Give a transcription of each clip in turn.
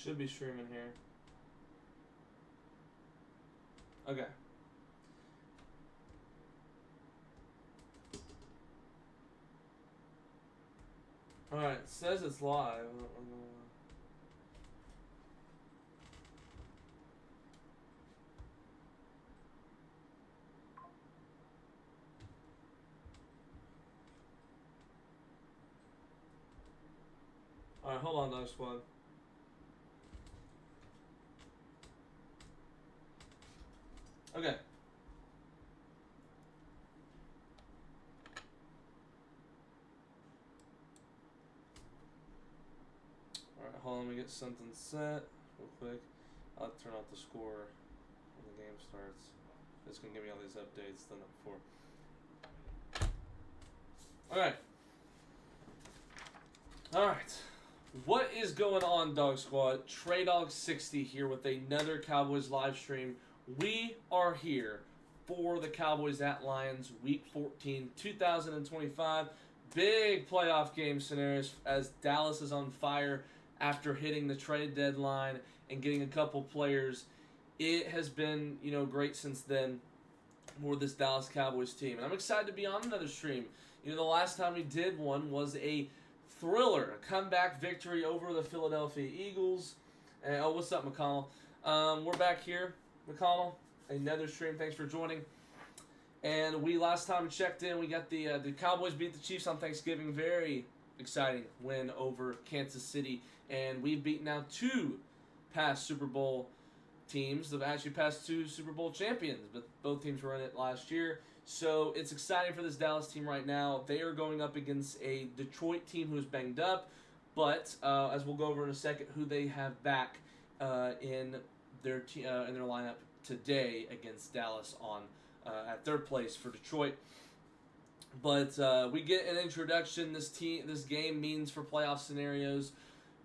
Should be streaming here. Okay. Alright, it says it's live. Alright, hold on, Dog Squad. Okay. Alright, hold on, let me get something set real quick. I'll turn off the score when the game starts. It's going to give me all these updates done before. Alright. Alright. What is going on, Dog Squad? TreyDOG60 here with another Cowboys live stream. We are here for the Cowboys at Lions Week 14, 2025. Big playoff game scenarios as Dallas is on fire after hitting the trade deadline and getting a couple players. It has been, great since then for this Dallas Cowboys team. And I'm excited to be on another stream. The last time we did one was a thriller, a comeback victory over the Philadelphia Eagles. And, oh, what's up, McConnell? We're back here, McConnell. Another stream. Thanks for joining. And last time we checked in, we got the Cowboys beat the Chiefs on Thanksgiving. Very exciting win over Kansas City. And we've beaten now two past Super Bowl teams. They've actually passed two Super Bowl champions, but both teams were in it last year. So it's exciting for this Dallas team right now. They are going up against a Detroit team who's banged up, but as we'll go over in a second, who they have back in their lineup today against Dallas on at third place for Detroit. But we get an introduction. This game means for playoff scenarios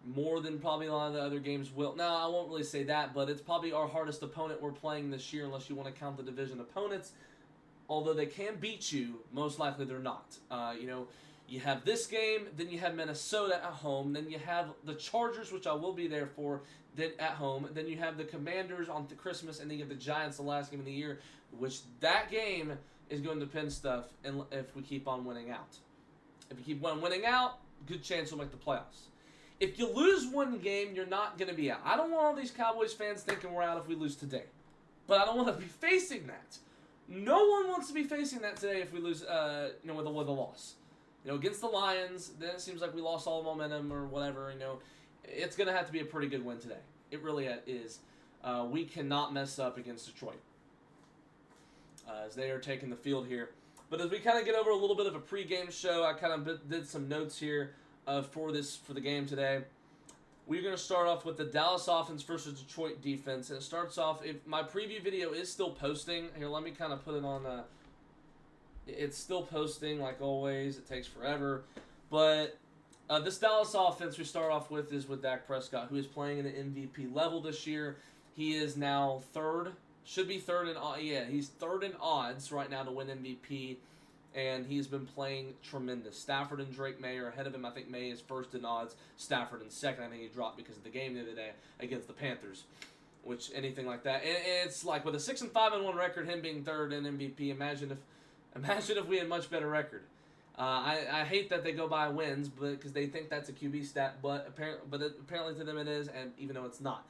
more than probably a lot of the other games will. Now, I won't really say that, but it's probably our hardest opponent we're playing this year, unless you want to count the division opponents. Although they can beat you, most likely they're not. You have this game, then you have Minnesota at home, then you have the Chargers, which I will be there for, then at home. Then you have the Commanders on Christmas, and then you have the Giants the last game of the year, which that game is going to depend stuff if we keep on winning out. If you keep on winning out, good chance we'll make the playoffs. If you lose one game, you're not going to be out. I don't want all these Cowboys fans thinking we're out if we lose today. But I don't want to be facing that. No one wants to be facing that today if we lose, with a loss. Against the Lions, then it seems like we lost all the momentum or whatever. It's going to have to be a pretty good win today. It really is. We cannot mess up against Detroit as they are taking the field here. But as we kind of get over a little bit of a pregame show, I kind of did some notes here for the game today. We're going to start off with the Dallas offense versus Detroit defense. And it starts off, if my preview video is still posting. Here, let me kind of put it on. It's still posting like always. It takes forever. But this Dallas offense we start off with is with Dak Prescott, who is playing at an MVP level this year. He is now third. Should be third in he's third in odds right now to win MVP. And he's been playing tremendous. Stafford and Drake May are ahead of him. I think May is first in odds. Stafford in second. I think he dropped because of the game the other day against the Panthers. Which, anything like that. And it's like with a 6-5-1 record, him being third in MVP. Imagine if we had a much better record. I hate that they go by wins, because they think that's a QB stat. But apparently to them it is, and even though it's not.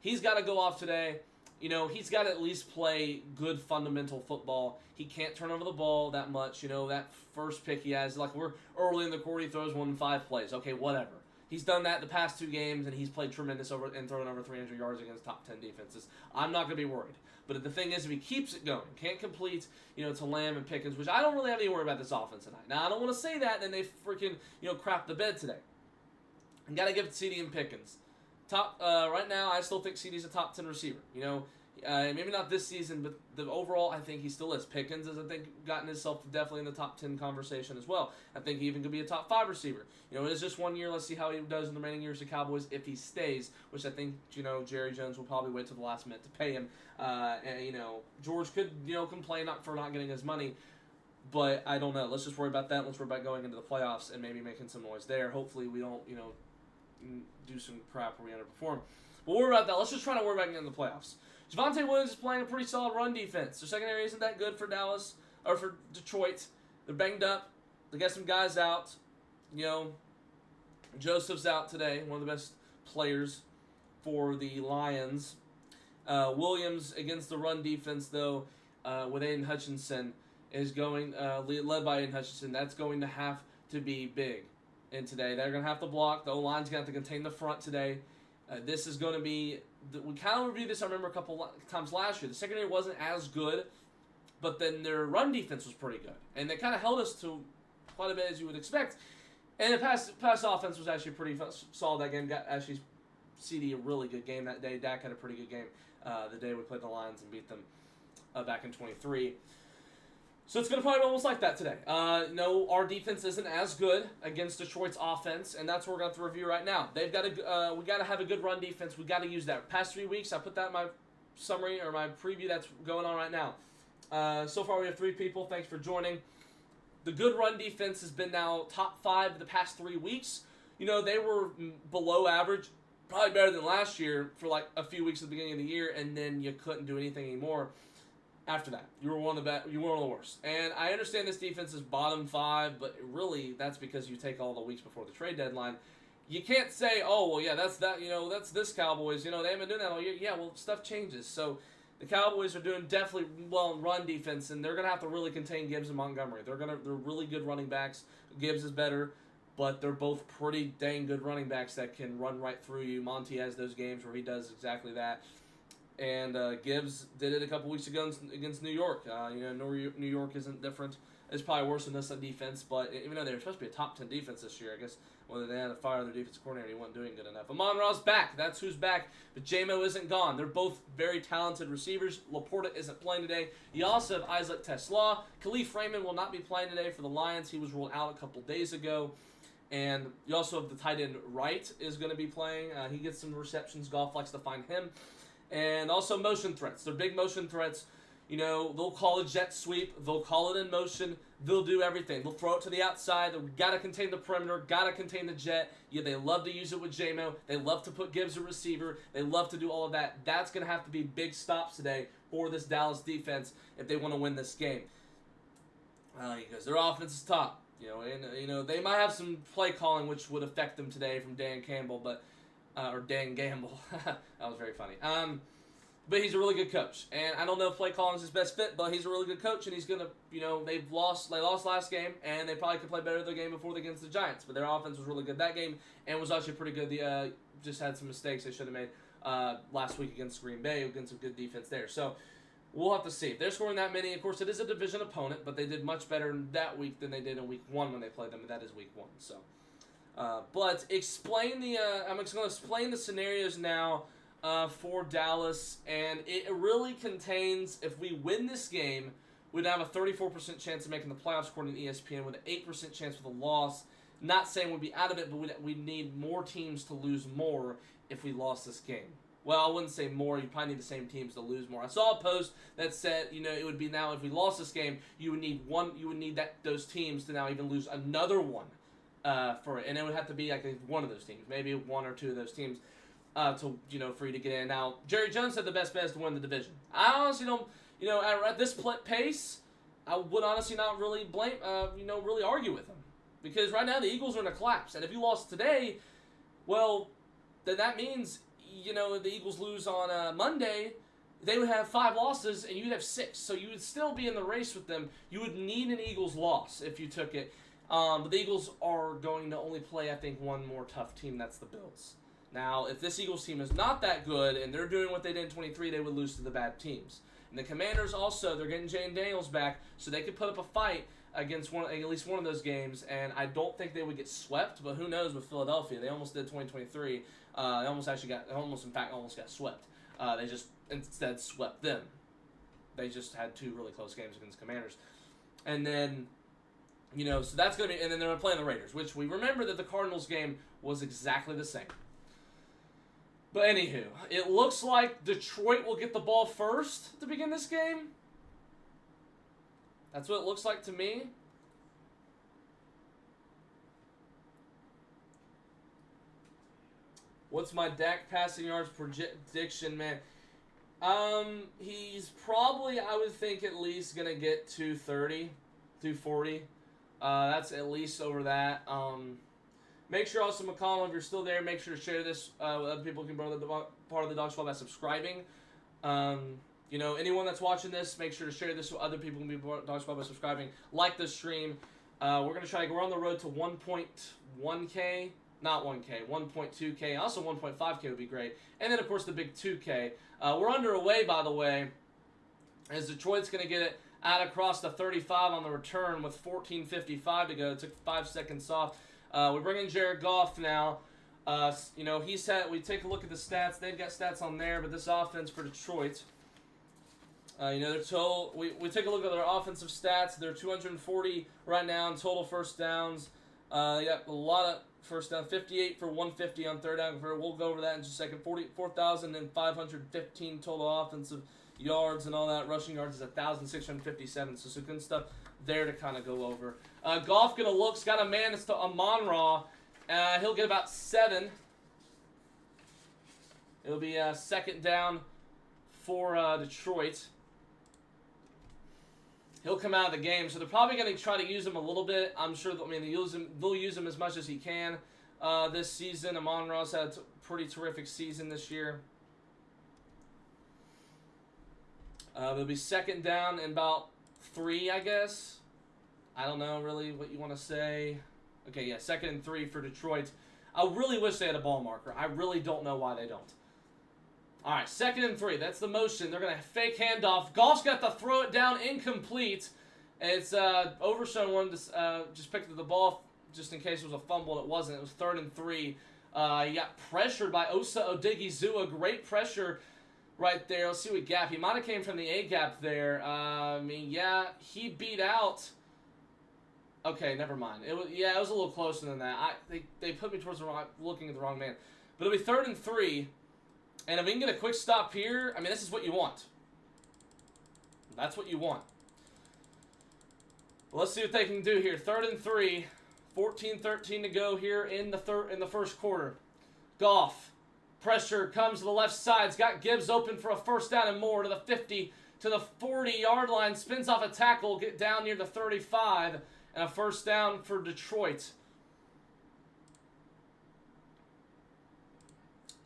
He's got to go off today. He's got to at least play good fundamental football. He can't turn over the ball that much. That first pick he has, like we're early in the quarter, he throws 1 in 5 plays. Okay, whatever. He's done that the past 2 games, and he's played tremendous and thrown over 300 yards against top 10 defenses. I'm not going to be worried. But the thing is, if he keeps it going, can't complete, to Lamb and Pickens, which I don't really have any worry about this offense tonight. Now, I don't want to say that, and then they freaking, crap the bed today. I got to give it to CD and Pickens. Right now, I still think CD's a top 10 receiver. Maybe not this season, but the overall, I think he still is. Pickens has, I think, gotten himself definitely in the top 10 conversation as well. I think he even could be a top 5 receiver. It is just 1 year. Let's see how he does in the remaining years of Cowboys if he stays, which I think, Jerry Jones will probably wait till the last minute to pay him. George could, complain for not getting his money, but I don't know. Let's just worry about that. Let's worry about going into the playoffs and maybe making some noise there. Hopefully we don't, do some crap where we underperform. We'll worry about that. Let's just try to worry about getting in the playoffs. Javonte Williams is playing a pretty solid run defense. Their secondary isn't that good for Dallas, or for Detroit. They're banged up. They got some guys out. Joseph's out today, one of the best players for the Lions. Williams against the run defense, though, with Aiden Hutchinson, is going, led by Aiden Hutchinson. That's going to have to be big. And today, they're going to have to block. The O-line's going to have to contain the front today. This is going to be, we kind of reviewed this, I remember, a couple times last year. The secondary wasn't as good, but then their run defense was pretty good. And they kind of held us to quite a bit, as you would expect. And the pass offense was actually pretty solid that game. Got actually CD a really good game that day. Dak had a pretty good game the day we played the Lions and beat them back in 23. So it's going to probably be almost like that today. No, our defense isn't as good against Detroit's offense, and that's what we're going to review right now. They've got we got to have a good run defense. We got to use that. Past 3 weeks, I put that in my summary or my preview that's going on right now. So far, we have 3 people. Thanks for joining. The good run defense has been now top 5 the past 3 weeks. They were below average, probably better than last year for like a few weeks at the beginning of the year, and then you couldn't do anything anymore. After that, you were one of the worst. And I understand this defense is bottom 5, but really that's because you take all the weeks before the trade deadline. You can't say, oh well, yeah, that's that. That's this Cowboys. They haven't been doing that all year. Yeah, well, stuff changes. So the Cowboys are doing definitely well in run defense, and they're gonna have to really contain Gibbs and Montgomery. They're really good running backs. Gibbs is better, but they're both pretty dang good running backs that can run right through you. Monty has those games where he does exactly that. And Gibbs did it a couple weeks ago against New York. New York isn't different. It's probably worse than this defense, but even though they were supposed to be a top 10 defense this year, I guess whether they had to fire their defensive coordinator, he wasn't doing good enough. Amon-Ra's back. That's who's back. But J-Mo isn't gone. They're both very talented receivers. Laporta isn't playing today. You also have Isaac Tesla. Khalif Raymond will not be playing today for the Lions. He was ruled out a couple days ago. And you also have the tight end Wright is going to be playing. He gets some receptions. Goff likes to find him. And also motion threats. They're big motion threats. They'll call a jet sweep. They'll call it in motion. They'll do everything. They'll throw it to the outside. They've got to contain the perimeter. Got to contain the jet. Yeah, they love to use it with J-Mo. They love to put Gibbs a receiver. They love to do all of that. That's going to have to be big stops today for this Dallas defense if they want to win this game. Because their offense is top. They might have some play calling which would affect them today from Dan Campbell, but or Dan Gamble. That was very funny. But he's a really good coach. And I don't know if play calling is his best fit, but he's a really good coach, and he's going to, they lost last game, and they probably could play better the game before against the Giants. But their offense was really good that game, and was actually pretty good. The just had some mistakes they should have made last week against Green Bay, against some good defense there. So we'll have to see. If they're scoring that many, of course, it is a division opponent, but they did much better that week than they did in week 1 when they played them, and that is week 1. So. But explain I'm just going to explain the scenarios now for Dallas, and it really contains, if we win this game, we'd have a 34% chance of making the playoffs according to ESPN, with an 8% chance with a loss. Not saying we'd be out of it, but we'd need more teams to lose more if we lost this game. Well, I wouldn't say more. You probably need the same teams to lose more. I saw a post that said, it would be now if we lost this game, you would need those teams to now even lose another one. For it, and it would have to be like one of those teams, maybe 1 or 2 of those teams, for you to get in. Now, Jerry Jones said the best bet is to win the division. I honestly don't, at this pace, I would honestly not really really argue with him, because right now the Eagles are in a collapse, and if you lost today, well, then that means the Eagles lose on Monday. They would have 5 losses, and you'd have 6, so you would still be in the race with them. You would need an Eagles loss if you took it. But the Eagles are going to only play, I think, one more tough team. That's the Bills. Now, if this Eagles team is not that good and they're doing what they did in 23, they would lose to the bad teams. And the Commanders also, they're getting Jane Daniels back, so they could put up a fight against at least one of those games. And I don't think they would get swept, but who knows with Philadelphia? They almost did 2023. They almost got swept. They just instead swept them. They just had 2 really close games against the Commanders. And then... so that's going to be... And then they're playing the Raiders, which we remember that the Cardinals game was exactly the same. But anywho, it looks like Detroit will get the ball first to begin this game. That's what it looks like to me. What's my Dak passing yards prediction, man? He's probably, I would think, at least going to get 230, 240. That's at least over that. Make sure also, McCollum, if you're still there, make sure to share this with other people who can be part of the Dog Squad by subscribing. You know, anyone that's watching this, make sure to share this with other people who can be part of the Dog Squad by subscribing. Like the stream. We're going to try, we're on the road to 1.1K. Not 1K, 1.2K. Also 1.5K would be great. And then, of course, the big 2K. We're underway, by the way, as Detroit's going to get it out across the 35 on the return with 14:55 to go. It took 5 seconds off. We bring in Jared Goff now. You know, he's had, we take a look at the stats. They've got stats on there, but this offense for Detroit, you know, they're total. We take a look at their offensive stats. They're 240 right now in total first downs. They got a lot of first down, 58 for 150 on third down. We'll go over that in just a second. 4,515 total offensive yards and all that. Rushing yards is 1,657. So some good stuff there to kind of go over. Goff gonna look. He's got a man. It's to Amon-Ra. He'll get about 7. It'll be second down for Detroit. He'll come out of the game, so they're probably going to try to use him a little bit. I'm sure. I mean, they'll use him as much as he can this season. Amon-Ra's had a pretty terrific season this year. They'll be second down and about 3, I guess. I don't know really what you want to say. Okay, yeah, second and 3 for Detroit. I really wish they had a ball marker. I really don't know why they don't. All right, second and 3. That's the motion. They're going to fake handoff. Goff's got to throw it down incomplete. It's Overshown wanted to just pick up the ball just in case it was a fumble. It wasn't. It was 3rd and 3. He got pressured by Osa Odigizua. Great pressure right there. Let's see what gap. He might have came from the A gap there. I mean, yeah, he beat out. Okay, never mind. It was it was a little closer than that. They put me towards the wrong, looking at the wrong man. But it'll be 3rd and 3. And if we can get a quick stop here, I mean, this is what you want. That's what you want. Well, let's see what they can do here. 3rd and 3, 14-13 to go here in the first quarter. Goff, pressure comes to the left side. It's got Gibbs open for a first down and more to the 50, to the 40-yard line. Spins off a tackle, get down near the 35, and a first down for Detroit.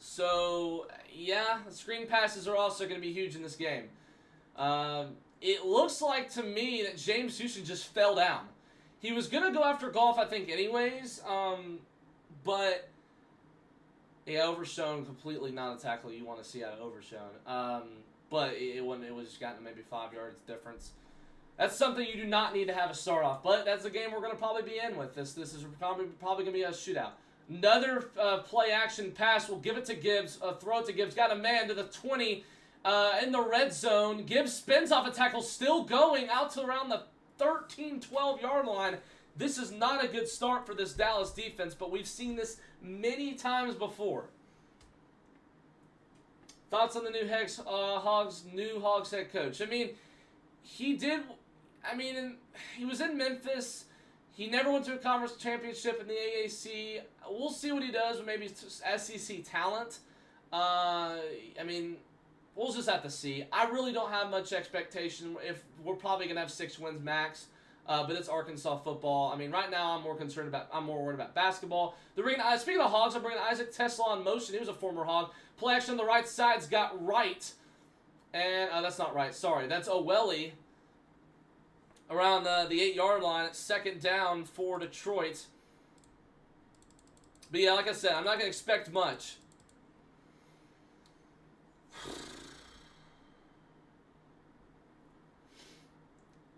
So, yeah, the screen passes are also going to be huge in this game. It looks like to me that James Houston just fell down. He was going to go after Goff, I think, anyways. But, yeah, Overshown, completely not a tackle you want to see out of Overshown. But it was gotten maybe 5 yards difference. That's something you do not need to have a start off. But that's a game we're going to probably be in with. This is probably going to be a shootout. Another play action pass. We'll give it to Gibbs. Throw it to Gibbs. Got a man to the 20 in the red zone. Gibbs spins off a tackle. Still going out to around the 13, 12-yard line. This is not a good start for this Dallas defense, but we've seen this many times before. Thoughts on the new Hogs head coach? I mean, he was in Memphis. He never went to a conference championship in the AAC. We'll see what he does with maybe SEC talent. I mean, we'll just have to see. I really don't have much expectation. If we're probably gonna have 6 wins max, but it's Arkansas football. I mean, right now I'm more worried about basketball. Speaking of Hogs, I'm bringing Isaac Tesla in motion. He was a former Hog. Play action on the right side's got right, and that's not right. Sorry, that's Oweli. Around the 8-yard line, it's second down for Detroit. But yeah, like I said, I'm not going to expect much.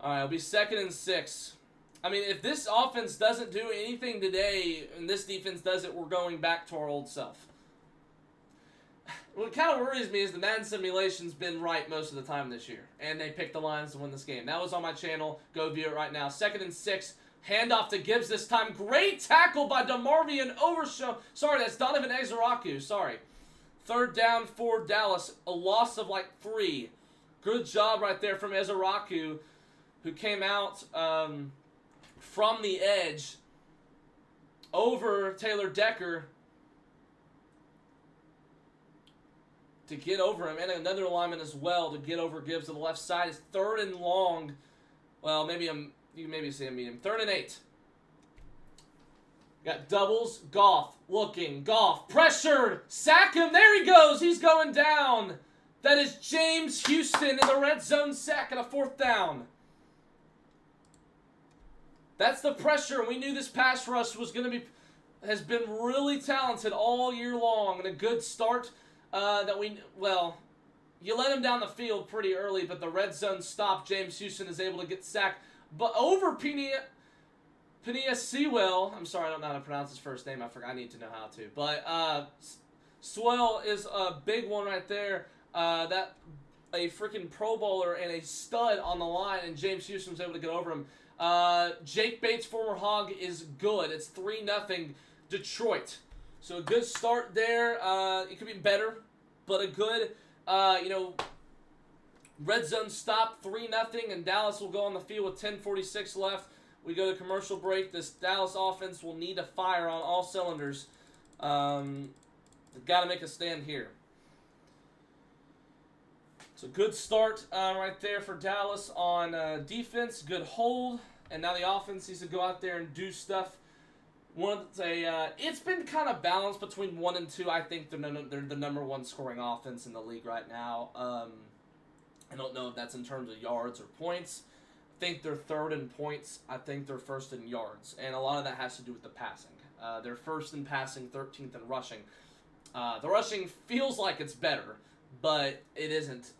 All right, it'll be 2nd and 6. I mean, if this offense doesn't do anything today, and this defense does it, we're going back to our old self. What kind of worries me is the Madden simulation's been right most of the time this year, and they picked the Lions to win this game. That was on my channel. Go view it right now. 2nd and 6. Handoff to Gibbs this time. Great tackle by DeMarvion Overshown. Sorry, that's Donovan Ezeraku. Sorry. 3rd down for Dallas. A loss of like 3. Good job right there from Ezeraku, who came out from the edge over Taylor Decker. to get over him, and another lineman as well to get over Gibbs to the left side. It's 3rd and long. Well, maybe you can maybe say a medium. 3rd and 8. Got doubles. Goff looking. Goff pressured. Sack him. There he goes. He's going down. That is James Houston in the red zone sack and a 4th down. That's the pressure. We knew this pass rush was going to be, has been really talented all year long, and a good start you let him down the field pretty early, but the red zone stopped. James Houston is able to get sacked, but over Penia Sewell. I'm sorry, I don't know how to pronounce his first name. I need to know how to. But Sewell is a big one right there. That a freaking Pro Bowler and a stud on the line, and James Houston was able to get over him. Jake Bates, former Hog, is good. It's 3-0 Detroit. So a good start there. It could be better, but a good, red zone stop, 3-0, and Dallas will go on the field with 10:46 left. We go to commercial break. This Dallas offense will need to fire on all cylinders. They've got to make a stand here. So good start right there for Dallas on defense. Good hold. And now the offense needs to go out there and do stuff. It's been kind of balanced between 1 and 2. I think they're the number 1 scoring offense in the league right now. I don't know if that's in terms of yards or points. I think they're 3rd in points. I think they're 1st in yards. And a lot of that has to do with the passing. They're 1st in passing, 13th in rushing. The rushing feels like it's better, but it isn't.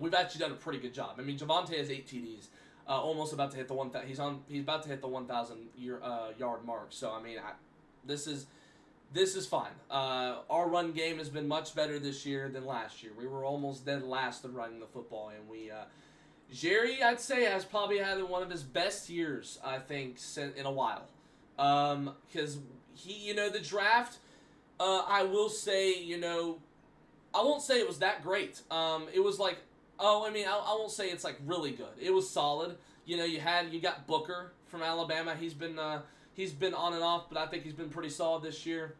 We've actually done a pretty good job. I mean, Javonte has 8 TDs, almost about to hit the 1,000. He's about to hit the 1,000 yard mark. So I mean, this is fine. Our run game has been much better this year than last year. We were almost dead last in running the football, and Jerry, I'd say, has probably had one of his best years, I think, in a while. Because the draft, I will say, I won't say it was that great. It was like, I won't say it's like really good. It was solid. You got Booker from Alabama. He's been on and off, but I think he's been pretty solid this year.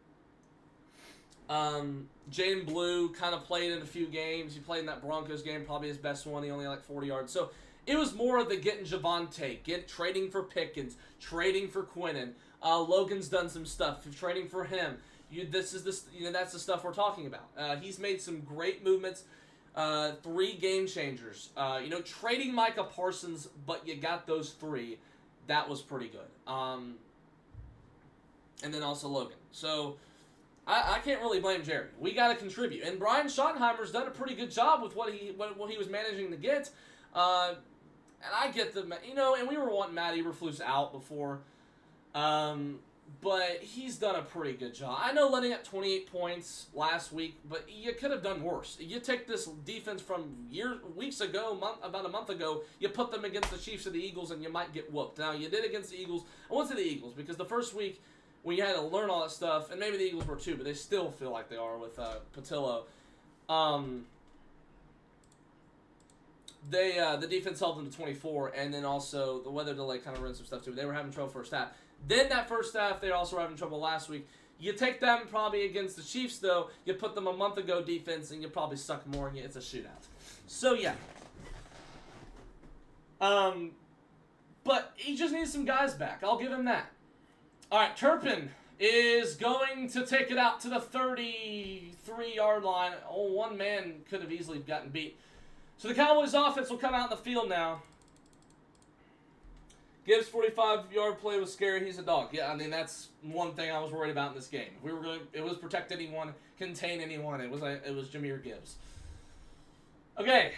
Jaden Blue kind of played in a few games. He played in that Broncos game, probably his best one. He only had like 40 yards. So it was more of the getting Javonte, trading for Pickens, trading for Quinnen. Logan's done some stuff, trading for him. That's the stuff we're talking about. He's made some great movements. 3 game changers. Trading Micah Parsons, but you got those 3. That was pretty good. And then also Logan. So I can't really blame Jerry. We got to contribute. And Brian Schottenheimer's done a pretty good job with what he was managing to get. And I get and we were wanting Matt Eberflus out before. But he's done a pretty good job. I know letting up 28 points last week, but you could have done worse. You take this defense from weeks ago, about a month ago, you put them against the Chiefs or the Eagles, and you might get whooped. Now, you did against the Eagles. I won't say the Eagles, because the first week, when you had to learn all that stuff, and maybe the Eagles were too, but they still feel like they are with Patillo. The defense held them to 24, and then also the weather delay kind of ruined some stuff too. They were having trouble first half. Then that first half, they also were having trouble last week. You take them probably against the Chiefs, though. You put them a month ago defense, and you probably suck more, and it's a shootout. So, yeah. But he just needs some guys back. I'll give him that. All right, Turpin is going to take it out to the 33-yard line. Oh, one man could have easily gotten beat. So the Cowboys offense will come out in the field now. Gibbs' 45-yard play was scary. He's a dog. Yeah, I mean, that's one thing I was worried about in this game. It was protect anyone, contain anyone. It was Jahmyr Gibbs. Okay,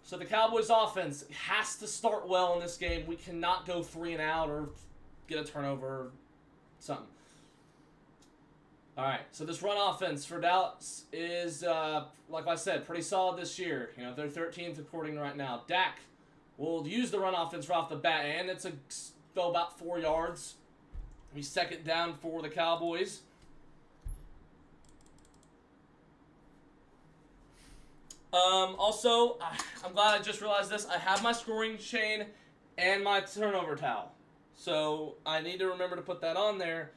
so the Cowboys offense has to start well in this game. We cannot go 3 and out or get a turnover or something. All right, so this run offense for Dallas is, like I said, pretty solid this year. They're 13th according to right now. Dak will use the run offense right off the bat, and it's about 4 yards. He's second down for the Cowboys. Also, I'm glad I just realized this. I have my scoring chain and my turnover towel. So I need to remember to put that on there.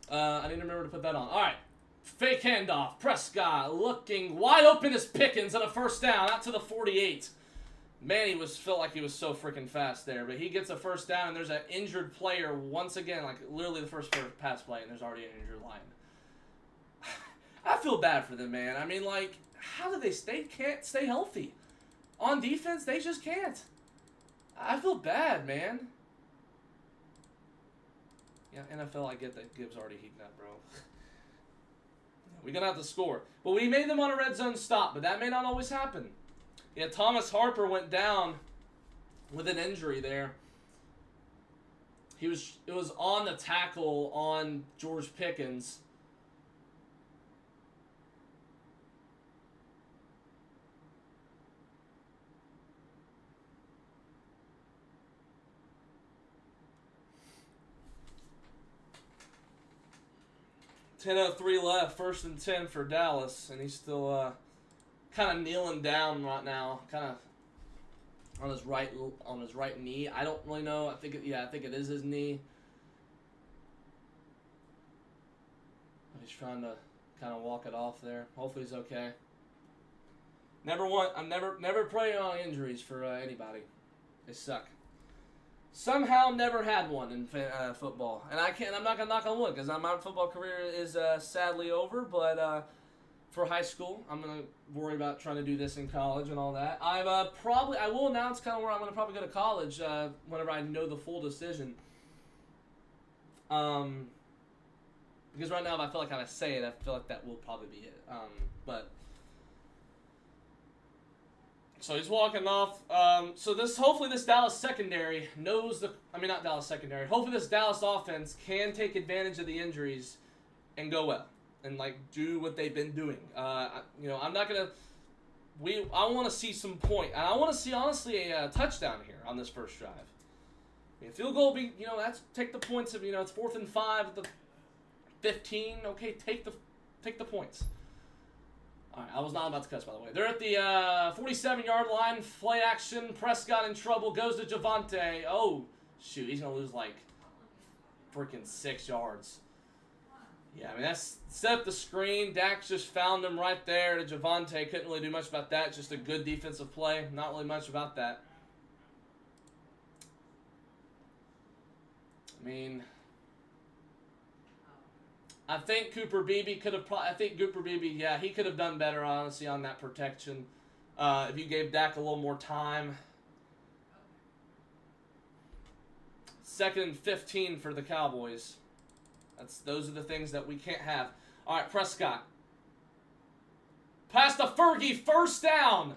All right. Fake handoff. Prescott looking wide open as Pickens on a first down out to the 48. Man, felt like he was so freaking fast there. But he gets a first down, and there's an injured player once again, like literally the first pass play, and there's already an injured Lion. I feel bad for them, man. I mean, like, how do they can't stay healthy? On defense, they just can't. I feel bad, man. Yeah, NFL, I get that Gibbs already heating up, bro. We're going to have to score. But we made them on a red zone stop, but that may not always happen. Yeah, Thomas Harper went down with an injury there. It was on the tackle on George Pickens. .10:03 left, 1st and 10 for Dallas, and he's still kind of kneeling down right now, kind of on his right knee. I don't really know. I think it is his knee. He's trying to kind of walk it off there. Hopefully he's okay. I'm never praying on injuries for anybody. They suck. Somehow never had one in football, and I'm not gonna knock on wood because my football career is sadly over. But for high school, I'm gonna worry about trying to do this in college and all that. I will announce kind of where I'm gonna probably go to college whenever I know the full decision. Because right now, if I feel like I say it, I feel like that will probably be it. But. So he's walking off. Hopefully this Dallas secondary knows not Dallas secondary. Hopefully this Dallas offense can take advantage of the injuries and go well and do what they've been doing. I'm not gonna. I want to see some point, and I want to see honestly a touchdown here on this first drive. Field goal be that's take the points of it's 4th and 5 at the 15. Okay, take the points. Alright, I was not about to cuss, by the way. They're at the 47-yard line. Play action. Prescott in trouble. Goes to Javonte. Oh, shoot. He's going to lose, freaking 6 yards. Yeah, I mean, that's set up the screen. Dak just found him right there to Javonte. Couldn't really do much about that. Just a good defensive play. Not really much about that. I mean, I think Cooper Beebe could have. He could have done better, honestly, on that protection. If you gave Dak a little more time. 2nd and 15 for the Cowboys. Those are the things that we can't have. All right, Prescott. Pass to Fergie, first down.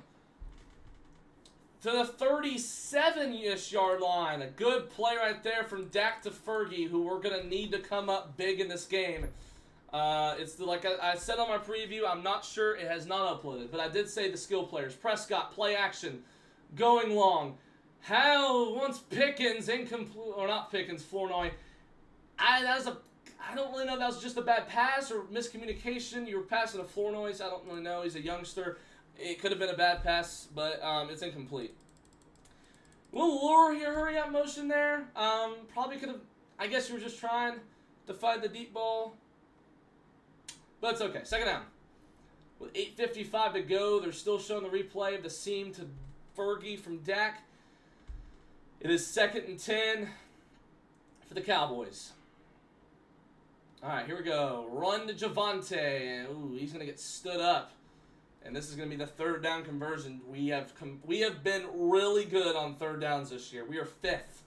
To the 37-ish yard line. A good play right there from Dak to Fergie, who we're going to need to come up big in this game. Like I said on my preview, I'm not sure. It has not uploaded, but I did say the skill players. Prescott, play action, going long. Once Pickens, incomplete, or not Pickens, Flournoy. I don't really know if that was just a bad pass or miscommunication. You were passing to Flournoy. I don't really know. He's a youngster. It could have been a bad pass, but it's incomplete. Little lure here, hurry up motion there. Probably could have. I guess you were just trying to find the deep ball, but it's okay. 2nd down with 8:55 to go. They're still showing the replay of the seam to Fergie from Dak. It is 2nd and 10 for the Cowboys. All right, here we go. Run to Javonte. Ooh, he's gonna get stood up. And this is going to be the 3rd down conversion. We have been really good on 3rd downs this year. We are 5th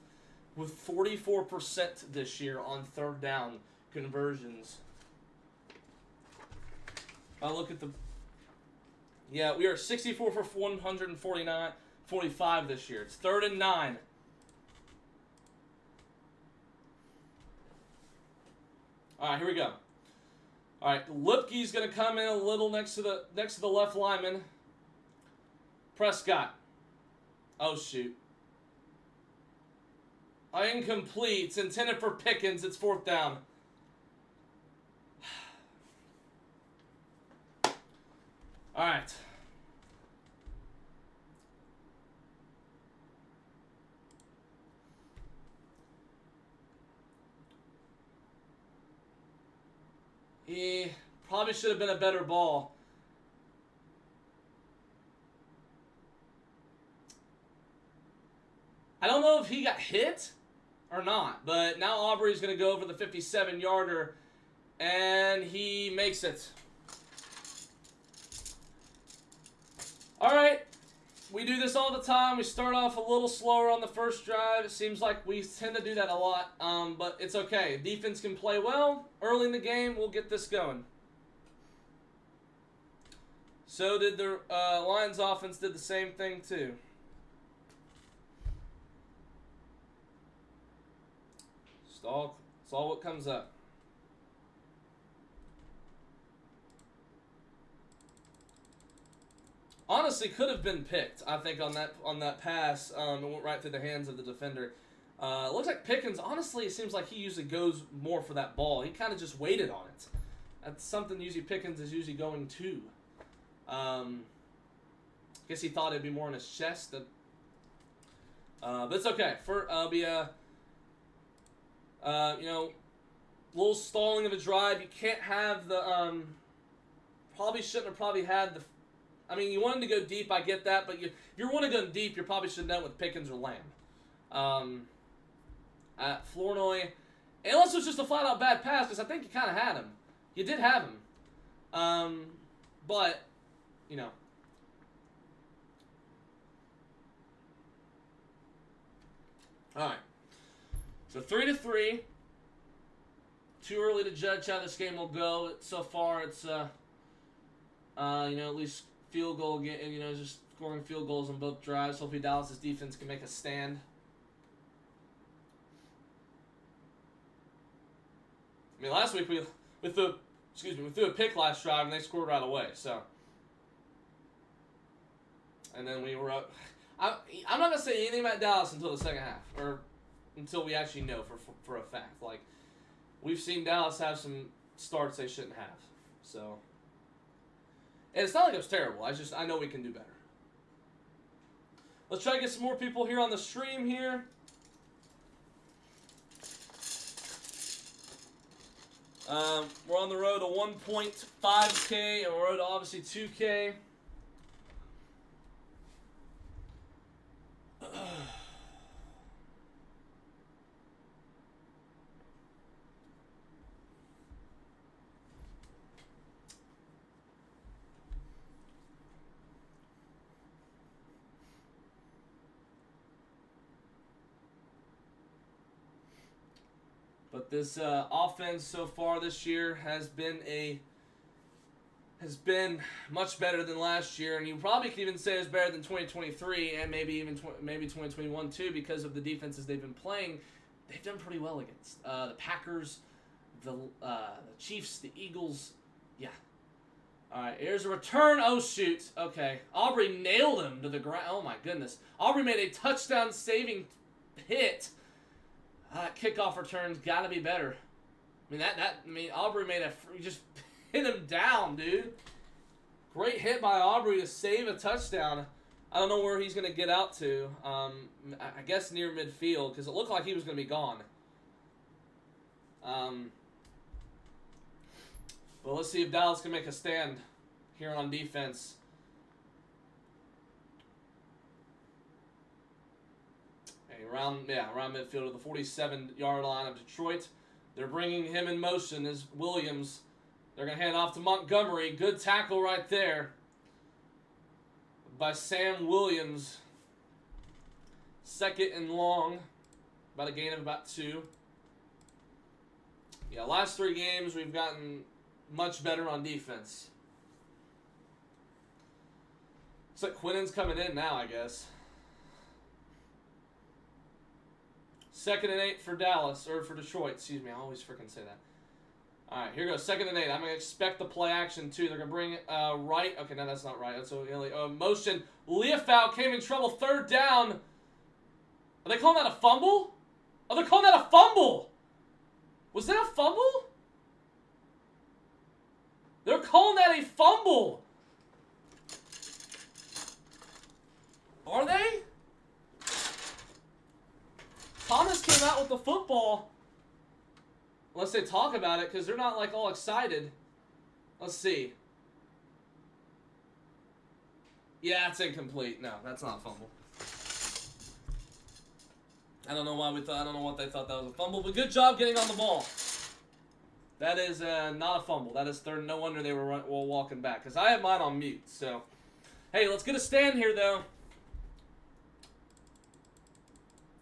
with 44% this year on 3rd down conversions. I look at we are 64 for 149, 45 this year. It's 3rd and 9. All right, here we go. All right, Lipke's going to come in a little next to the left lineman. Prescott. Oh, shoot. Incomplete. It's intended for Pickens. It's 4th down. All right. Probably should have been a better ball. I don't know if he got hit or not, but now Aubrey's going to go over the 57-yarder, and he makes it. All right, we do this all the time. We start off a little slower on the first drive. It seems like we tend to do that a lot, but it's okay. Defense can play well. Early in the game, we'll get this going. So did the Lions offense did the same thing too. It's all what comes up. Honestly, could have been picked. I think on that pass, it went right through the hands of the defender. Looks like Pickens. Honestly, it seems like he usually goes more for that ball. He kind of just waited on it. That's something usually Pickens is usually going to. Guess he thought it'd be more in his chest. But it's okay. It'll be a little stalling of a drive. You can't have the probably shouldn't have had the. I mean, you wanted to go deep. I get that, but if you want to go deep, you probably should have done it with Pickens or Lamb. At Flournoy, unless it was just a flat-out bad pass, because I think you kind of had him. You did have him, but you know. All right. So 3-3. Too early to judge how this game will go. So far, it's at least field goal. Just scoring field goals on both drives. Hopefully, Dallas's defense can make a stand. I mean, last week we threw a pick last drive and they scored right away. So, and then we were up. I'm not gonna say anything about Dallas until the second half, or until we actually know for a fact. Like, we've seen Dallas have some starts they shouldn't have. So, and it's not like it was terrible. I know we can do better. Let's try to get some more people here on the stream here. We're on the road to 1.5K, and we're on to obviously 2K. But this offense so far this year has been much better than last year, and you probably could even say it's better than 2023 and maybe even 2021 too, because of the defenses they've been playing. They've done pretty well against the Packers, the Chiefs, the Eagles. Yeah. All right, here's a return. Oh shoot. Okay, Aubrey nailed him to the ground. Oh my goodness. Aubrey made a touchdown saving hit. Kickoff returns gotta be better. I mean, Aubrey just hit him down, dude. Great hit by Aubrey to save a touchdown. I don't know where he's gonna get out to. I guess near midfield, because it looked like he was gonna be gone. Well, let's see if Dallas can make a stand here on defense. Around midfield of the 47-yard line of Detroit. They're bringing him in motion as Williams. They're going to hand off to Montgomery. Good tackle right there by Sam Williams. Second and long. About a gain of about 2. Yeah, last 3 games we've gotten much better on defense. Looks like Quinnen's coming in now, I guess. 2nd and 8 for Dallas, or for Detroit. Excuse me, I always freaking say that. All right, here goes. 2nd and 8. I'm going to expect the play action, too. They're going to bring it right. Okay, no, that's not right. That's motion. Leofau came in trouble. 3rd down. Are they calling that a fumble? Oh, they're calling that a fumble. Was that a fumble? They're calling that a fumble. Are they? Thomas came out with the football. Unless they talk about it, because they're not, like, all excited. Let's see. Yeah, it's incomplete. No, that's not a fumble. I don't know why we thought. I don't know what they thought that was a fumble, but good job getting on the ball. That is not a fumble. That is third. No wonder they were walking back, because I had mine on mute. So, hey, let's get a stand here, though.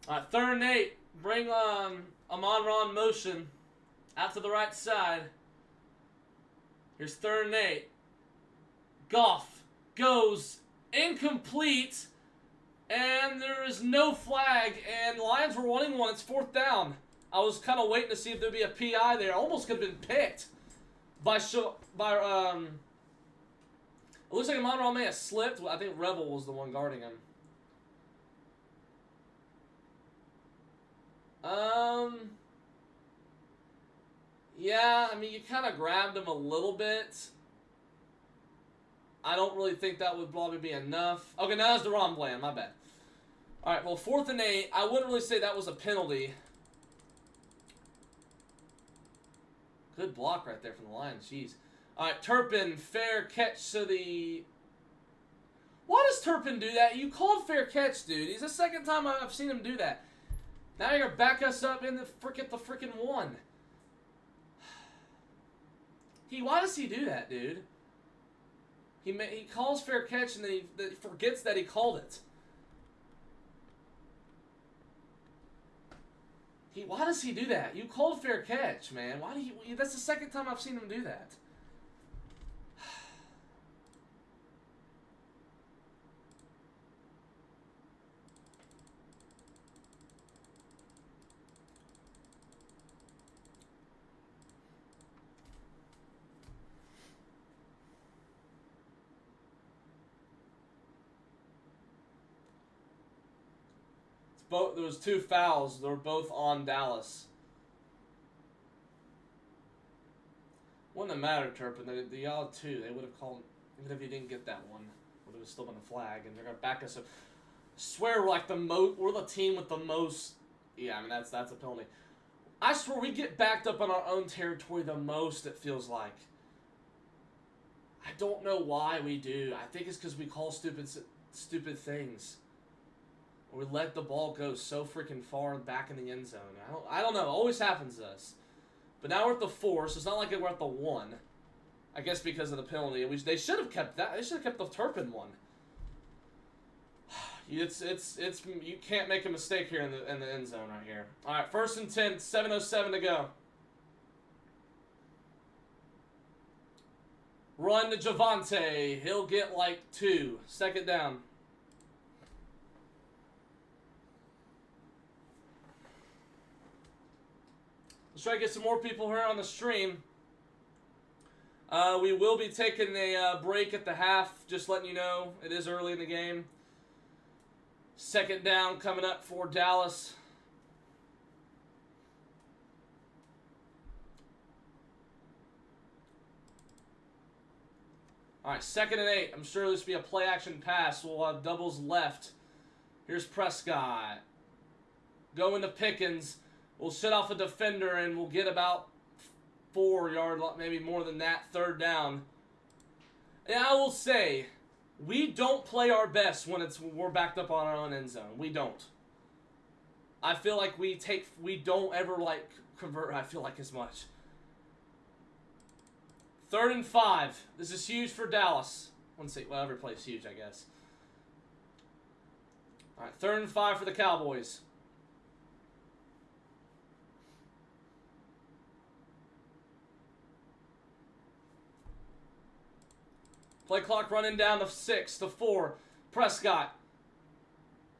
All right, 3rd and 8. Bring Amon-Ra in motion out to the right side. Here's 3rd and 8. Goff goes incomplete, and there is no flag, and Lions were wanting one. It's 4th down. I was kind of waiting to see if there'd be a PI there. Almost could have been picked by it looks like Amon-Ra may have slipped. I think Rebel was the one guarding him. Yeah, I mean, you kind of grabbed him a little bit. I don't really think that would probably be enough. Okay, now that's the wrong plan. My bad. All right, well, 4th and 8. I wouldn't really say that was a penalty. Good block right there from the Lions. Jeez. All right, Turpin, fair catch to the... Why does Turpin do that? You called fair catch, dude. He's the 2nd time I've seen him do that. Now you're going to back us up in the freaking one. Why does he do that, dude? He calls fair catch and then he forgets that he called it. Why does he do that? You called fair catch, man. Why do you? That's the 2nd time I've seen him do that. There was 2 fouls. They were both on Dallas. Wouldn't have mattered, Turpin. The other 2, they would have called, even if you didn't get that one, would have still been a flag, and they're gonna back us up. I swear we're like we're the team with the most. Yeah, I mean that's a penalty. I swear we get backed up on our own territory the most. It feels like. I don't know why we do. I think it's because we call stupid things. We let the ball go so freaking far back in the end zone. I don't know. It always happens to us. But now we're at the 4, so it's not like we're at the 1. I guess because of the penalty. They should have kept that. They should have kept the Turpin one. You can't make a mistake here in the end zone right here. All right, 1st and 10, 7:07 to go. Run to Javonte. He'll get like 2. 2nd down. Let's try to get some more people here on the stream. We will be taking a break at the half, just letting you know. It is early in the game. 2nd down coming up for Dallas. All right, 2nd and 8. I'm sure this will be a play-action pass. We'll have doubles left. Here's Prescott. Going to Pickens. We'll shut off a defender, and we'll get about 4 yards, maybe more than that, 3rd down. And I will say, we don't play our best when we're backed up on our own end zone. We don't. I feel like we don't ever convert. I feel like as much. 3rd and 5. This is huge for Dallas. Let's see. Well, every play is huge, I guess. All right, 3rd and 5 for the Cowboys. Play clock running down to 6 to 4. Prescott.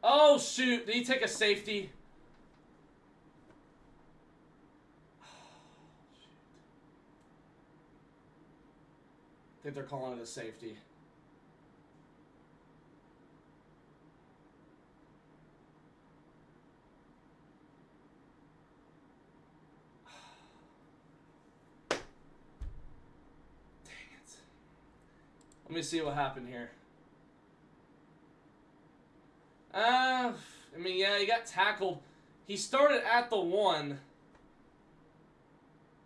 Oh, shoot. Did he take a safety? I think they're calling it a safety. Let me see what happened here. I mean, yeah, he got tackled. He started at the 1.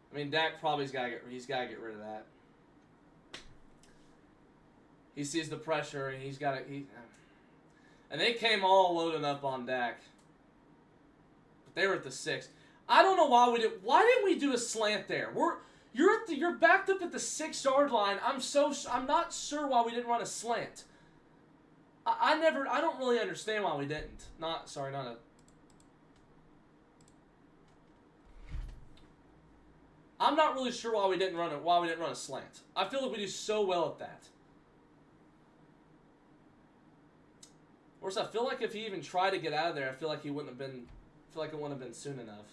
I mean, Dak probably he's got to get rid of that. he sees the pressure and he's got to. And they came all loaded up on Dak. But they were at the 6. I don't know why we did. Why didn't we do a slant there? You're backed up at the 6-yard line. I'm not sure why we didn't run a slant. I don't really understand why we didn't. I'm not really sure why we didn't run a slant. I feel like we do so well at that. Of course, I feel like if he even tried to get out of there, I feel like it wouldn't have been soon enough.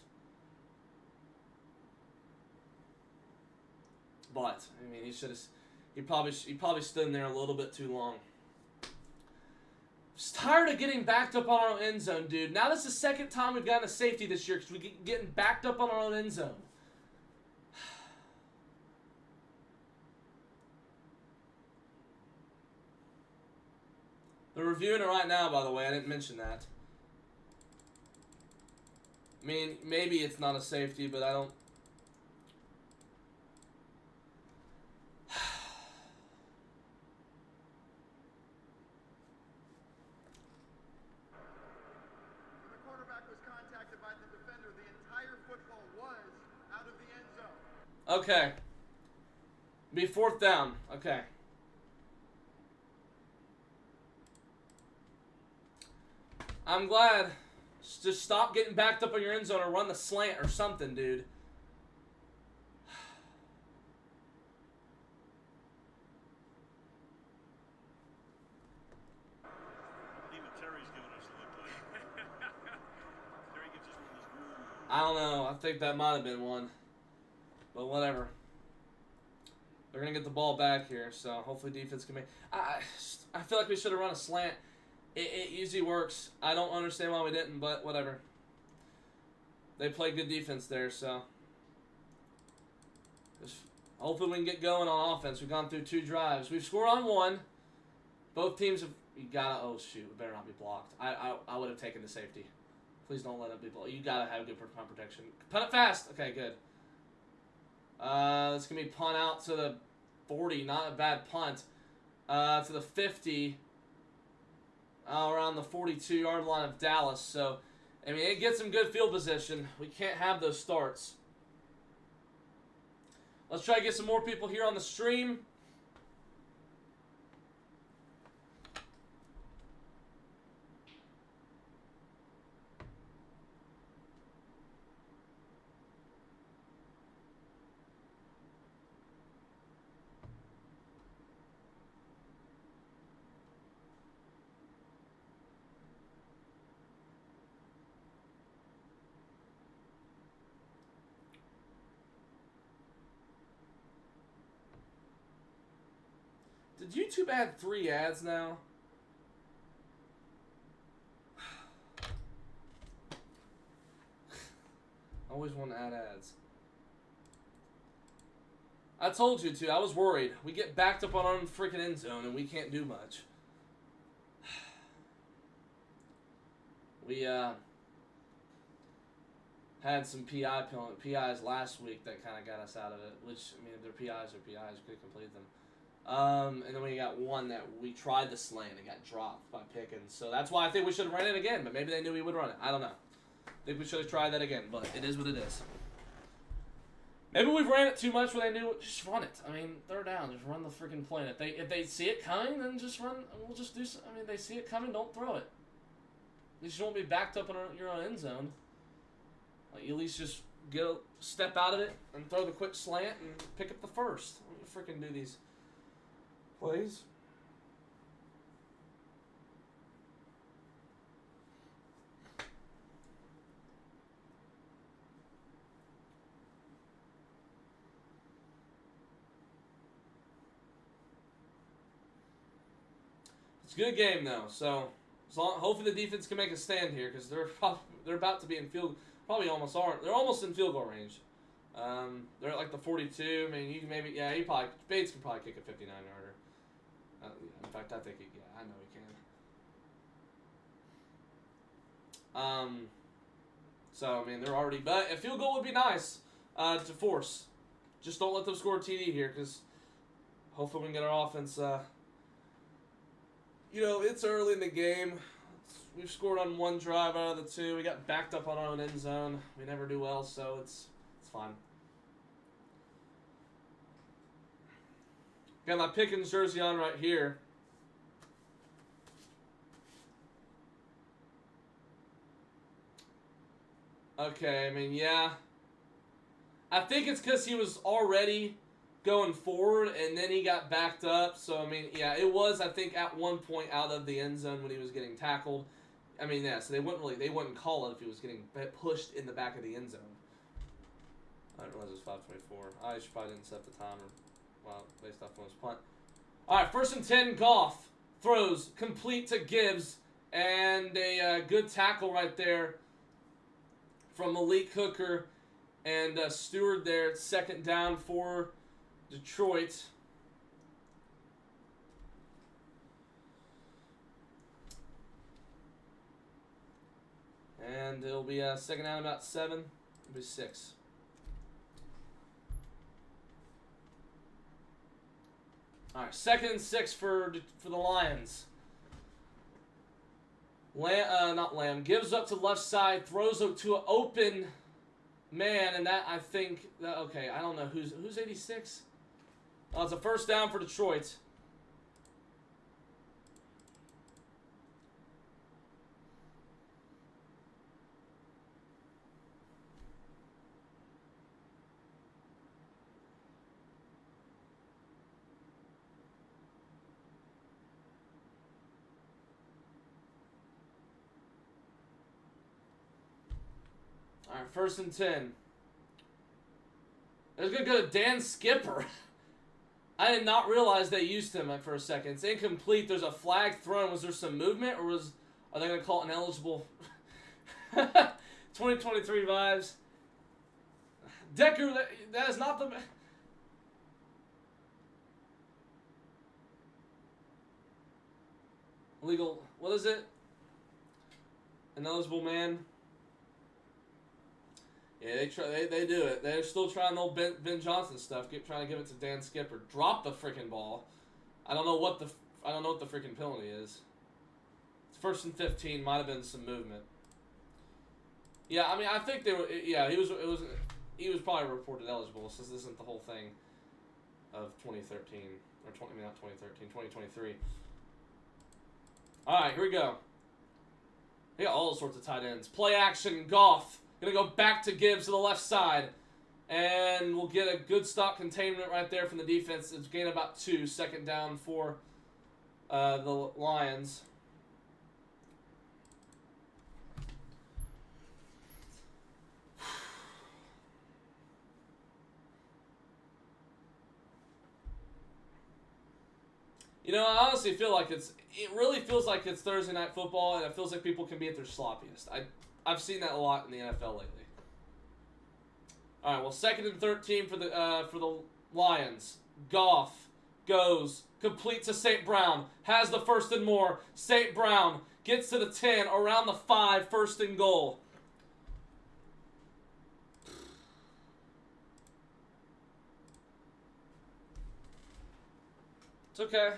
But I mean, he probably stood in there a little bit too long. Just tired of getting backed up on our own end zone, dude. Now this is the second time we've gotten a safety this year because we keep getting backed up on our own end zone. They're reviewing it right now, by the way. I didn't mention that. I mean, maybe it's not a safety, but I don't... The quarterback was contacted by the defender. The entire football was out of the end zone. Okay. Be 4th down. Okay. I'm glad. Just stop getting backed up on your end zone or run the slant or something, dude. Even Terry's giving us a look like. Terry gives us one of those. I don't know. I think that might have been one. But whatever. They're going to get the ball back here, so hopefully defense can make... I feel like we should have run a slant. It usually works. I don't understand why we didn't, but whatever. They played good defense there, so... hopefully we can get going on offense. We've gone through 2 drives. We've scored on 1. Both teams have... You gotta... Oh, shoot. It better not be blocked. I would have taken the safety. Please don't let it be blocked. You gotta have good punt protection. Punt it fast! Okay, good. It's gonna be punt out to the 40. Not a bad punt. To the 50... around the 42-yard line of Dallas. So, I mean, it gets some good field position. We can't have those starts. Let's try to get some more people here on the stream. Did YouTube add 3 ads now? I always want to add ads. I told you to. I was worried. We get backed up on our own freaking end zone and we can't do much. We had some PIs last week that kind of got us out of it. Which, I mean, they're PIs or PIs. We could complete them. And then we got one that we tried the slant and got dropped by Pickens. So that's why I think we should have ran it again. But maybe they knew we would run it. I don't know. I think we should have tried that again. But it is what it is. Maybe we've ran it too much where they knew it. Just run it. I mean, 3rd down. Just run the freaking play. If they see it coming, then just run. We'll just do. I mean, they see it coming. Don't throw it. At least you won't be backed up in your own end zone. Like, you at least just step out of it and throw the quick slant and pick up the first. Let me freaking do these plays. It's a good game though, so hopefully the defense can make a stand here because they're about to be in field. Probably almost aren't. They're almost in field goal range. They're at like the 42. I mean, you can maybe Bates can probably kick a 59-yarder. In fact, I think I know he can. So I mean, they're already. But a field goal would be nice to force. Just don't let them score a TD here, because hopefully we can get our offense you know, it's early in the game. We've scored on one drive out of the two. We got backed up on our own end zone. We never do well, so it's fine. Got my Pickens jersey on right here. Okay, I mean, yeah. I think it's because he was already going forward, and then he got backed up. So, I mean, yeah, it was, I think, at one point out of the end zone when he was getting tackled. I mean, yeah, so they wouldn't call it if he was getting pushed in the back of the end zone. I didn't realize it was 5:24. I probably didn't set the timer. Well, based off on his punt. All right, 1st and 10, Goff throws complete to Gibbs, and a good tackle right there from Malik Hooker and Stewart there. 2nd down for Detroit. And it'll be 2nd down about 7. It'll be 6. All right, 2nd and 6 for the Lions. Lamb gives up to left side, throws up to an open man, and that I think okay. I don't know who's 86. It's a 1st down for Detroit. All right, 1st and 10. It's going to go to Dan Skipper. I did not realize they used him for a second. It's incomplete. There's a flag thrown. Was there some movement, or are they going to call it ineligible? 2023 vibes. Decker, that is not the... Legal, what is it? Ineligible man. Yeah, they do it. They're still trying the old Ben Johnson stuff. Trying to give it to Dan Skipper. Drop the freaking ball. I don't know what the freaking penalty is. It's 1st and 15. Might have been some movement. Yeah, I mean, I think they were. Yeah, he was probably reported eligible since this isn't the whole thing of 2013 or 2023. All right, here we go. We got all sorts of tight ends. Play action. Goff. Going to go back to Gibbs to the left side. And we'll get a good stop containment right there from the defense. It's gained about 2. 2nd down for the Lions. You know, I honestly feel like it really feels like it's Thursday night football, and it feels like people can be at their sloppiest. I've seen that a lot in the NFL lately. All right, well, 2nd and 13 for the Lions. Goff goes complete to St. Brown. Has the 1st and more. St. Brown gets to the 10, around the 5, 1st and goal. It's okay.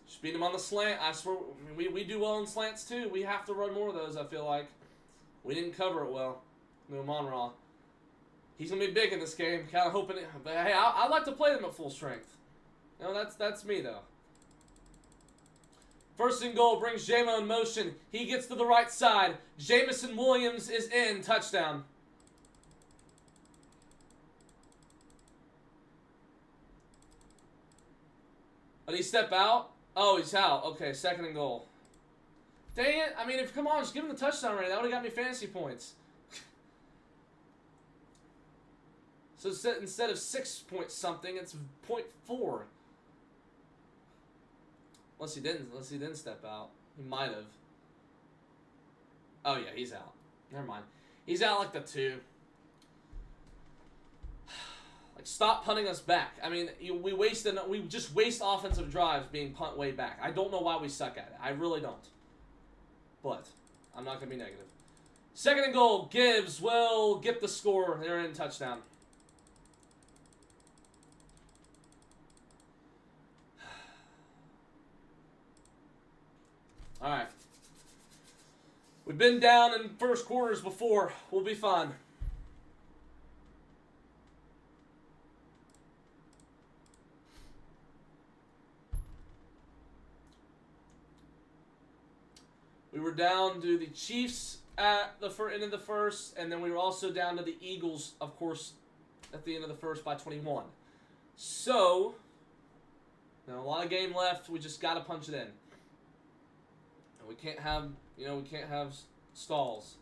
Just beat him on the slant. I swear, we do well in slants too. We have to run more of those, I feel like. We didn't cover it well. No, Monraw. He's going to be big in this game. Kind of hoping it. But hey, I like to play them at full strength. You know, that's me, though. 1st and goal brings J-Mo in motion. He gets to the right side. Jamison Williams is in. Touchdown. Did he step out? Oh, he's out. Okay, 2nd and goal. Dang it. I mean, come on, just give him the touchdown already. That would have got me fantasy points. So instead of 6 point something, it's 0.4. Unless he didn't step out. He might have. Oh yeah, he's out. Never mind. He's out like the 2. Like, stop punting us back. I mean, we just waste offensive drives being punt way back. I don't know why we suck at it. I really don't. But I'm not gonna be negative. Second and goal. Gibbs will get the score. They're in touchdown. All right. We've been down in first quarters before. We'll be fine. We were down to the Chiefs at the end of the first, and then we were also down to the Eagles, of course, at the end of the first by 21. So, now a lot of game left. We just got to punch it in. We can't have, we can't have stalls.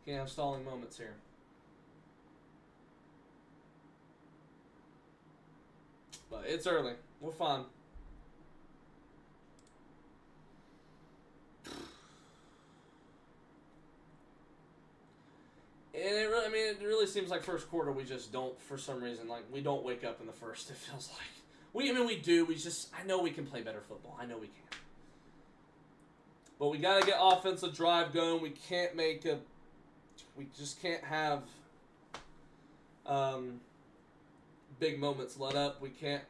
Can't have stalling moments here. But it's early. We're fine. And it really seems like first quarter we just don't, for some reason, like we don't wake up in the first. It feels like we do. I know we can play better football. I know we can. But we got to get offensive drive going. We just can't have big moments let up. We can't,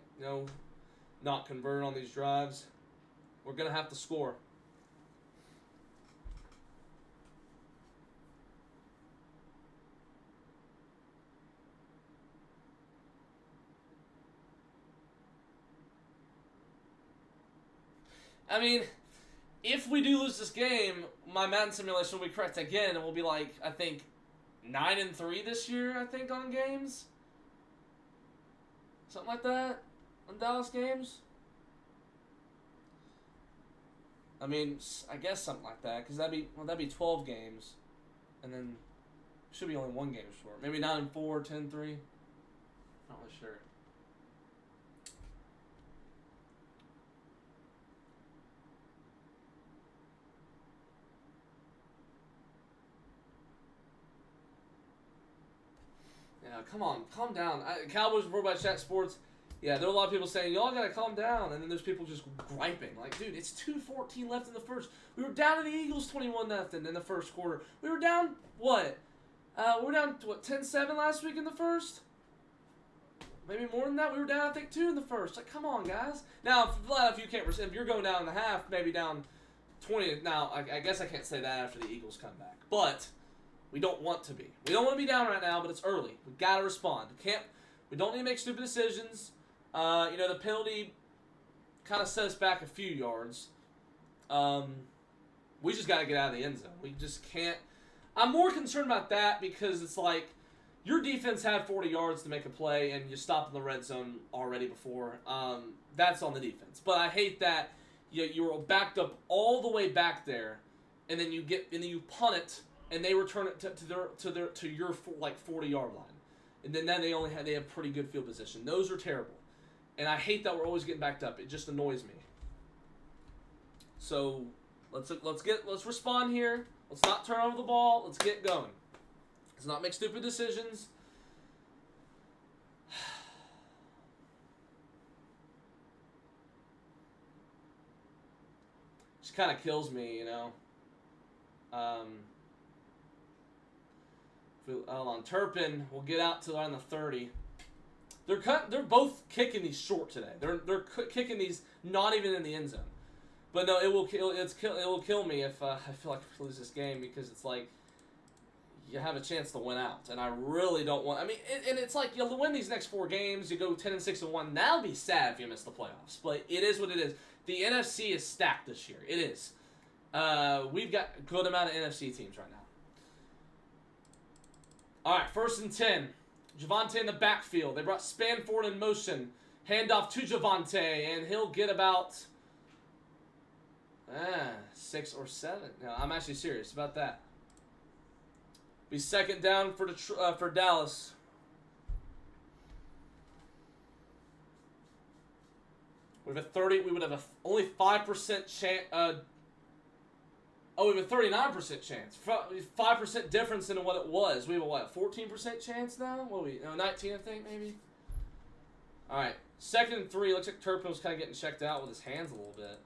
not convert on these drives. We're going to have to score. I mean, if we do lose this game, my Madden simulation will be correct again, and we'll be like, I think, 9-3 this year, I think, on games. Something like that on Dallas games. I mean, I guess something like that, because that'd be 12 games, and then should be only one game short. Maybe 9-4, 10-3. Not really sure. Yeah, come on, calm down. Cowboys World by Chat Sports. Yeah, there are a lot of people saying, y'all gotta calm down. And then there's people just griping. Like, dude, it's 2:14 left in the first. We were down to the Eagles 21-0 in the first quarter. We were down, what? We were down, 10-7 last week in the first? Maybe more than that. We were down, I think, 2 in the first. Like, come on, guys. Now, if you're going down in the half, maybe down 20. Now, I guess I can't say that after the Eagles come back. But we don't want to be. We don't want to be down right now, but it's early. We got to respond. We don't need to make stupid decisions. The penalty kind of set us back a few yards. We just got to get out of the end zone. We just can't. I'm more concerned about that because it's like your defense had 40 yards to make a play, and you stopped in the red zone already before. That's on the defense. But I hate that you were backed up all the way back there, and then you punt it, and they return it to your 40-yard line, and then they have pretty good field position. Those are terrible. And I hate that we're always getting backed up. It just annoys me. So let's respond here. Let's not turn over the ball. Let's get going. Let's not make stupid decisions. Just kind of kills me, Hold on, Turpin will get out to around the 30. They're both kicking these short today. They're kicking these not even in the end zone. But no, it will kill me if I feel like I lose this game because it's like you have a chance to win out, and I really don't want. I mean, and it's like you'll win these next 4 games. You go 10-6-1. That'll be sad if you miss the playoffs. But it is what it is. The NFC is stacked this year. It is. We've got a good amount of NFC teams right now. All right, 1st and 10. Javonte in the backfield. They brought Spanford in motion. Handoff to Javonte, and he'll get about 6 or 7. No, I'm actually serious about that. Be 2nd down for Dallas. We have a 30. We would have only 5% chance. We have a 39% chance. 5% difference in what it was. We have a 14% chance now? 19, I think, maybe? All right. 2nd and 3. Looks like Turpin was kind of getting checked out with his hands a little bit.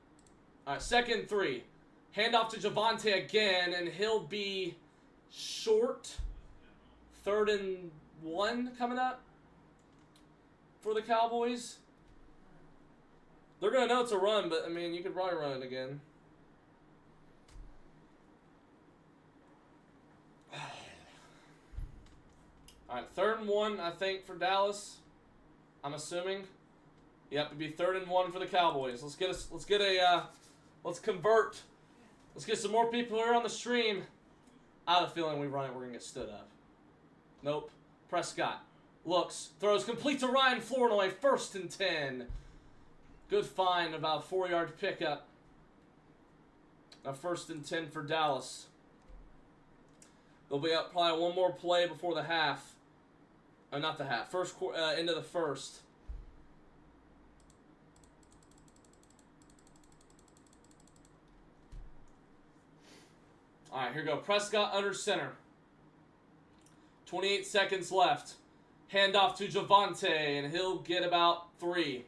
All right, 2nd and 3. Handoff to Javonte again, and he'll be short 3rd and 1 coming up for the Cowboys. They're going to know it's a run, but, I mean, you could probably run it again. All right, 3rd and 1, I think, for Dallas. I'm assuming. Yep, it'd be 3rd and 1 for the Cowboys. Let's convert. Let's get some more people here on the stream. I have a feeling we run it, we're going to get stood up. Nope. Prescott looks, throws complete to Ryan Flournoy, 1st and 10. Good find, about 4-yard pickup. A 1st and 10 for Dallas. They'll be up probably one more play before the half. Oh, not the half. Into the first. All right, here we go. Prescott under center. 28 seconds left. Handoff to Javonte, and he'll get about 3.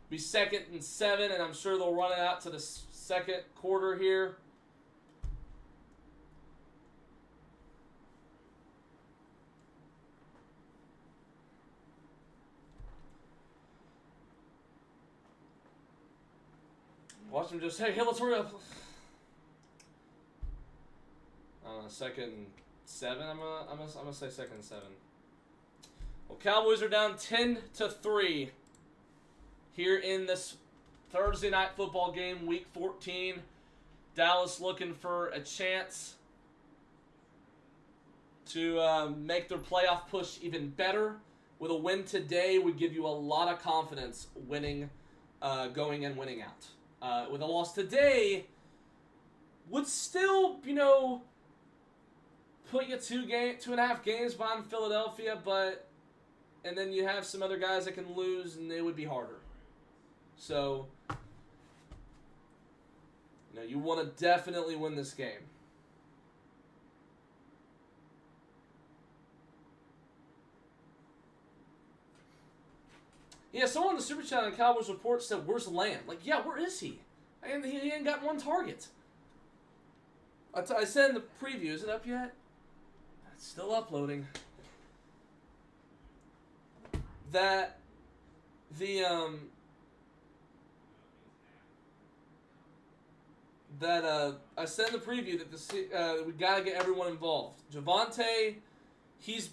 Be 2nd and 7, and I'm sure they'll run it out to the 2nd quarter here. Watch him just, hey, let's hurry up. 2nd and 7. I'm gonna say 2nd and 7. Well, Cowboys are down 10-3 here in this Thursday night football game, Week 14. Dallas looking for a chance to make their playoff push even better. With a win today, would give you a lot of confidence winning, going and winning out. With a loss today, would still, put you 2.5 games behind Philadelphia, and then you have some other guys that can lose, and it would be harder. So, you want to definitely win this game. Yeah, someone on the Super Chat on Cowboys Report said, where's Lamb? Like, yeah, where is he? And he ain't got 1 target. I said in the preview, is it up yet? It's still uploading. That I said in the preview that we gotta get everyone involved. Javonte, he's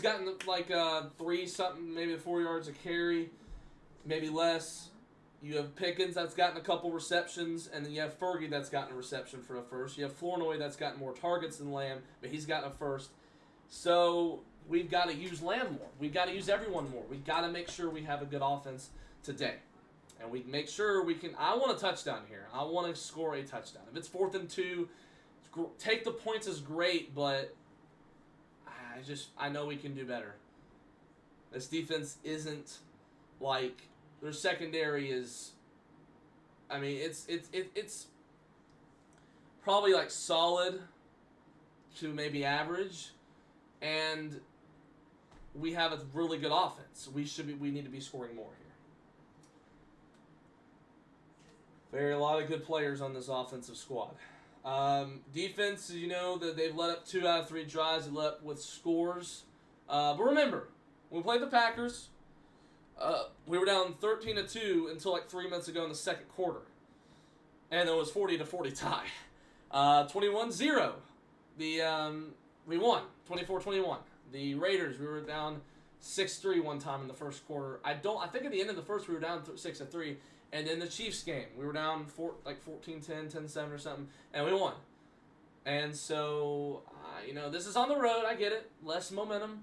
gotten like 3 something, maybe 4 yards a carry, maybe less. You have Pickens that's gotten a couple receptions, and then you have Fergie that's gotten a reception for a first. You have Flournoy that's gotten more targets than Lamb, but he's gotten a first. So we've got to use Lamb more. We've got to use everyone more. We've got to make sure we have a good offense today. And we make sure we can. I want a touchdown here. I want to score a touchdown. If it's 4th and 2, take the points is great, but I know we can do better. This defense isn't like their secondary is. I mean, it's probably like solid to maybe average, and we have a really good offense. We need to be scoring more here. A lot of good players on this offensive squad. Defense, that they've let up 2 out of 3 drives. They let up with scores. But remember, when we played the Packers, we were down 13-2 until like 3 minutes ago in the 2nd quarter. And it was 40-40 tie. 21-0. We won 24-21. The Raiders, we were down 6-3 one time in the 1st quarter. I think at the end of the 1st we were down 6-3. And then the Chiefs game, we were down 14-10, 10-7 or something, and we won. And so, this is on the road. I get it. Less momentum.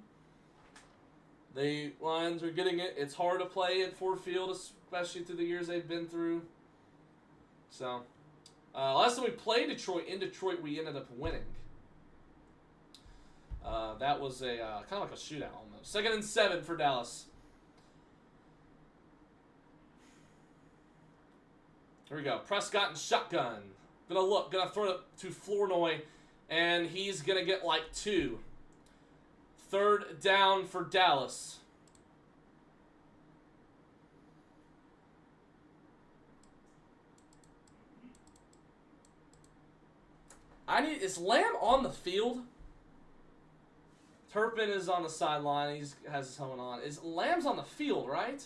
The Lions are getting it. It's hard to play at Ford Field, especially through the years they've been through. So, last time we played in Detroit, we ended up winning. That was a kind of like a shootout almost. 2nd and 7 for Dallas. Here we go. Prescott and shotgun. Gonna throw it to Flournoy, and he's gonna get like 2. 3rd down for Dallas. Is Lamb on the field? Turpin is on the sideline. He has his helmet on. Is Lamb's on the field, right?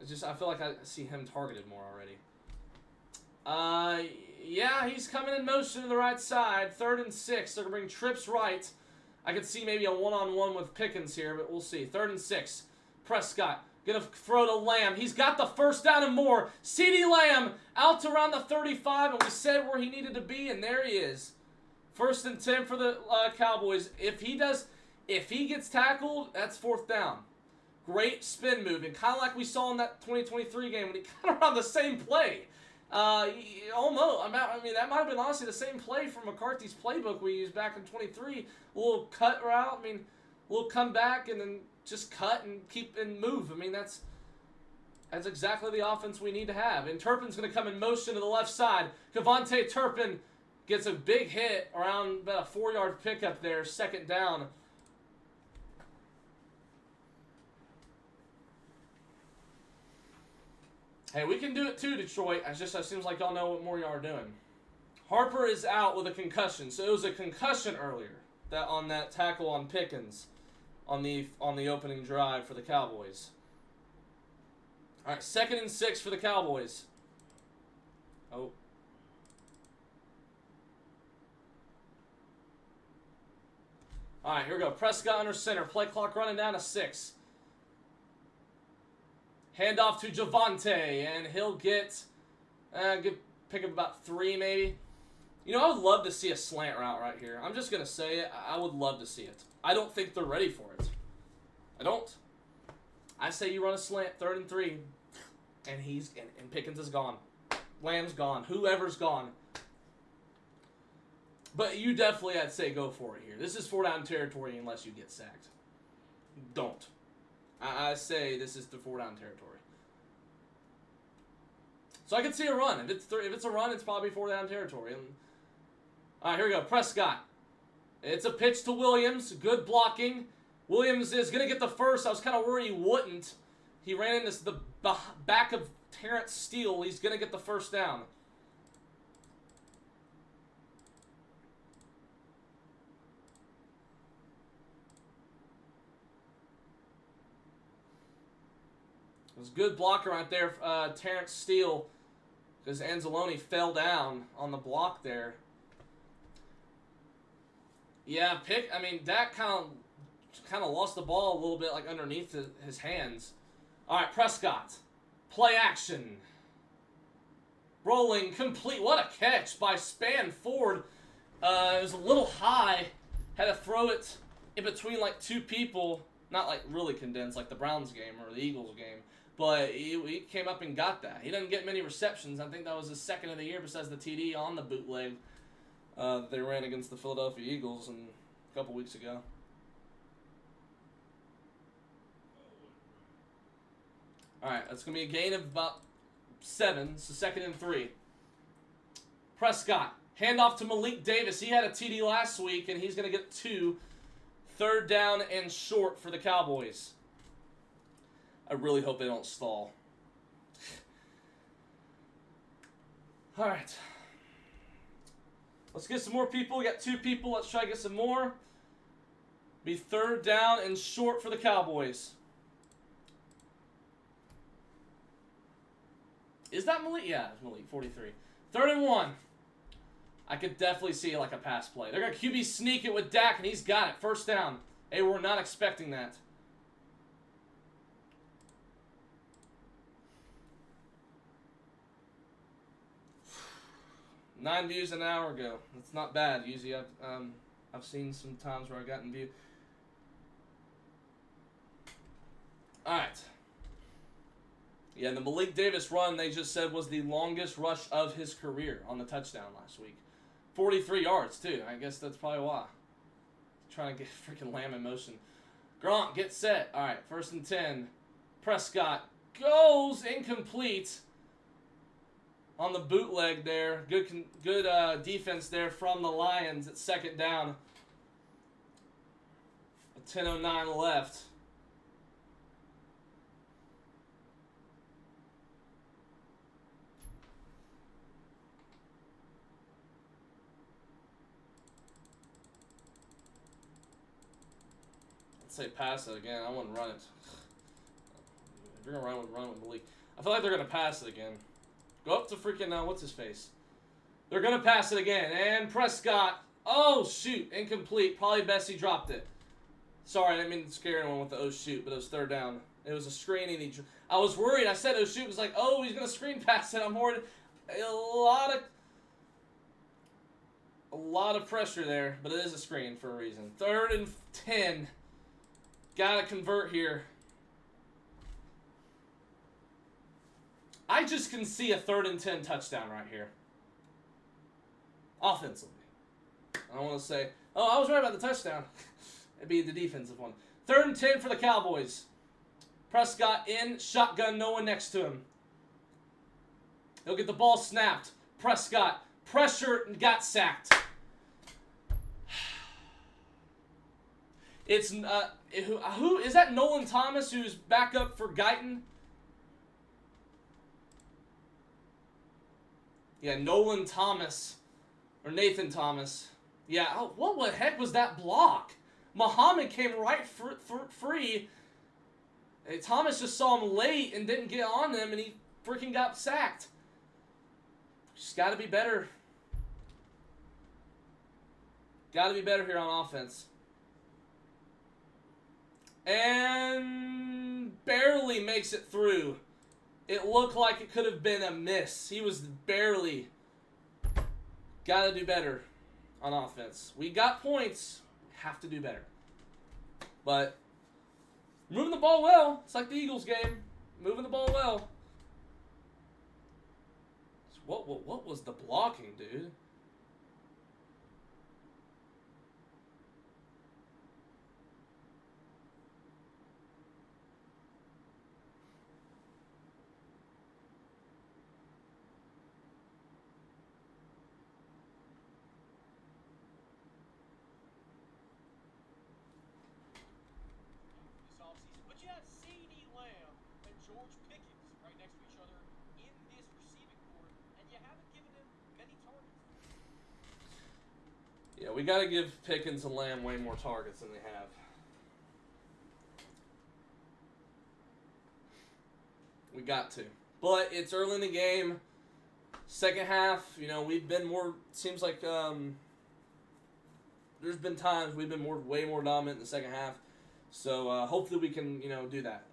It's just I feel like I see him targeted more already. Yeah, he's coming in motion to the right side. 3rd and 6. They're going to bring trips right. I could see maybe a one-on-one with Pickens here, but we'll see. 3rd and 6. Prescott going to throw to Lamb. He's got the first down and more. CeeDee Lamb out to around the 35, and we said where he needed to be, and there he is. 1st and 10 for the Cowboys. If he gets tackled, that's 4th down. Great spin move, and kind of like we saw in that 2023 game when he kind of ran the same play. Almost. I mean, that might have been honestly the same play from McCarthy's playbook we used back in 23. A little cut route. I mean, a little come back and then just cut and keep and move. I mean, that's exactly the offense we need to have. And Turpin's going to come in motion to the left side. Kevontae Turpin gets a big hit around about a 4-yard pickup there. 2nd down. Hey, we can do it too, Detroit. It seems like y'all know what more y'all are doing. Harper is out with a concussion. So it was a concussion earlier on that tackle on Pickens on the opening drive for the Cowboys. All right, 2nd and 6 for the Cowboys. Oh. All right, here we go. Prescott under center. Play clock running down to 6. Hand off to Javonte, and he'll get pick up about 3 maybe. You know, I would love to see a slant route right here. I'm just going to say it. I would love to see it. I don't think they're ready for it. I don't. I say you run a slant, 3rd and 3, and Pickens is gone. Lamb's gone. Whoever's gone. But you definitely, I'd say, go for it here. This is 4-down territory unless you get sacked. Don't. I say this is the 4-down territory. So I could see a run. If it's a run, it's probably 4-down territory. All right, here we go. Prescott. It's a pitch to Williams. Good blocking. Williams is going to get the first. I was kind of worried he wouldn't. He ran into the back of Terrence Steele. He's going to get the first down. It was a good blocker right there, Terrence Steele, because Anzalone fell down on the block there. Yeah, Dak kind of lost the ball a little bit, like underneath his hands. All right, Prescott, play action, rolling, complete. What a catch by Span Ford. It was a little high. Had to throw it in between like 2 people, not like really condensed like the Browns game or the Eagles game. But he came up and got that. He doesn't get many receptions. I think that was his 2nd of the year besides the TD on the bootleg that they ran against the Philadelphia Eagles a couple weeks ago. All right, that's going to be a gain of about 7. So 2nd and 3. Prescott, handoff to Malik Davis. He had a TD last week, and he's going to get 2. 3rd down and short for the Cowboys. I really hope they don't stall. All right. Let's get some more people. We got 2 people. Let's try to get some more. Be 3rd down and short for the Cowboys. Is that Malik? Yeah, it's Malik, 43. 3rd and 1. I could definitely see like a pass play. They're going to QB sneak it with Dak, and he's got it. 1st down. Hey, we're not expecting that. 9 views an hour ago. That's not bad. Usually I've seen some times where I've gotten view. All right. Yeah, the Malik Davis run they just said was the longest rush of his career on the touchdown last week. 43 yards too. I guess that's probably why. Trying to get freaking Lamb in motion. Gronk, get set. All right, 1st and 10. Prescott goes incomplete. On the bootleg there. Good defense there from the Lions at 2nd down. 10:09 left. say pass it again. I wouldn't run it. If you're going to run with Malik. I feel like they're going to pass it again. Go up to freaking, what's his face? They're going to pass it again. And Prescott. Oh, shoot. Incomplete. Probably Bessie dropped it. Sorry, I didn't mean to scare anyone with the oh, shoot, but it was third down. It was a screen, and I was worried. I said oh, shoot. It was like, oh, he's going to screen pass it. I'm worried. A lot of pressure there, but it is a screen for a reason. 3rd and 10. Got to convert here. I just can see a 3rd and 10 touchdown right here. Offensively. I don't want to say, oh, I was right about the touchdown. It'd be the defensive one. 3rd and 10 for the Cowboys. Prescott in, shotgun, no one next to him. He'll get the ball snapped. Prescott, pressure, and got sacked. It's, who is that Nolan Thomas who's back up for Guyton? Yeah, Nolan Thomas. Or Nathan Thomas. Yeah, oh, what the heck was that block? Muhammad came right free. And Thomas just saw him late and didn't get on him, and he freaking got sacked. Just got to be better. Got to be better here on offense. And barely makes it through. It looked like it could have been a miss. He was barely. Got to do better on offense. We got points. Have to do better. But moving the ball well. It's like the Eagles game. Moving the ball well. What was the blocking, dude? Yeah, we got to give Pickens and Lamb way more targets than they have. We got to. But it's early in the game. Second half, you know, we've been more, seems like there's been times we've been way more dominant in the second half. So hopefully we can, you know, do that.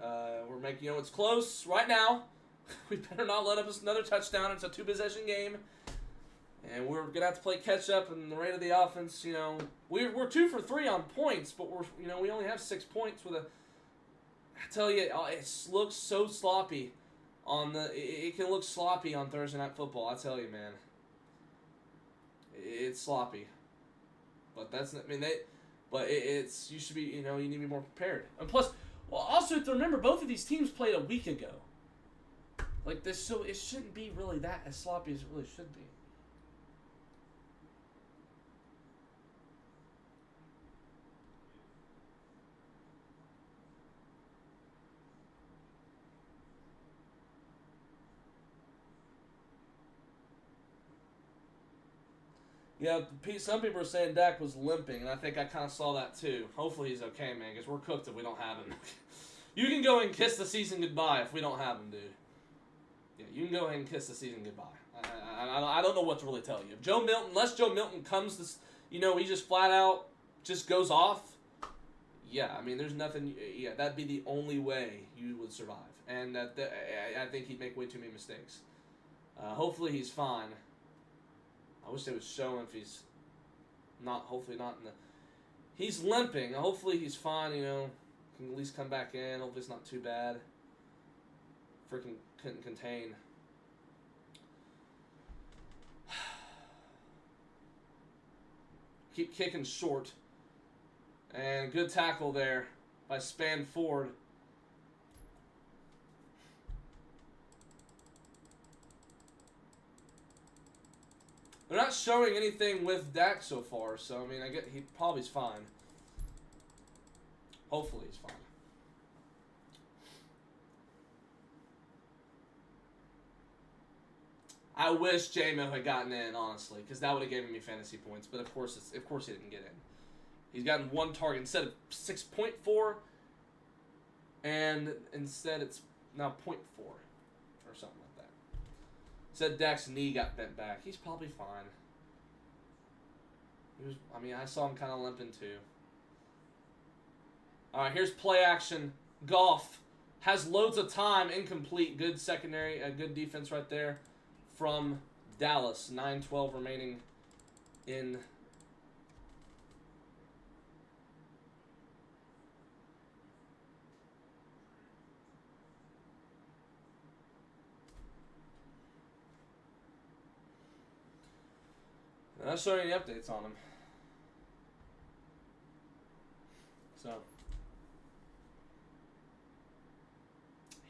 We're making, you know, it's close right now. We better not let up another touchdown. It's a 2-possession game. And we're going to have to play catch-up in the rate of the offense. You know, we're 2 for 3 on points, but we only have 6 points with a. I tell you, it looks so sloppy on the. It can look sloppy on Thursday Night Football. I tell you, man, it's sloppy. But that's not. I mean, it's you should be. You know, you need to be more prepared. And plus, well, also have to remember both of these teams played a week ago. Like this, so it shouldn't be really that as sloppy as it really should be. Yeah, some people are saying Dak was limping, and I think I kind of saw that too. Hopefully he's okay, man, because we're cooked if we don't have him. You can go and kiss the season goodbye if we don't have him, dude. Yeah, you can go ahead and kiss the season goodbye. I don't know what to really tell you. If Joe Milton, unless Joe Milton comes to, you know, he just flat out just goes off, yeah, I mean, there's nothing, yeah, that'd be the only way you would survive. And I think he'd make way too many mistakes. Hopefully he's fine. I wish they would show him if he's not, hopefully not in the... He's limping. Hopefully he's fine, you know. Can at least come back in. Hopefully it's not too bad. Freaking couldn't contain. Keep kicking short. And good tackle there by Span Ford. They're not showing anything with Dak so far, so I mean, I get he probably's fine. Hopefully he's fine. I wish J-Mo had gotten in, honestly, because that would have given me fantasy points. But of course he didn't get in. He's gotten 1 target instead of 6.4, and instead it's now 0.4 or something like that. Said Dak's knee got bent back. He's probably fine. I saw him kind of limping too. All right, here's play action. Goff has loads of time, incomplete. Good secondary, good defense right there from Dallas. 9:12 remaining in. I'm not showing any updates on him. So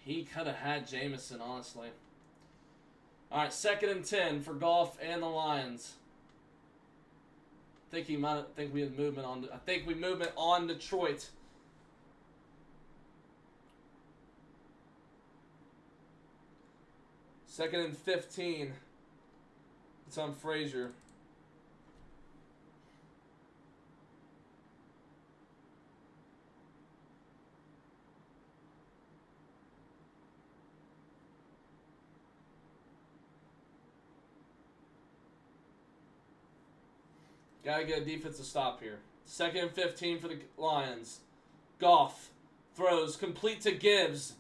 he could have had Jameson, honestly. All right, 2nd and 10 for Goff and the Lions. I think we had movement on. I think we movement on Detroit. Second and 15. It's on Frazier. Gotta get a defensive stop here. 2nd and 15 for the Lions. Goff throws complete to Gibbs.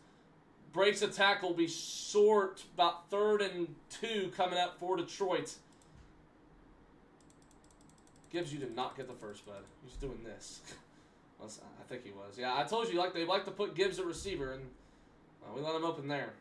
Breaks a tackle. Be short. About 3rd and 2 coming up for Detroit. Gibbs, you did not get the first, bud. He's doing this. I think he was. Yeah, I told you they like to put Gibbs at receiver, and we let him open there.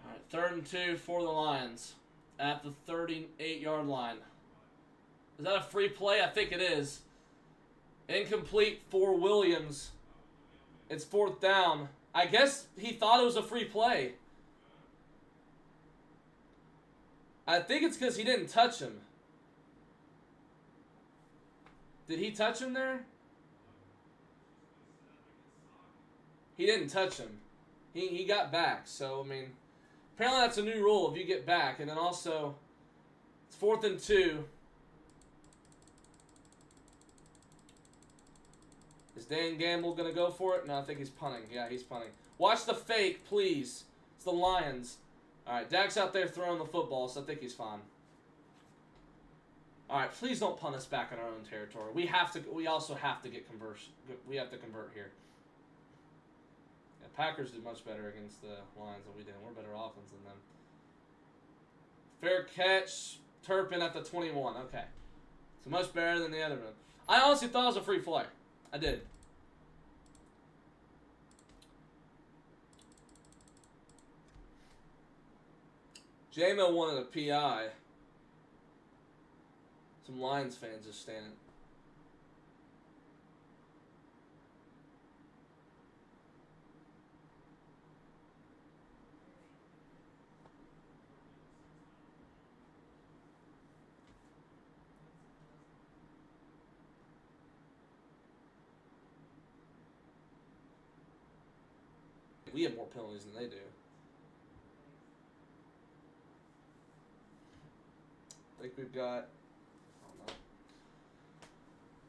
All right, 3rd and 2 for the Lions at the 38-yard line. Is that a free play? I think it is. Incomplete for Williams. It's 4th down. I guess he thought it was a free play. I think it's because he didn't touch him. Did he touch him there? He didn't touch him. He got back. So, apparently that's a new rule if you get back. And then also, it's 4th and 2. Is Dan Gamble going to go for it? No, I think he's punting. Yeah, he's punting. Watch the fake, please. It's the Lions. All right, Dak's out there throwing the football, so I think he's fine. All right, please don't punt us back in our own territory. We also have to get conversion. We have to convert here. Yeah, Packers did much better against the Lions than we did. We're better offense than them. Fair catch. Turpin at the 21. Okay. So much better than the other one. I honestly thought it was a free play. I did. J-Mo wanted a PI. Some Lions fans just standing. We have more penalties than they do. I think we've got. I don't know.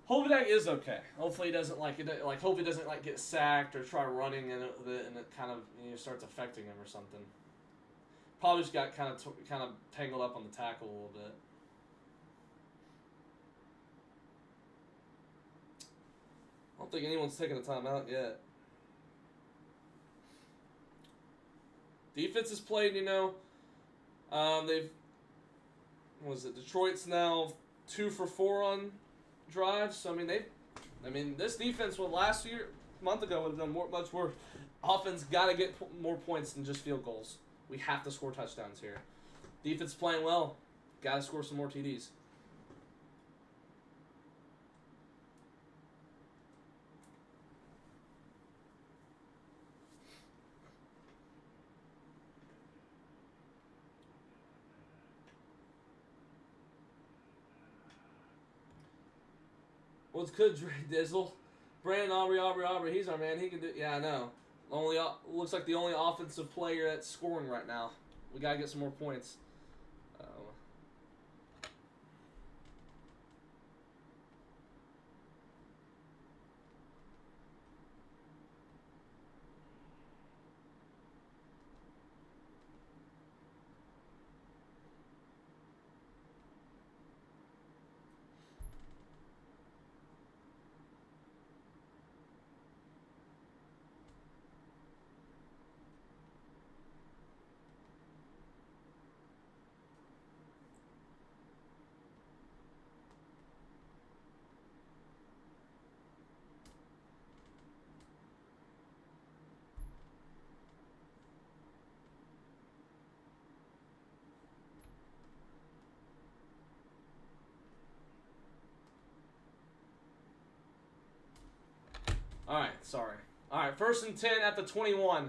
Hovidak is okay. Hopefully he doesn't hope he doesn't get sacked or try running and it kind of starts affecting him or something. Probably just got kind of tangled up on the tackle a little bit. I don't think anyone's taking a timeout yet. Defense is played, Detroit's now 2 for 4 on drives. So this defense a month ago would have done much worse. Offense got to get more points than just field goals. We have to score touchdowns here. Defense playing well. Got to score some more TDs. What's good, Dre Dizzle? Brandon Aubrey. He's our man. He can do. Yeah, I know. Looks like the only offensive player that's scoring right now. We gotta get some more points. Alright, sorry. Alright, 1st and 10 at the 21.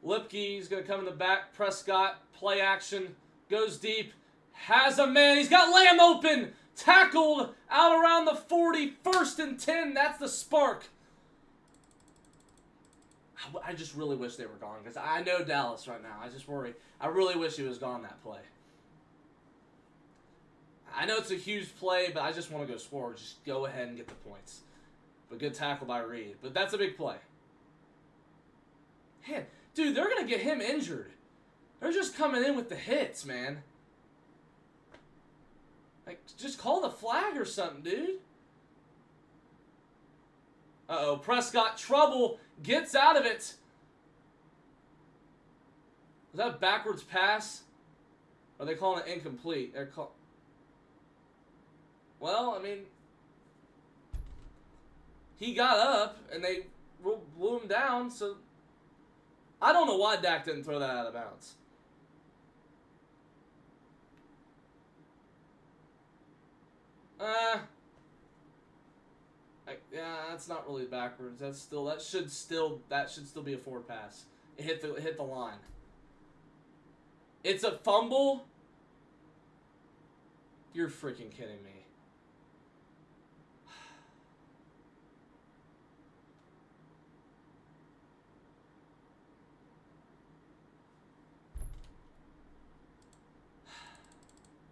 Lipke's going to come in the back. Prescott, play action, goes deep, has a man. He's got Lamb open. Tackled out around the 40. 1st and 10. That's the spark. I just really wish they were gone because I know Dallas right now. I just worry. I really wish he was gone that play. I know it's a huge play, but I just want to go score. Just go ahead and get the points. But good tackle by Reed. But that's a big play. Man, dude, they're going to get him injured. They're just coming in with the hits, man. Like, just call the flag or something, dude. Uh-oh, Prescott, trouble, gets out of it. Was that a backwards pass? Or are they calling it incomplete? Well, I mean, he got up, and they blew him down, so I don't know why Dak didn't throw that out of bounds. Yeah, that's not really backwards. That should still be a forward pass. It hit the line. It's a fumble. You're freaking kidding me.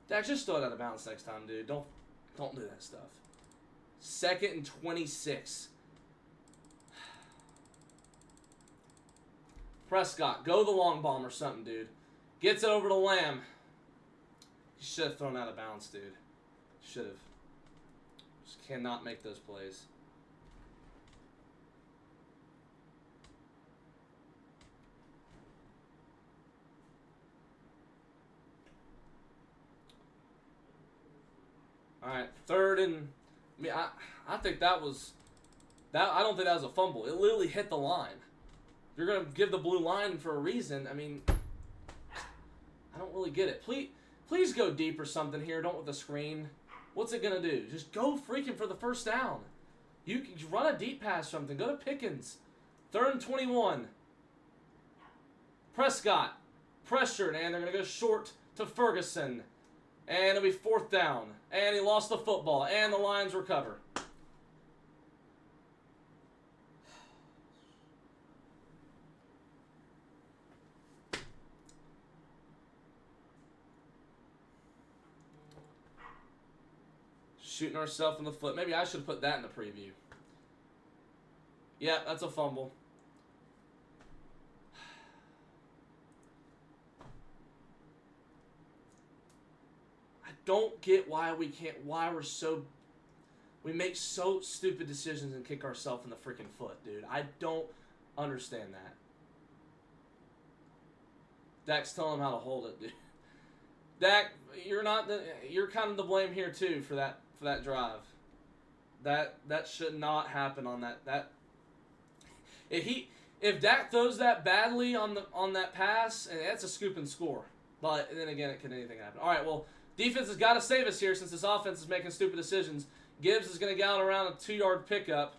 Dak, just throw it out of bounds next time, dude. Don't do that stuff. 2nd and 26. Prescott, go the long bomb or something, dude. Gets it over to Lamb. He should have thrown out of bounds, dude. Should have. Just cannot make those plays. All right, 3rd and... I mean, I think that was... I don't think that was a fumble. It literally hit the line. If you're going to give the blue line for a reason, I mean... I don't really get it. Please go deep or something here. Don't with the screen. What's it going to do? Just go freaking for the 1st down. You can run a deep pass or something. Go to Pickens. 3rd and 21. Prescott. Pressured, and they're going to go short to Ferguson. And it'll be 4th down. And he lost the football. And the Lions recover. Shooting ourselves in the foot. Maybe I should put that in the preview. Yeah, that's a fumble. Don't get why we make so stupid decisions and kick ourselves in the freaking foot, dude. I don't understand that. Dak's telling him how to hold it, dude. Dak, you're kind of to blame here too for that drive. That should not happen on that. If Dak throws that badly on that pass, and that's a scoop and score. But then again, anything can happen. All right, well. Defense has got to save us here since this offense is making stupid decisions. Gibbs is going to get out around a 2-yard pickup.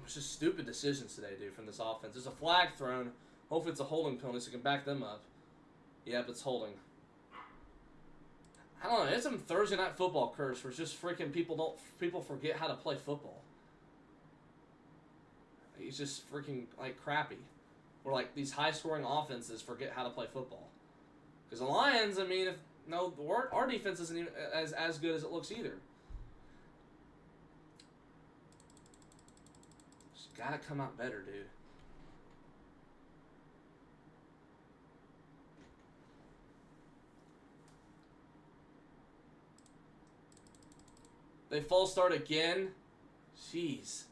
It's just stupid decisions today, dude, from this offense. There's a flag thrown. Hopefully it's a holding penalty so we can back them up. Yep, it's holding. I don't know. It's some Thursday night football curse where it's just freaking people forget how to play football. It's just freaking like crappy. Where like these high scoring offenses forget how to play football. Because the Lions, I mean, our defense isn't even as good as it looks either. Just gotta come out better, dude. They false start again? Jeez.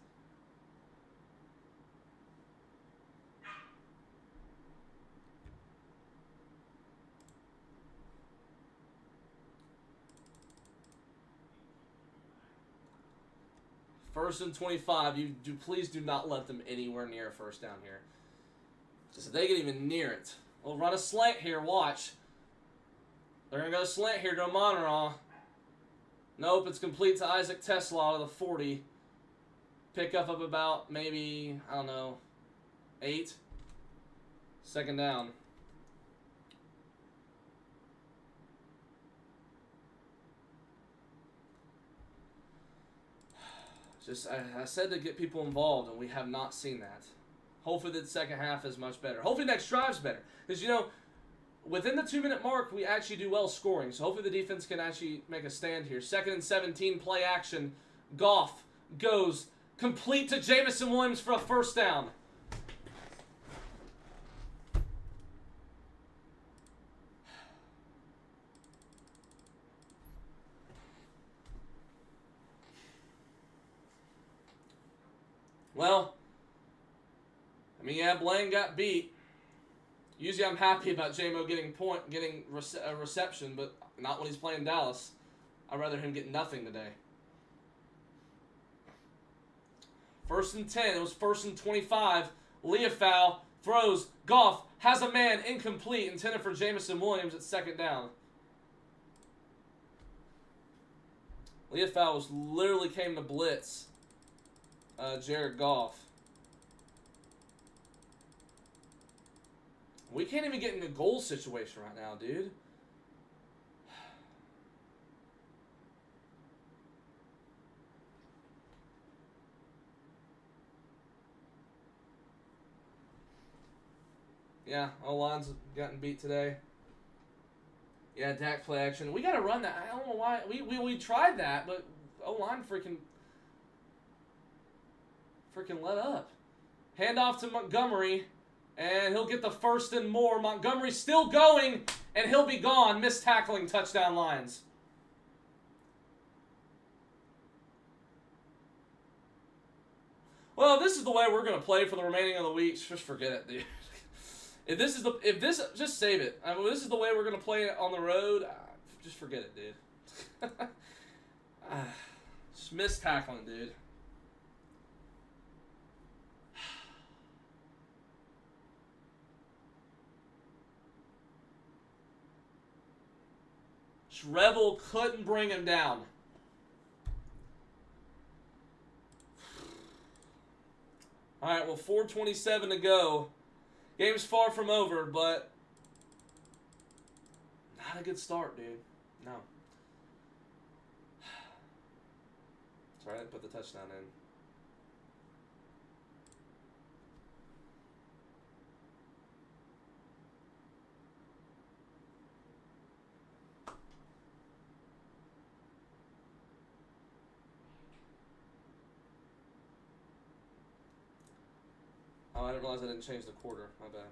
First and 25. Please do not let them anywhere near a first down here. Just if they get even near it. We'll run a slant here. Watch. They're going to go slant here to Monroe. Nope, it's complete to Isaac Tesla to the 40. Pick up of about maybe, I don't know, 8. Second down. Just, I said to get people involved, and we have not seen that. Hopefully the second half is much better. Hopefully next drive's better. Because, you know, within the 2-minute mark, we actually do well scoring. So hopefully the defense can actually make a stand here. 2nd and 17, play action. Goff goes complete to Jamison Williams for a first down. Well, I mean, yeah, Blaine got beat. Usually I'm happy about J-Mo getting a reception, but not when he's playing Dallas. I'd rather him get nothing today. 1st and 10. It was 1st and 25. Leofau throws. Goff has a man incomplete, intended for Jamison Williams at second down. Leofau literally came to blitz Jared Goff. We can't even get in a goal situation right now, dude. Yeah, O-line's gotten beat today. Yeah, Dak play action. We got to run that. I don't know why. We tried that, but O-line freaking let up. Hand off to Montgomery, and he'll get the 1st and more. Montgomery's still going, and he'll be gone. Missed tackling, touchdown Lions. Well, this is the way we're going to play for the remaining of the week. Just forget it, dude. Just save it. I mean, this is the way we're going to play it on the road. Just forget it, dude. Just missed tackling, dude. Revel couldn't bring him down. All right, well, 4:27 to go. Game's far from over, but not a good start, dude. No. Sorry, I didn't put the touchdown in. Oh, I didn't realize I didn't change the quarter. My bad.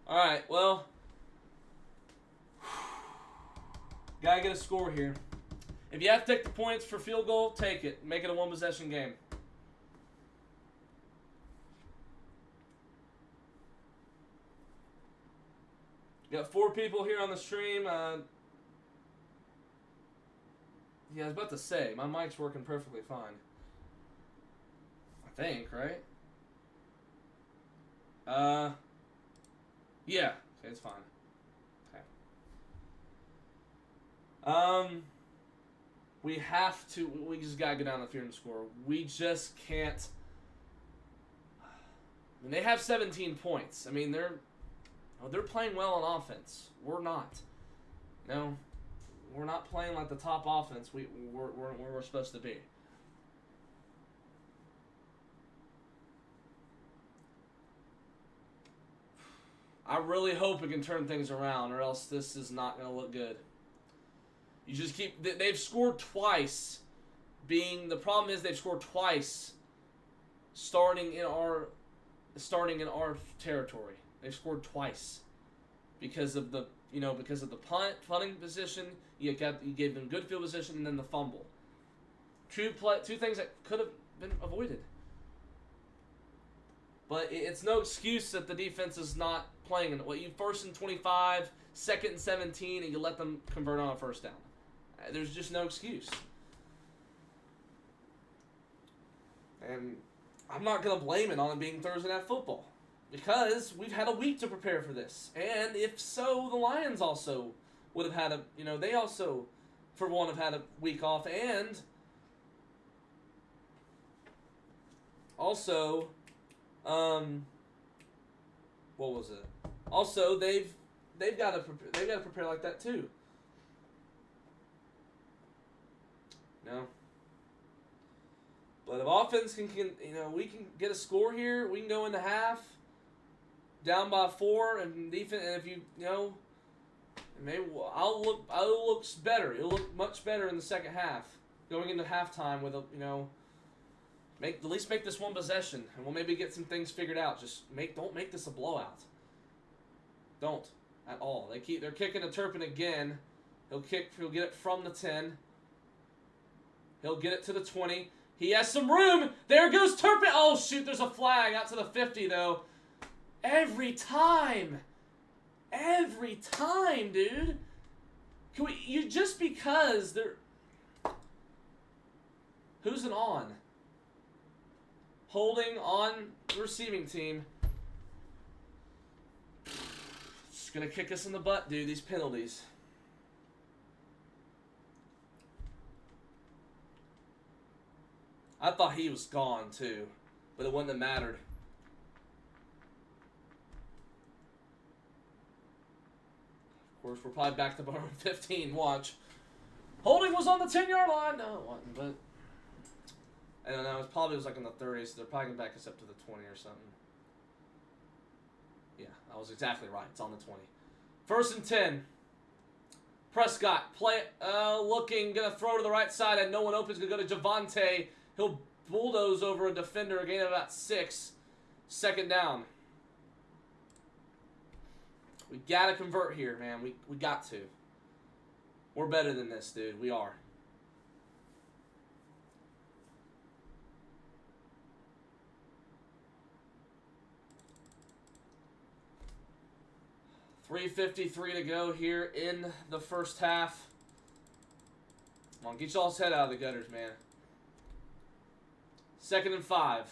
Alright, well. Gotta get a score here. If you have to take the points for field goal, take it. Make it a one-possession game. Got 4 people here on the stream. Yeah, I was about to say, my mic's working perfectly fine. I think, right? Yeah. Okay, it's fine. Okay. We have to, we just gotta go down the field and score. We just can't. I mean, they have 17 points. I mean, they're playing well on offense. We're not. No. we're not playing like the top offense we're supposed to be. I really hope we can turn things around, or else this is not going to look good. You just keep... They've scored twice. The problem is they've scored twice starting in our territory. They've scored twice. Because of the punting position, you gave them good field position, and then the fumble. Two things that could have been avoided. But it's no excuse that the defense is not playing. You 1st and 25, 2nd and 17, and you let them convert on a first down. There's just no excuse. And I'm not going to blame it on it being Thursday Night Football. Because we've had a week to prepare for this. And if so, the Lions also would have had they also, for one, have had a week off. And also, what was it? Also, they've got to prepare like that too. No. But if offense can we can get a score here. We can go into half down by 4, and defense. And if maybe I'll look better. It'll look much better in the second half, going into halftime with at least make this one possession, and we'll maybe get some things figured out. Just don't make this a blowout. Don't at all. They're kicking to Turpin again. He'll get it from the 10. He'll get it to the 20. He has some room. There goes Turpin. Oh shoot, there's a flag out to the 50 though. Every time, dude. Just because they're... Who's an on? Holding on the receiving team. Just gonna kick us in the butt, dude, these penalties. I thought he was gone, too. But it wouldn't have mattered. Of course, we're probably back to bar 15. Watch. Holding was on the 10-yard line. No, it wasn't, but... I don't know. It was like in the 30s, so they're probably going to back us up to the 20 or something. Yeah, I was exactly right. It's on the 20. 1st and 10. Prescott, looking, going to throw to the right side, and no one opens. Going to go to Javonte. He'll bulldoze over a defender, a gain of about 6. 2nd down. We got to convert here, man. We got to. We're better than this, dude. We are. .353 to go here in the first half. Come on, get y'all's head out of the gutters, man. 2nd and 5.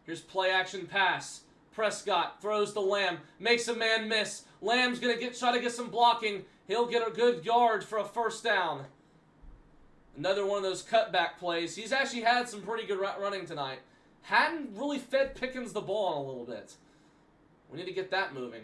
Here's play action pass. Prescott throws to Lamb, makes a man miss. Lamb's gonna try to get some blocking. He'll get a good yard for a 1st down. Another one of those cutback plays. He's actually had some pretty good running tonight. Hadn't really fed Pickens the ball a little bit. We need to get that moving.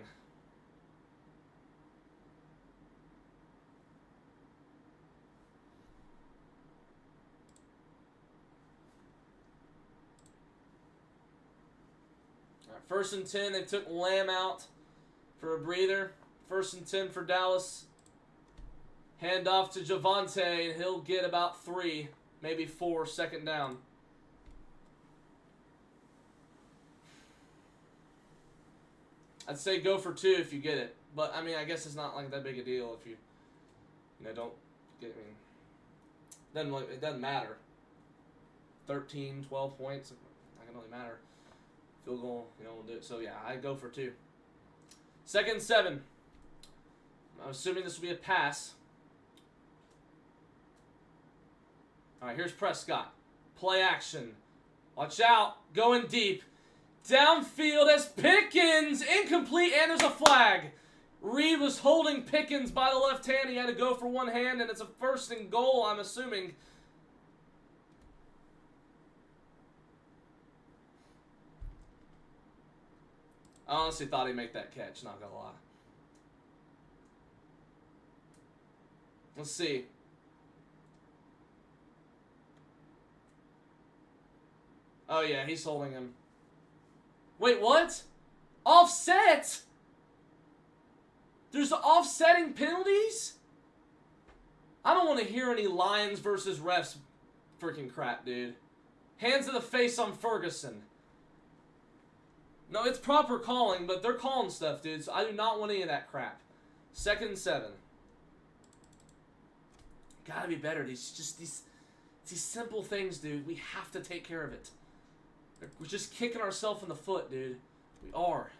All right, 1st and 10. They took Lamb out for a breather. 1st and 10 for Dallas. Hand off to Javonte, and he'll get about 3, maybe 4, 2nd down. I'd say go for 2 if you get it. But, I mean, I guess it's not like that big a deal if you don't get, it doesn't matter. 13, 12 points, not going to really matter. Field goal, we'll do it. So, yeah, I'd go for 2. 2nd and 7. I'm assuming this will be a pass. All right, here's Prescott. Play action. Watch out. Going deep. Downfield as Pickens. Incomplete, and there's a flag. Reed was holding Pickens by the left hand. He had to go for one hand, and it's a 1st and goal, I'm assuming. I honestly thought he'd make that catch, not gonna lie. Let's see. Oh, yeah, he's holding him. Wait, what? Offset? There's offsetting penalties? I don't want to hear any Lions versus refs freaking crap, dude. Hands to the face on Ferguson. No, it's proper calling, but they're calling stuff, dude. So I do not want any of that crap. 2nd and 7. Gotta be better. These simple things, dude. We have to take care of it. We're just kicking ourselves in the foot, dude. We are.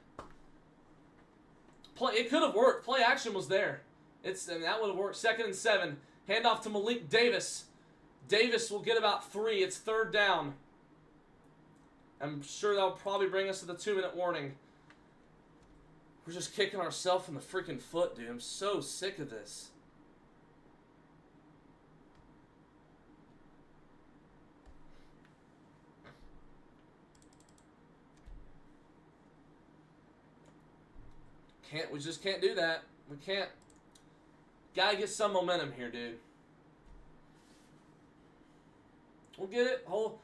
It could have worked. Play action was there. That would have worked. 2nd and 7. Handoff to Malik Davis. Davis will get about 3. It's 3rd down. I'm sure that'll probably bring us to the 2-minute warning. We're just kicking ourselves in the freaking foot, dude. I'm so sick of this. We just can't do that. We can't. Gotta get some momentum here, dude. We'll get it. Whole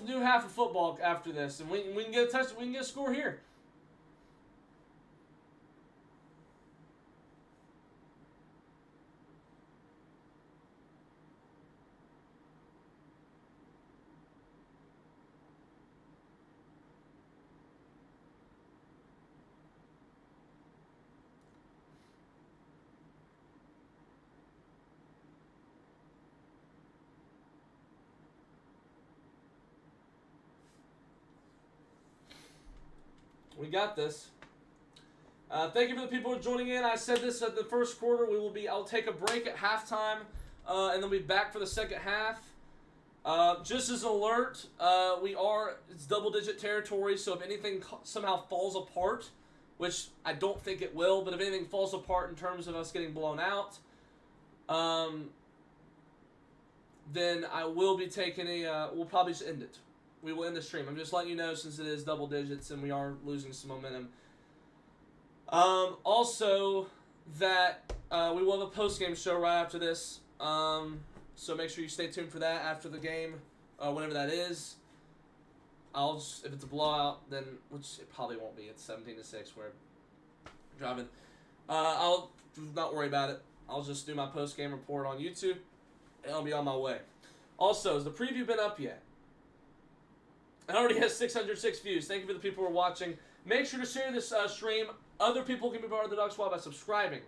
new half of football after this, and we can get a touch. We can get a score here. We got this. Thank you for the people who are joining in. I said this at the first quarter. I'll take a break at halftime, and then we'll be back for the second half. Just as an alert, it's double-digit territory, so if anything somehow falls apart, which I don't think it will, but if anything falls apart in terms of us getting blown out, then I will be taking we'll probably just end it. We will end the stream. I'm just letting you know since it is double digits and we are losing some momentum. Also, that we will have a post-game show right after this. So make sure you stay tuned for that after the game, whenever that is. If it's a blowout, then, which it probably won't be. It's 17-6. We're driving. I'll not worry about it. I'll just do my post-game report on YouTube, and I'll be on my way. Also, has the preview been up yet? It already has 606 views. Thank you for the people who are watching. Make sure to share this stream. Other people can be part of the Dog Squad by subscribing.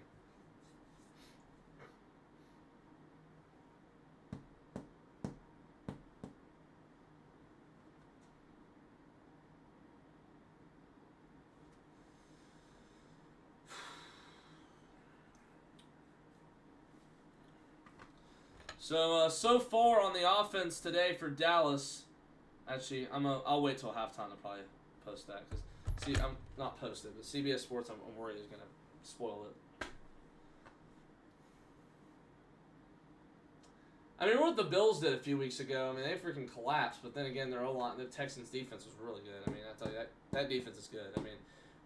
So far on the offense today for Dallas. Actually, I'll wait till halftime to probably post that because I'm not posted, but CBS Sports I'm worried is gonna spoil it. I mean, what the Bills did a few weeks ago. I mean, they freaking collapsed, but then again, the Texans' defense was really good. I mean, I tell you that defense is good. I mean,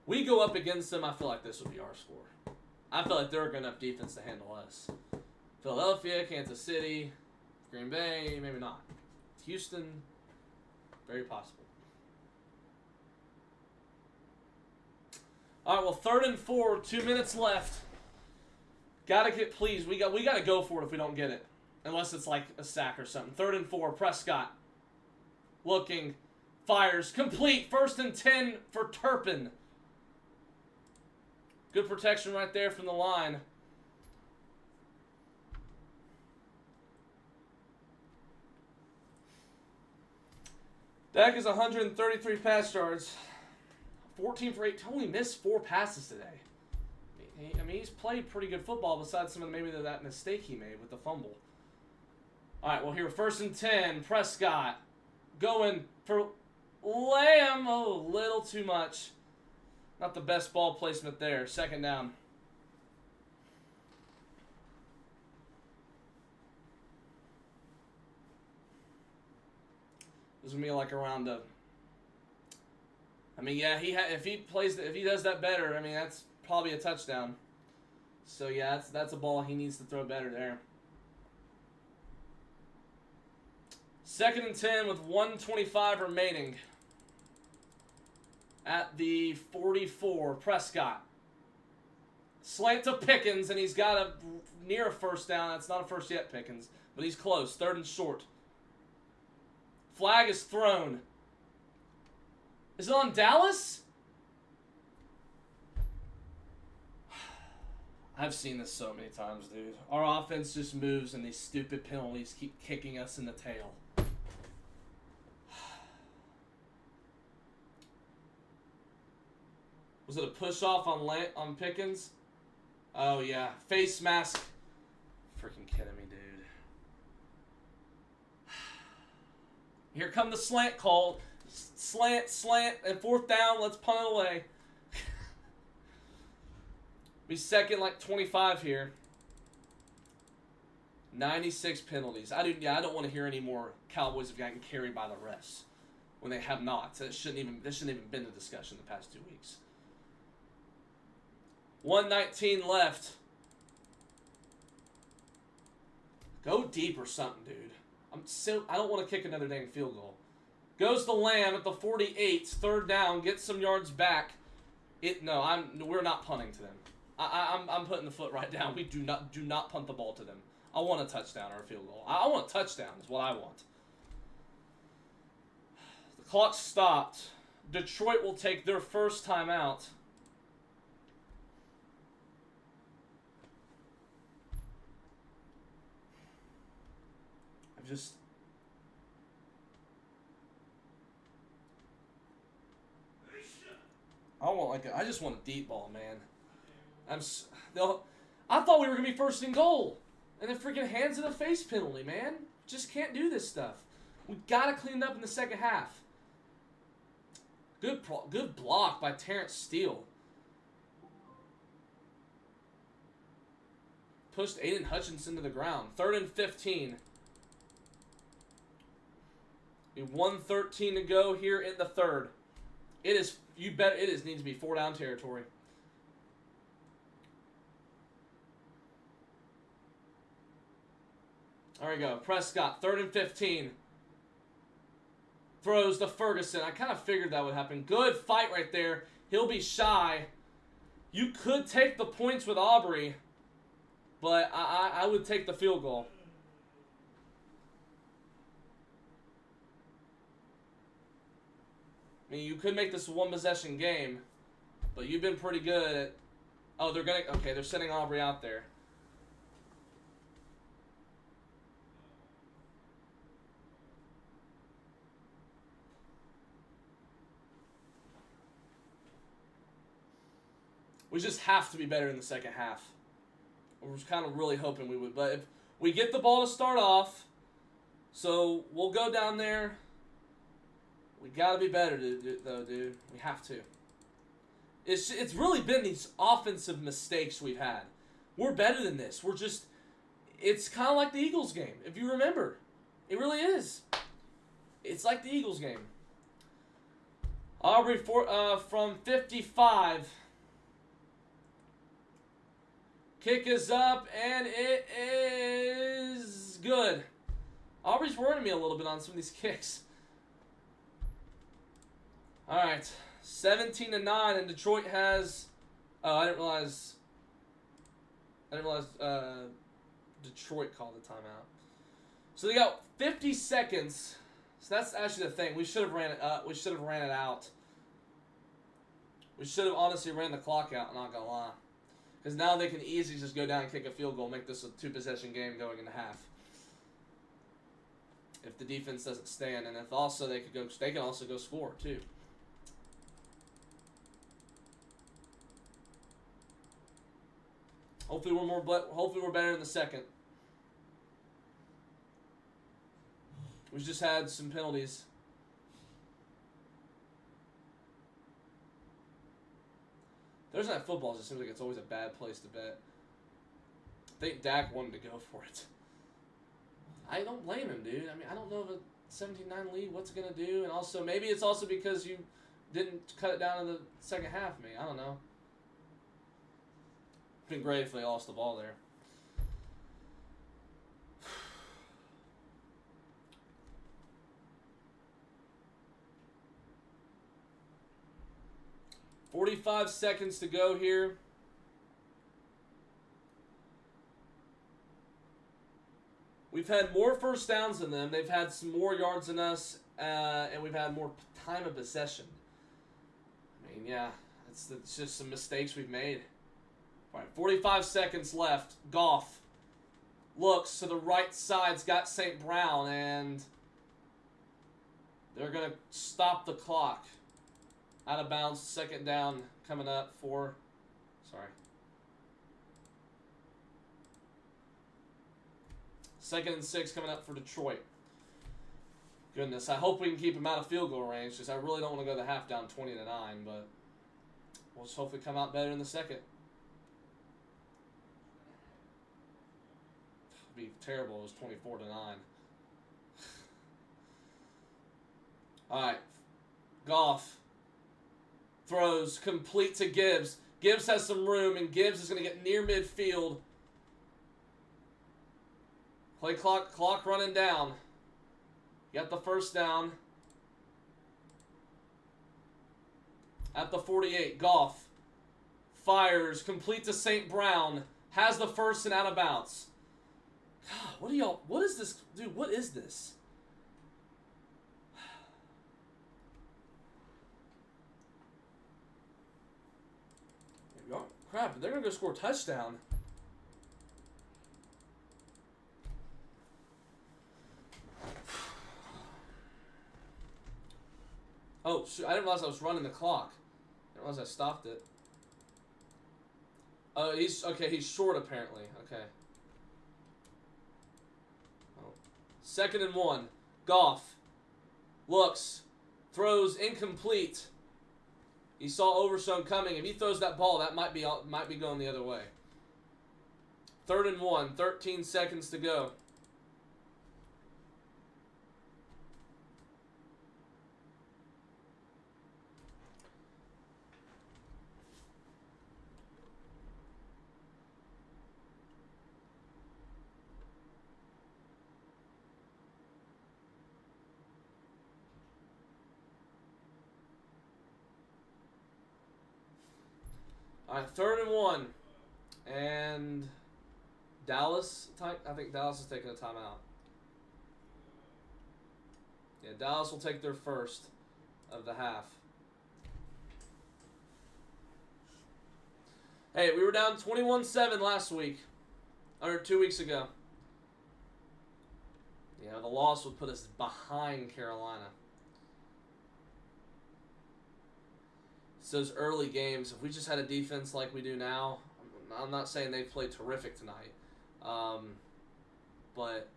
we go up against them. I feel like this will be our score. I feel like they're a good enough defense to handle us. Philadelphia, Kansas City, Green Bay, maybe not. Houston. Very possible. All right, well, 3rd and 4, 2 minutes left. Gotta get, please. We gotta go for it if we don't get it, unless it's like a sack or something. 3rd and 4. Prescott, looking, fires, complete. 1st and 10 for Turpin. Good protection right there from the line. Dak is 133 pass yards, 14 for 8. Only missed 4 passes today. I mean, he's played pretty good football besides some of that mistake he made with the fumble. All right, well, here, 1st and 10. Prescott going for Lamb. Oh, a little too much. Not the best ball placement there. 2nd down. This is gonna be like around a. I mean, yeah, if he does that better, I mean that's probably a touchdown. So yeah, that's a ball he needs to throw better there. 2nd and 10 with 1:25 remaining. At the 44, Prescott. Slant to Pickens, and he's got a near a first down. That's not a first yet, Pickens, but he's close. 3rd and short. Flag is thrown. Is it on Dallas? I've seen this so many times, dude. Our offense just moves, and these stupid penalties keep kicking us in the tail. Was it a push-off on Pickens? Oh, yeah. Face mask. Freaking kidding me, dude. Here come the slant call. Slant, and 4th down. Let's punt it away. Be 2nd, like 25 here. 96 penalties. I don't want to hear any more Cowboys have gotten carried by the refs when they have not. This shouldn't even been a discussion the past 2 weeks. 1:19 left. Go deep or something, dude. I don't want to kick another dang field goal. Goes to Lamb at the 48. 3rd down. Gets some yards back. We're not punting to them. I'm putting the foot right down. We do not punt the ball to them. I want a touchdown or a field goal. I want a touchdown is what I want. The clock stopped. Detroit will take their first timeout. I just want a deep ball, man. I thought we were gonna be 1st and goal, and then freaking hands in the face penalty, man. Just can't do this stuff. We gotta clean it up in the 2nd half. Good block by Terrence Steele. Pushed Aiden Hutchinson to the ground. 3rd and 15. 1:13 to go here in the 3rd. It is. You bet it is. Needs to be 4 down territory. There we go. Prescott, 3rd and 15. Throws to Ferguson. I kind of figured that would happen. Good fight right there. He'll be shy. You could take the points with Aubrey, but I would take the field goal. I mean, you could make this a 1-possession game, but you've been pretty good at... Oh, they're sending Aubrey out there. We just have to be better in the 2nd half. We're kind of really hoping we would. But if we get the ball to start off, so we'll go down there. We got to be better, though, dude. We have to. It's really been these offensive mistakes we've had. We're better than this. It's kind of like the Eagles game, if you remember. It really is. It's like the Eagles game. Aubrey from 55. Kick is up, and it is good. Aubrey's worrying me a little bit on some of these kicks. All right, 17-9, and Detroit has. Oh, I didn't realize Detroit called the timeout. So they got 50 seconds. So that's actually the thing. We should have ran it up. We should have ran it out. We should have honestly ran the clock out. Not gonna lie, because now they can easily just go down and kick a field goal, make this a 2-possession game going into half. If the defense doesn't stand, and if also they can also go score too. Hopefully we're better in the 2nd. We just had some penalties. Thursday Night Football just seems like it's always a bad place to bet. I think Dak wanted to go for it. I don't blame him, dude. I mean, I don't know if a 17-9 lead, what's it going to do? And also, maybe it's also because you didn't cut it down in the 2nd half, maybe. I don't know. Been great if they lost the ball there. 45 seconds to go here. We've had more first downs than them. They've had some more yards than us, and we've had more time of possession. I mean, yeah, it's just some mistakes we've made. All right, 45 seconds left. Goff looks to the right side's got St. Brown, and they're going to stop the clock. Out of bounds, second down coming up for, Second and 6 coming up for Detroit. Goodness, I hope we can keep them out of field goal range, because I really don't want to go the half down 20-9, but we'll just hopefully come out better in the second. It'd be terrible if it was 24-9. All right, Goff throws complete to Gibbs. Gibbs has some room, and Gibbs is going to get near midfield. Play clock running down. Got the first down. At the 48, Goff fires, complete to St. Brown. Has the first and out of bounds. God, what is this? Dude, what is this? Crap, they're going to go score a touchdown. Oh, shoot, I didn't realize I was running the clock. I didn't realize I stopped it. Oh, he's short apparently. Okay. Oh. 2nd and 1. Goff looks, throws incomplete. He saw Overshown coming. If he throws that ball, that might be going the other way. 3rd and 1, 13 seconds to go. All right, 3rd and 1, and Dallas. I think Dallas is taking a timeout. Yeah, Dallas will take their first of the half. Hey, we were down 21-7 last week, or 2 weeks ago. Yeah, the loss would put us behind Carolina. Those early games, if we just had a defense like we do now, I'm not saying they've played terrific tonight, but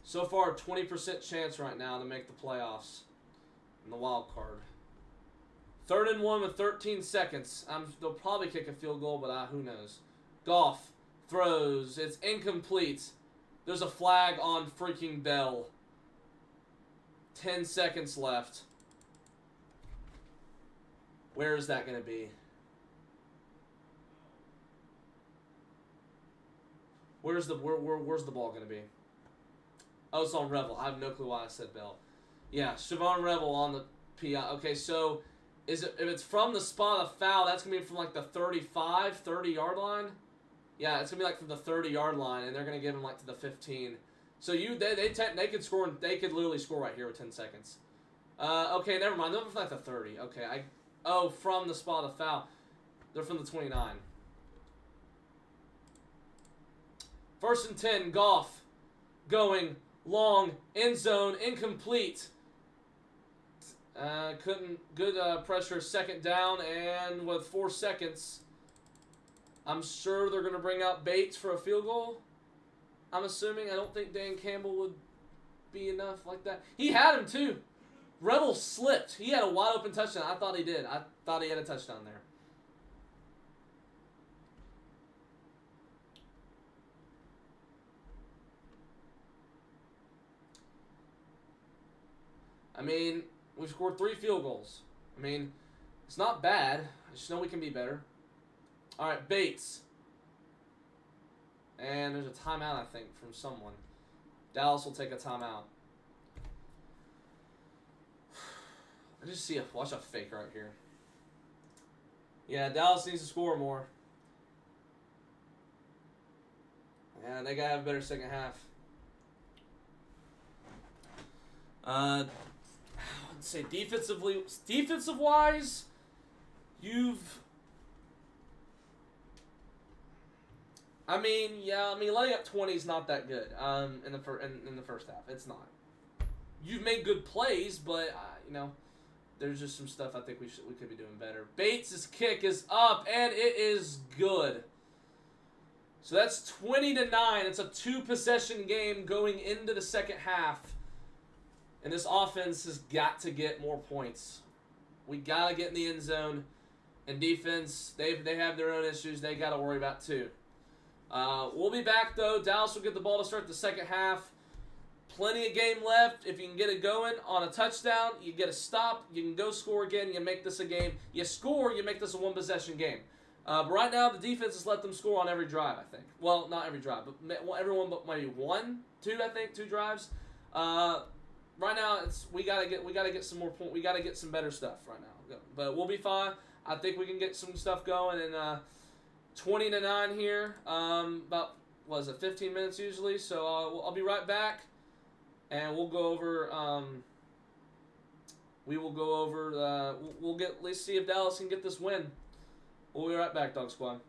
so far 20% chance right now to make the playoffs in the wild card. 3rd and 1 with 13 seconds. They'll probably kick a field goal, but who knows. Goff throws. It's incomplete. There's a flag on freaking Bell. 10 seconds left. Where is that going to be? Where's the ball going to be? Oh, it's on Revel. I have no clue why I said Bell. Yeah, Siobhan Revel on the PI. Okay, so if it's from the spot of foul, that's going to be from like the 30-yard line? Yeah, it's gonna be like from the 30-yard line, and they're gonna give him like to the 15. So they could score. They could literally score right here with 10 seconds. Okay, never mind. They're from like the 30. Okay, from the spot of foul. They're from the 29. 1st and 10. Goff going long, end zone, incomplete. Good pressure. 2nd down, and with 4 seconds. I'm sure they're going to bring out Bates for a field goal. I'm assuming. I don't think Dan Campbell would be enough like that. He had him, too. Rebel slipped. He had a wide open touchdown. I thought he did. I thought he had a touchdown there. I mean, we've scored 3 field goals. I mean, it's not bad. I just know we can be better. All right, Bates. And there's a timeout, I think, from someone. Dallas will take a timeout. I just see watch a fake right here. Yeah, Dallas needs to score more. Yeah, they gotta have a better second half. I'd say defensive wise, you've. Letting up 20 is not that good. In the first half, it's not. You've made good plays, but there's just some stuff I think we could be doing better. Bates' kick is up and it is good. So that's 20-9. It's a 2-possession game going into the second half. And this offense has got to get more points. We got to get in the end zone. And defense, they have their own issues they got to worry about too. We'll be back, though. Dallas will get the ball to start the second half. Plenty of game left. If you can get it going on a touchdown, you get a stop. You can go score again. You make this a game. You score, you make this a one-possession game. But right now, the defense has let them score on every drive, I think. Well, not every drive, but everyone but maybe 1, 2, I think, 2 drives. Right now, we gotta get some more points. We gotta get some better stuff right now. But we'll be fine. I think we can get some stuff going. And 20-9 here. About 15 minutes usually. So I'll be right back, and we'll go over. Let's see if Dallas can get this win. We'll be right back, Dog Squad.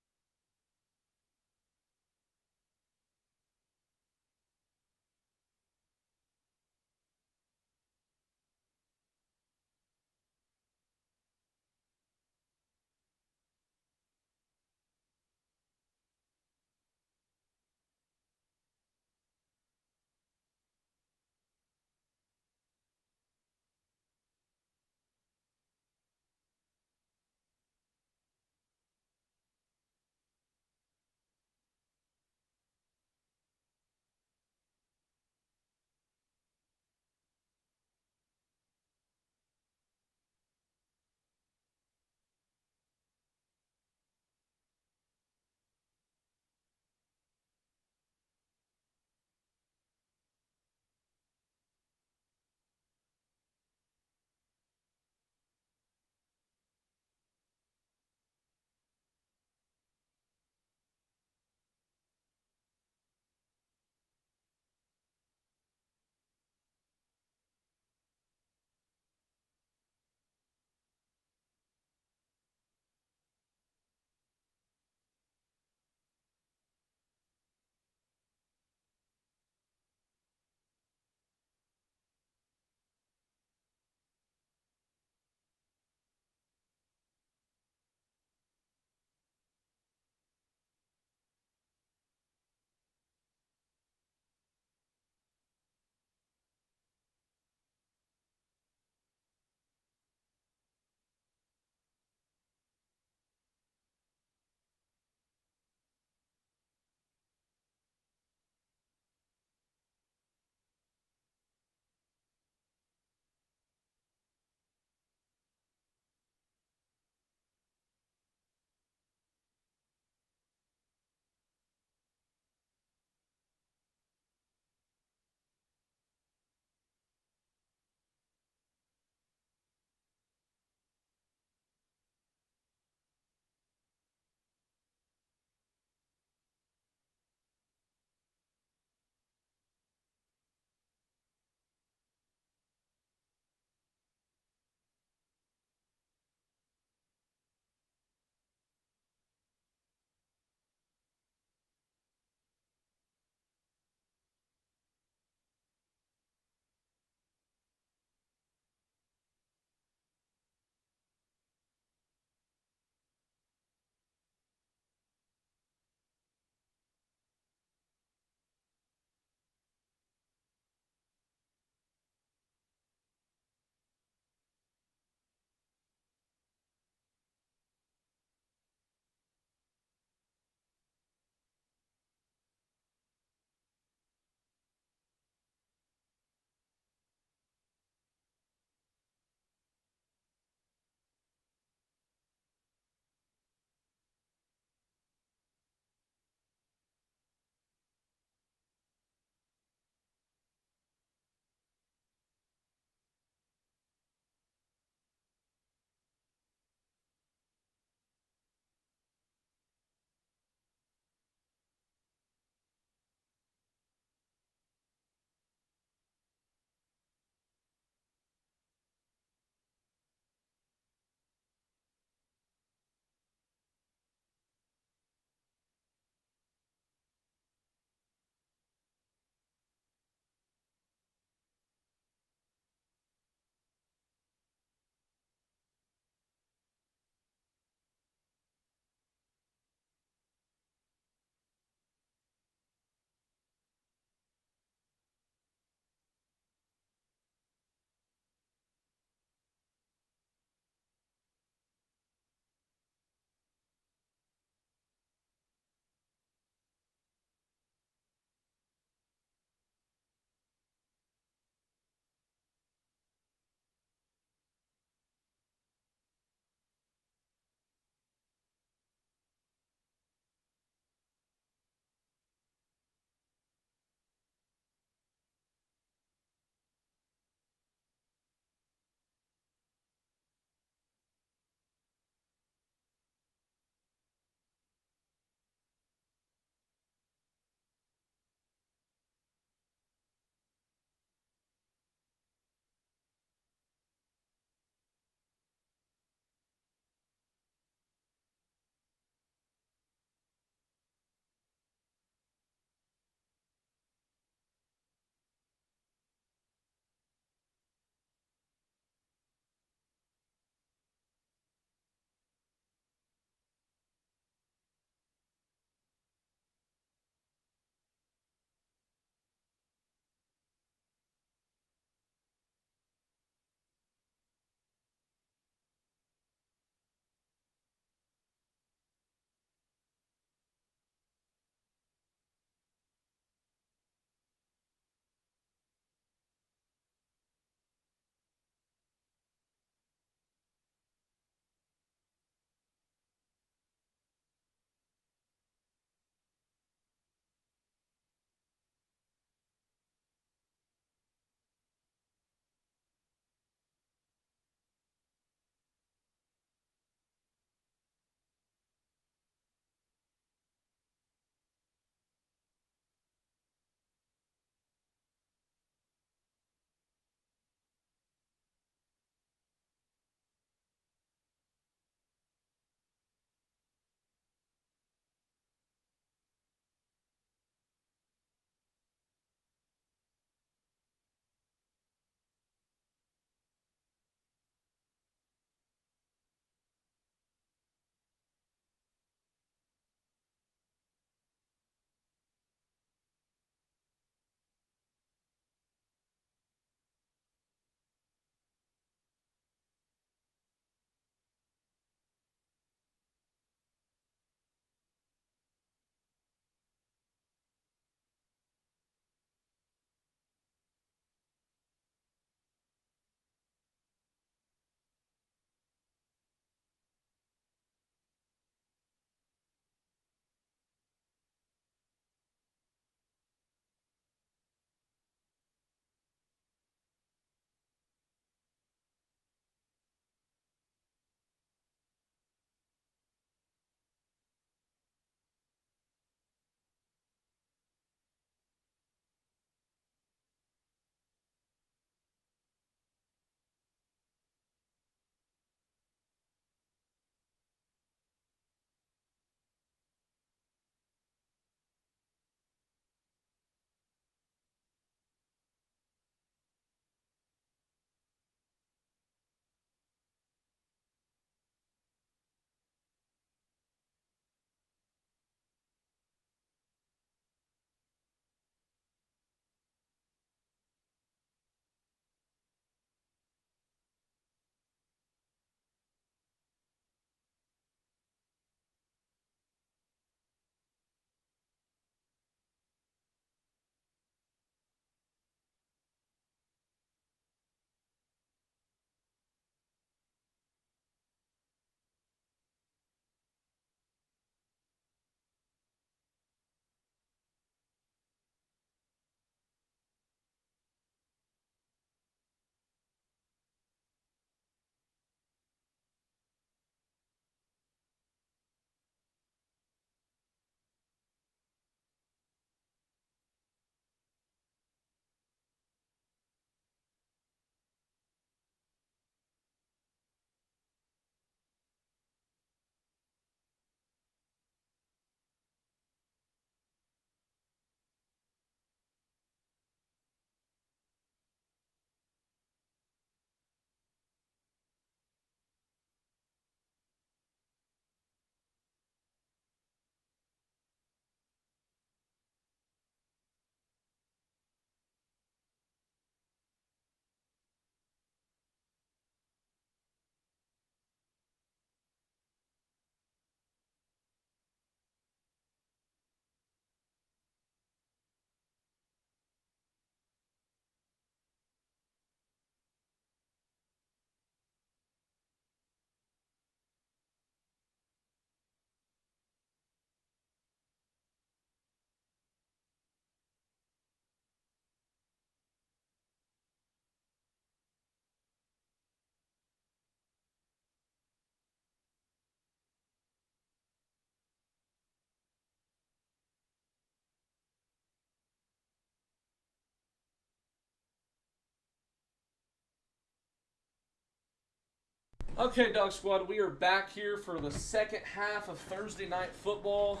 Okay, Dog Squad, we are back here for the second half of Thursday Night Football.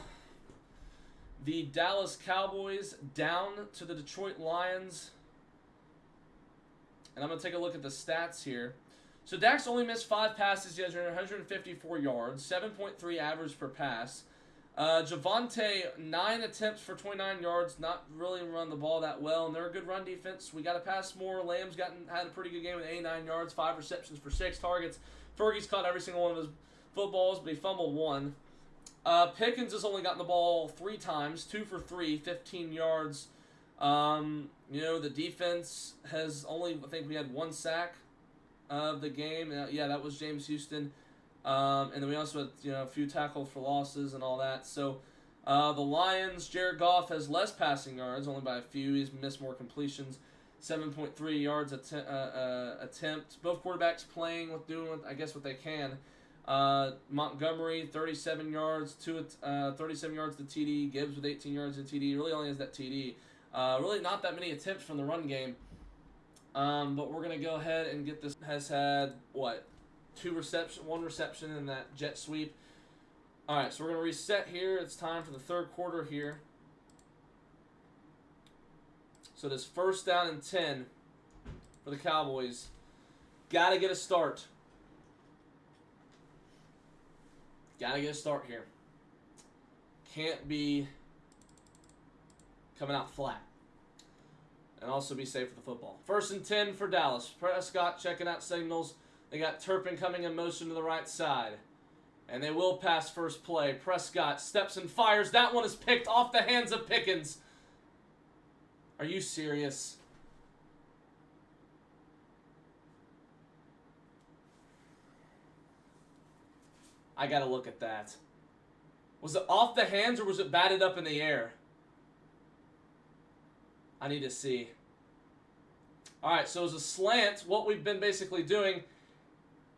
The Dallas Cowboys down to the Detroit Lions. And I'm going to take a look at the stats here. So Dak's only missed 5 passes yesterday, 154 yards, 7.3 average per pass. Javonte, 9 attempts for 29 yards, not really run the ball that well, and they're a good run defense. We got to pass more. Lamb's had a pretty good game with 89 yards, 5 receptions for 6 targets. Fergie's caught every single one of his footballs, but he fumbled 1. Pickens has only gotten the ball 3 times, 2 for 3, 15 yards. The defense has only, I think we had 1 sack of the game. Yeah, that was James Houston. And then we also had, a few tackles for losses and all that. So, the Lions, Jared Goff has less passing yards, only by a few. He's missed more completions, 7.3 yards attempt. Both quarterbacks playing doing what they can. Montgomery, 37 yards, 37 yards to TD. Gibbs with 18 yards to TD. Really only has that TD. Really not that many attempts from the run game. But we're going to go ahead and get this. Has had, 1 reception in that jet sweep. All right, so we're going to reset here. It's time for the third quarter here. So this 1st down and 10 for the Cowboys. Got to get a start. Got to get a start here. Can't be coming out flat. And also be safe for the football. 1st and 10 for Dallas. Prescott checking out signals. They got Turpin coming in motion to the right side. And they will pass first play. Prescott steps and fires. That one is picked off the hands of Pickens. Are you serious? I got to look at that. Was it off the hands or was it batted up in the air? I need to see. All right, so it was a slant. What we've been basically doing,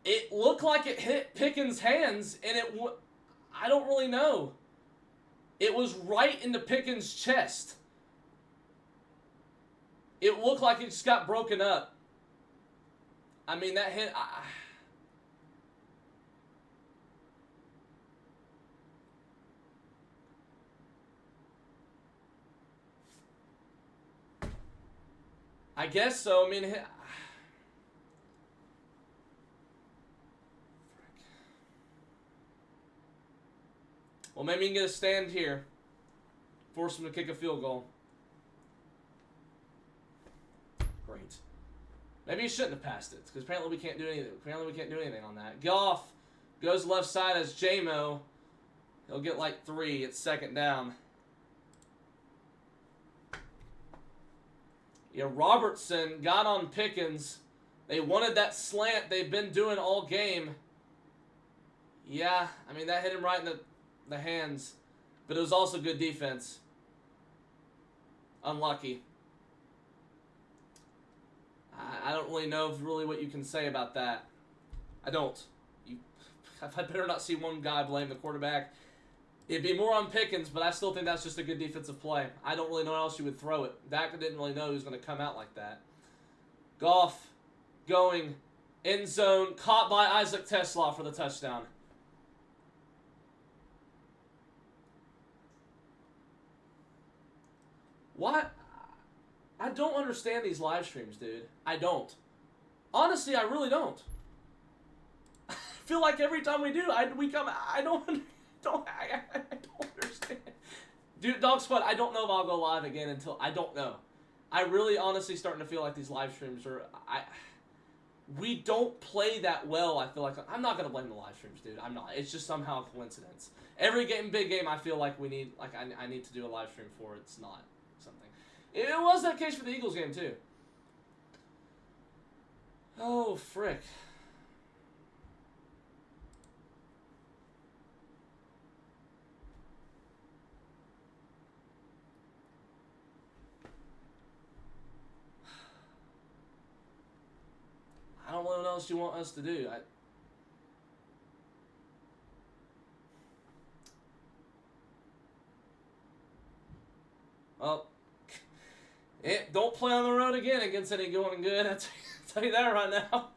it looked like it hit Pickens' hands, and I don't really know. It was right into Pickens' chest. It looked like it just got broken up. I mean, that hit... I guess so. I mean... Well, maybe he can get a stand here. Force him to kick a field goal. Great. Maybe he shouldn't have passed it, because apparently we can't do anything. Apparently we can't do anything on that. Goff goes left side as J-Mo. He'll get like 3. It's 2nd down. Yeah, Robertson got on Pickens. They wanted that slant they've been doing all game. Yeah, I mean, that hit him right in the hands. But it was also good defense. Unlucky. I don't really know what you can say about that. I don't. I better not see one guy blame the quarterback. It'd be more on Pickens, but I still think that's just a good defensive play. I don't really know how else you would throw it. Dak didn't really know he was going to come out like that. Goff going end zone, caught by Isaac Tesla for the touchdown. What? I don't understand these live streams, dude. I don't. Honestly, I really don't. I feel like every time we do, we come. I don't understand. Dude, Dog Squad, I don't know if I'll go live again until I don't know. I really, honestly, starting to feel like these live streams are. We don't play that well. I feel like I'm not gonna blame the live streams, dude. I'm not. It's just somehow a coincidence. Every big game, I feel like we need. Like I need to do a live stream for. It's not something. It was that case for the Eagles game too. Oh frick. I don't know what else you want us to do. Well, don't play on the road again against any going good. I'll tell you that right now.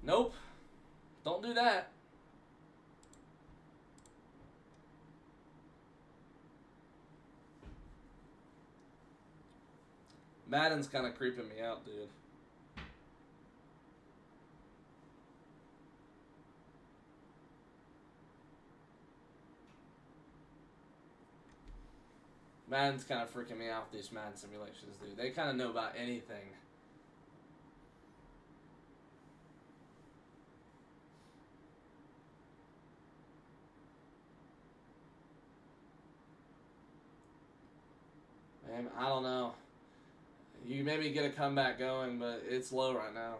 Nope. Don't do that. Madden's kind of creeping me out, dude. Madden's kind of freaking me out, these Madden simulations, dude. They kind of know about anything. Man, I don't know. You maybe get a comeback going, but it's low right now.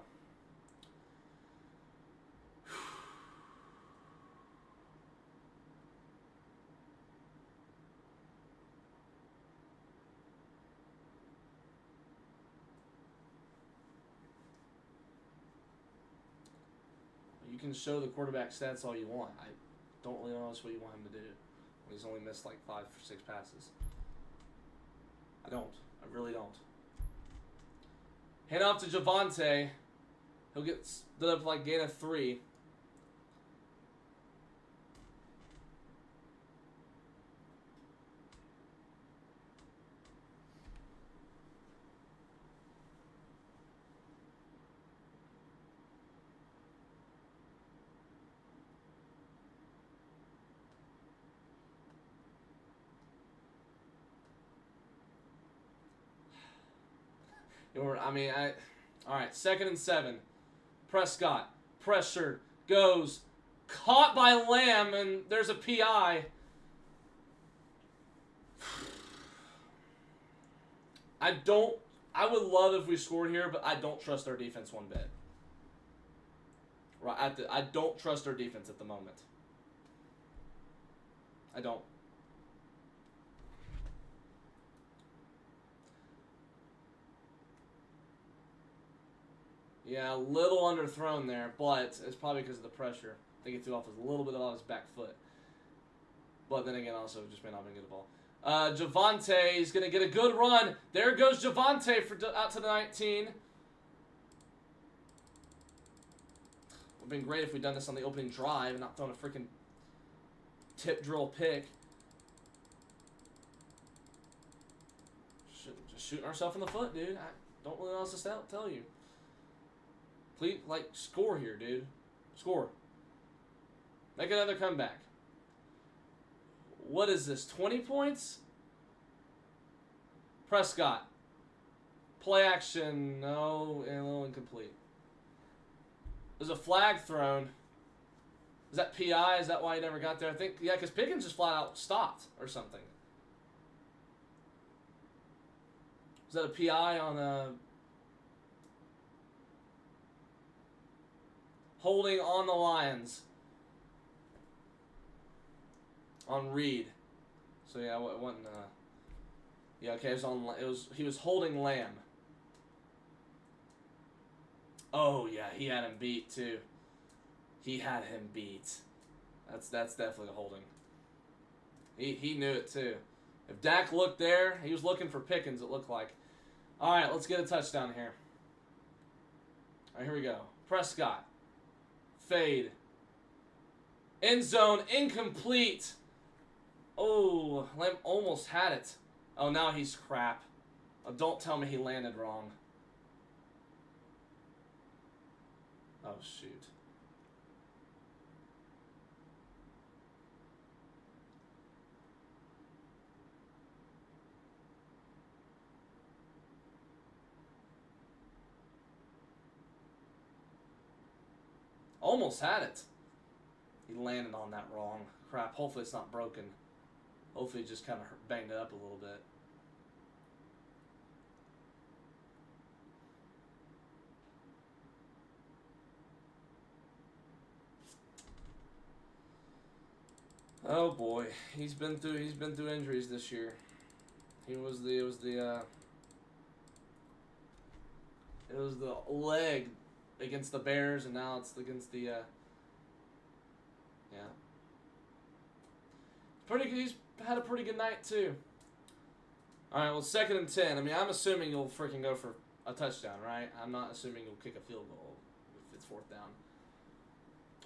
You can show the quarterback stats all you want. I don't really know what you want him to do when he's only missed like 5 or 6 passes. I don't. I really don't. Hand off to Javonte. He'll get stood up like gain of 3. All right, 2nd and 7. Prescott, pressured, goes, caught by Lamb, and there's a PI. I would love if we scored here, but I don't trust our defense one bit. Right, I don't trust our defense at the moment. I don't. Yeah, a little underthrown there, but it's probably because of the pressure. I think he threw off a little bit off his back foot. But then again, also just may not have been good ball. Javonte is going to get a good run. There goes Javonte for out to the 19. Would have been great if we'd done this on the opening drive and not thrown a freaking tip drill pick. Just shooting ourselves in the foot, dude. I don't really know what else to tell you. Please, like, score here, dude. Score. Make another comeback. What is this, 20 points? Prescott. Play action. No, and a little incomplete. There's a flag thrown. Is that PI? Is that why he never got there? I think, yeah, because Pickens just flat out stopped or something. Is that a PI on a... holding on the Lions on Reed. So yeah, it wasn't. Yeah, okay. It was on. He was holding Lamb. Oh yeah, he had him beat too. He had him beat. That's definitely a holding. He knew it too. If Dak looked there, he was looking for Pickens. It looked like. All right, let's get a touchdown here. All right, here we go. Prescott. Fade. End zone, incomplete. Oh, Lamb almost had it. Oh, now he's crap. Oh, don't tell me he landed wrong. Oh, shoot. Almost had it. He landed on that wrong. Crap. Hopefully it's not broken. Hopefully it just kind of banged it up a little bit. Oh boy, he's been through injuries this year. It was the leg against the Bears, and now it's against the yeah. He's had a pretty good night too. All right, well, 2nd and 10. I mean, I'm assuming you'll freaking go for a touchdown, right? I'm not assuming you'll kick a field goal if it's 4th down.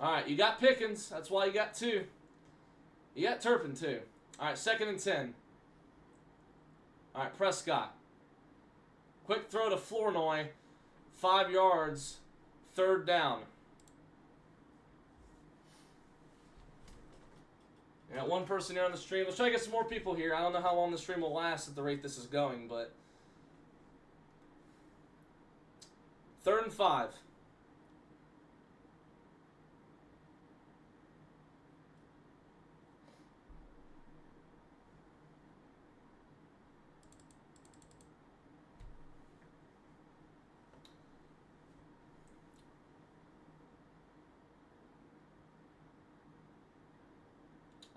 All right, you got Pickens. That's why you got 2. You got Turpin, too. All right, 2nd and 10. All right, Prescott. Quick throw to Flournoy. 5 yards. 3rd down. We got 1 person here on the stream. Let's try to get some more people here. I don't know how long the stream will last at the rate this is going, but 3rd and 5.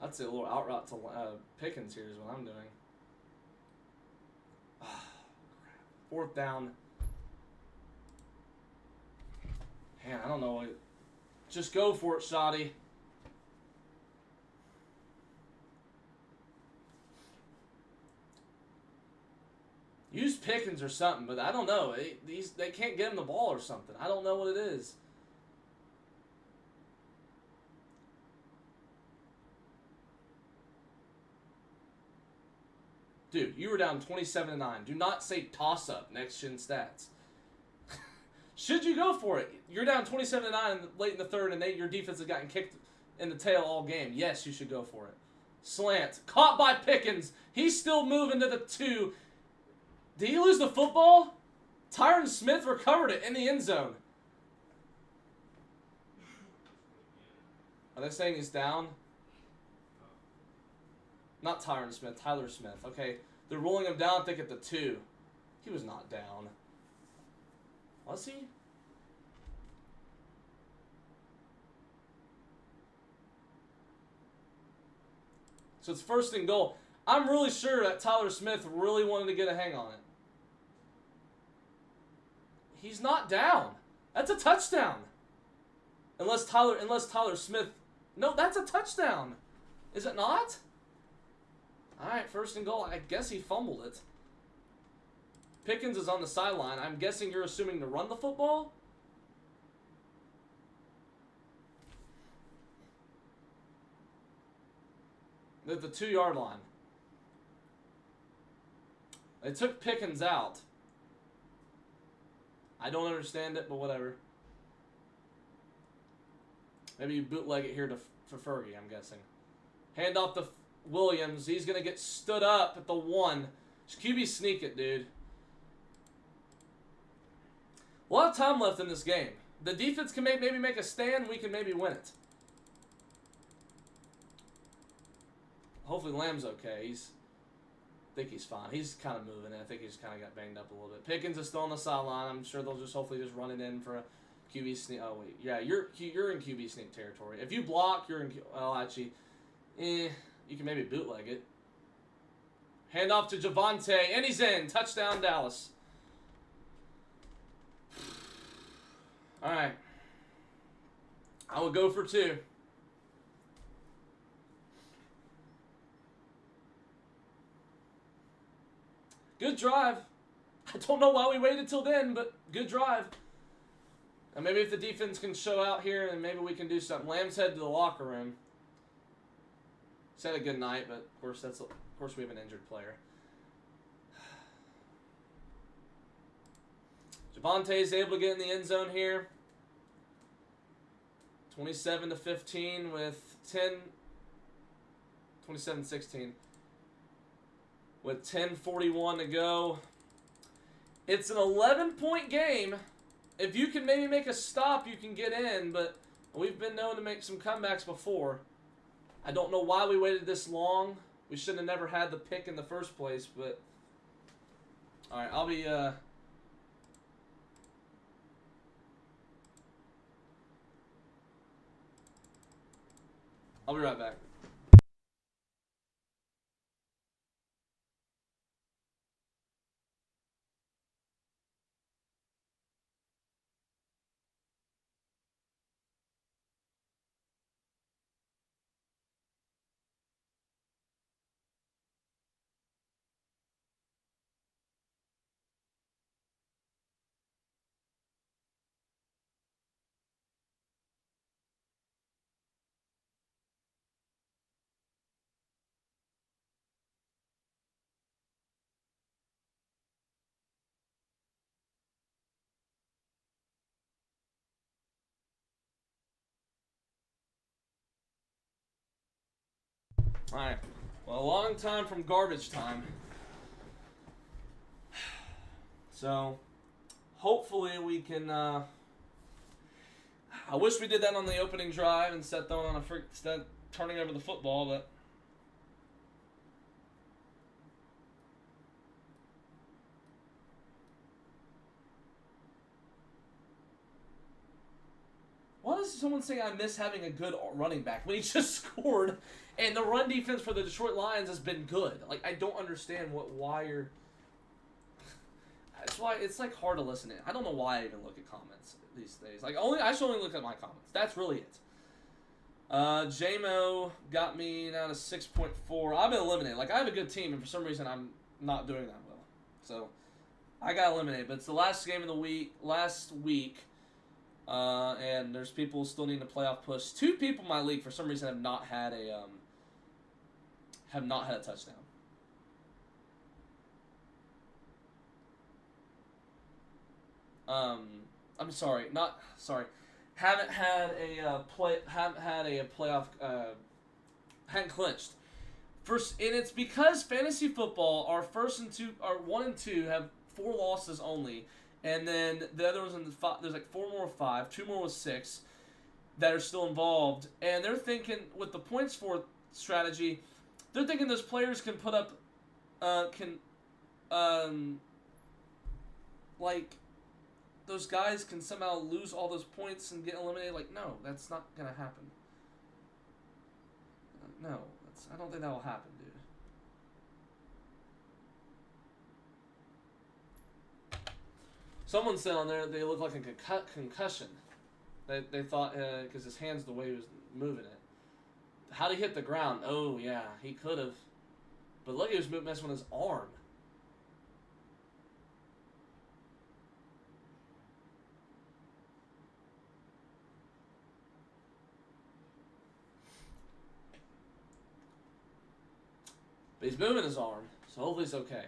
I'd say a little out route to Pickens here is what I'm doing. 4th down. Man, I don't know. Just go for it, Shoddy. Use Pickens or something, but I don't know. They can't get him the ball or something. I don't know what it is. Dude, you were down 27-9. Do not say toss-up next gen stats. Should you go for it? You're down 27-9 late in the 3rd, and your defense has gotten kicked in the tail all game. Yes, you should go for it. Slant. Caught by Pickens. He's still moving to the 2. Did he lose the football? Tyron Smith recovered it in the end zone. Are they saying he's down? Not Tyron Smith, Tyler Smith. Okay, they're rolling him down, I think, at the 2. He was not down. Was he? So it's 1st and goal. I'm really sure that Tyler Smith really wanted to get a hang on it. He's not down. That's a touchdown. Unless Tyler Smith... No, that's a touchdown. Is it not? Alright, 1st and goal. I guess he fumbled it. Pickens is on the sideline. I'm guessing you're assuming to run the football? At the 2-yard line. They took Pickens out. I don't understand it, but whatever. Maybe you bootleg it here for Fergie, I'm guessing. Hand off to Williams. He's going to get stood up at the 1. Just QB sneak it, dude. A lot of time left in this game. The defense can maybe make a stand. We can maybe win it. Hopefully Lamb's okay. I think he's fine. He's kind of moving. I think he's kind of got banged up a little bit. Pickens is still on the sideline. I'm sure they'll hopefully just run it in for a QB sneak. Oh wait, yeah, you're in QB sneak territory. If you block, you're in. Well, actually, you can maybe bootleg it. Hand off to Javonte, and he's in. Touchdown, Dallas. All right, I will go for 2. Good drive. I don't know why we waited till then, but good drive. And maybe if the defense can show out here, then maybe we can do something. Lamb's head to the locker room. He's had a good night, but of course we have an injured player. Javonte is able to get in the end zone here. 27-15 with 27-16. With 10:41 to go. It's an 11-point game. If you can maybe make a stop, you can get in, but we've been known to make some comebacks before. I don't know why we waited this long. We should have never had the pick in the first place, but... Alright, I'll be right back. Alright. Well, a long time from garbage time. So, hopefully we can, I wish we did that on the opening drive instead of throwing on instead of turning over the football, but why does someone say I miss having a good running back when he just scored and the run defense for the Detroit Lions has been good? Like, I don't understand why you're... That's why it's, like, hard to listen to. I don't know why I even look at comments these days. Like, I should only look at my comments. That's really it. JMO got me down to 6.4. I've been eliminated. Like, I have a good team, and for some reason I'm not doing that well. So, I got eliminated. But it's the last game of the week, last week. And there's people still needing a playoff push. 2 people in my league for some reason have not had a touchdown. I'm sorry, haven't had a playoff, hadn't clinched. First, and it's because fantasy football, our 1 and 2 have 4 losses only. And then the other ones in the there's like 4 more with 5, 2 more with 6 that are still involved. And they're thinking with the points for strategy, they're thinking those players can put up, like those guys can somehow lose all those points and get eliminated. Like, no, that's not gonna happen. No, I don't think that will happen, dude. Someone said on there they look like a concussion. They thought because his hand's the way he was moving it. How did he hit the ground? Oh yeah, he could have. But look, he was messing with his arm. But he's moving his arm, so hopefully he's okay.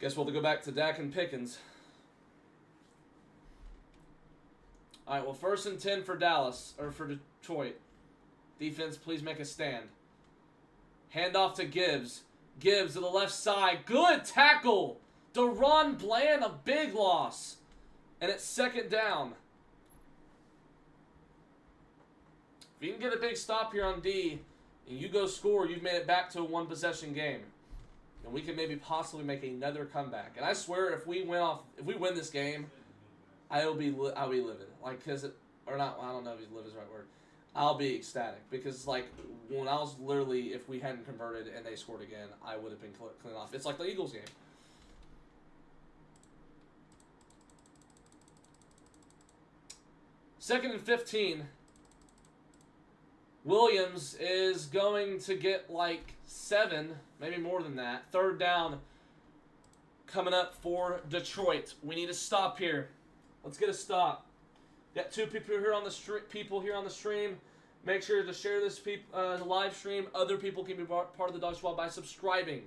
Guess we'll have to go back to Dak and Pickens. All right, well, 1st and 10 for Dallas, or for Detroit. Defense, please make a stand. Hand off to Gibbs. Gibbs to the left side. Good tackle. DaRon Bland, a big loss. And it's 2nd down. If you can get a big stop here on D, and you go score, you've made it back to a 1-possession game. And we can maybe possibly make another comeback. And I swear, if we win this game, I'll be livid. Like, or not, I don't know if livid is the right word. I'll be ecstatic. Because, like, when I was literally, if we hadn't converted and they scored again, I would have been clean off. It's like the Eagles game. Second and 15. Williams is going to get like 7, maybe more than that. 3rd down coming up for Detroit. We need a stop here. Let's get a stop. Got 2 people here on the stream. Make sure to share this live stream. Other people can be part of the Dog Squad by subscribing.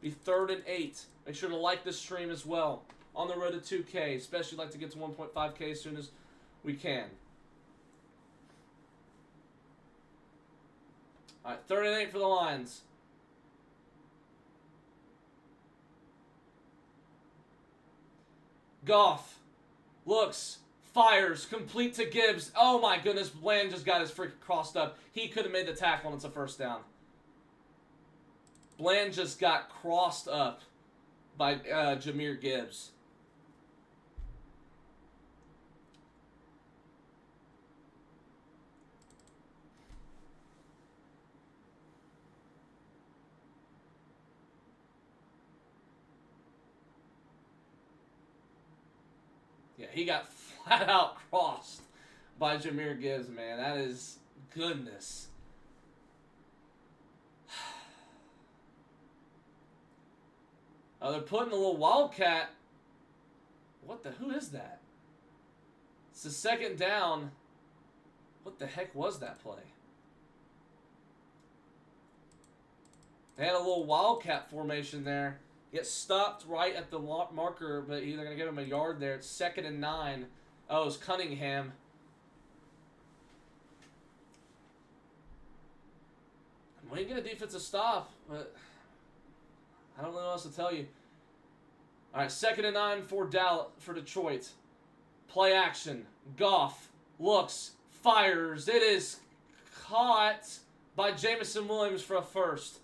Be 3rd and 8. Make sure to like this stream as well. On the road to 2K. Especially like to get to 1.5K as soon as we can. All right, 3rd and 8 for the Lions. Goff looks, fires, complete to Gibbs. Oh my goodness, Bland just got his freaking crossed up. He could have made the tackle and it's a 1st down. Bland just got crossed up by Jahmyr Gibbs. Yeah, he got flat out crossed by Jahmyr Gibbs, man. That is goodness. Oh, they're putting a little wildcat. Who is that? It's the 2nd down. What the heck was that play? They had a little wildcat formation there. Gets stopped right at the marker, but they're going to give him a yard there. It's 2nd and 9. Oh, it's Cunningham. We didn't get a defensive stop, but I don't know what else to tell you. All right, 2nd and 9 for Detroit. Play action. Goff looks, fires. It is caught by Jameson Williams for a first.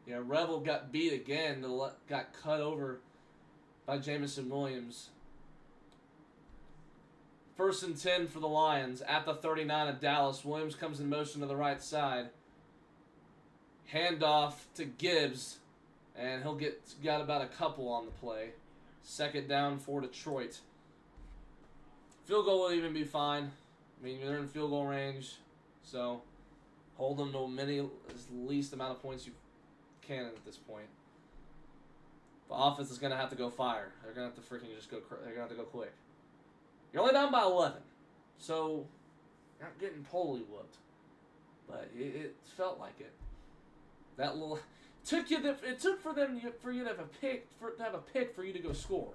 Yeah, Revel got beat again. Got cut over by Jameson Williams. 1st and 10 for the Lions at the 39 of Dallas. Williams comes in motion to the right side. Handoff to Gibbs, and he'll got about a couple on the play. 2nd down for Detroit. Field goal will even be fine. I mean, they're in field goal range, so hold them to as least amount of points you can at this point. The offense is going to have to go fire. They're going to have to freaking just go. They're going to have to go quick. You're only down by 11, so not getting totally whooped, but it felt like it. That little it took for you to have a pick for you to go score.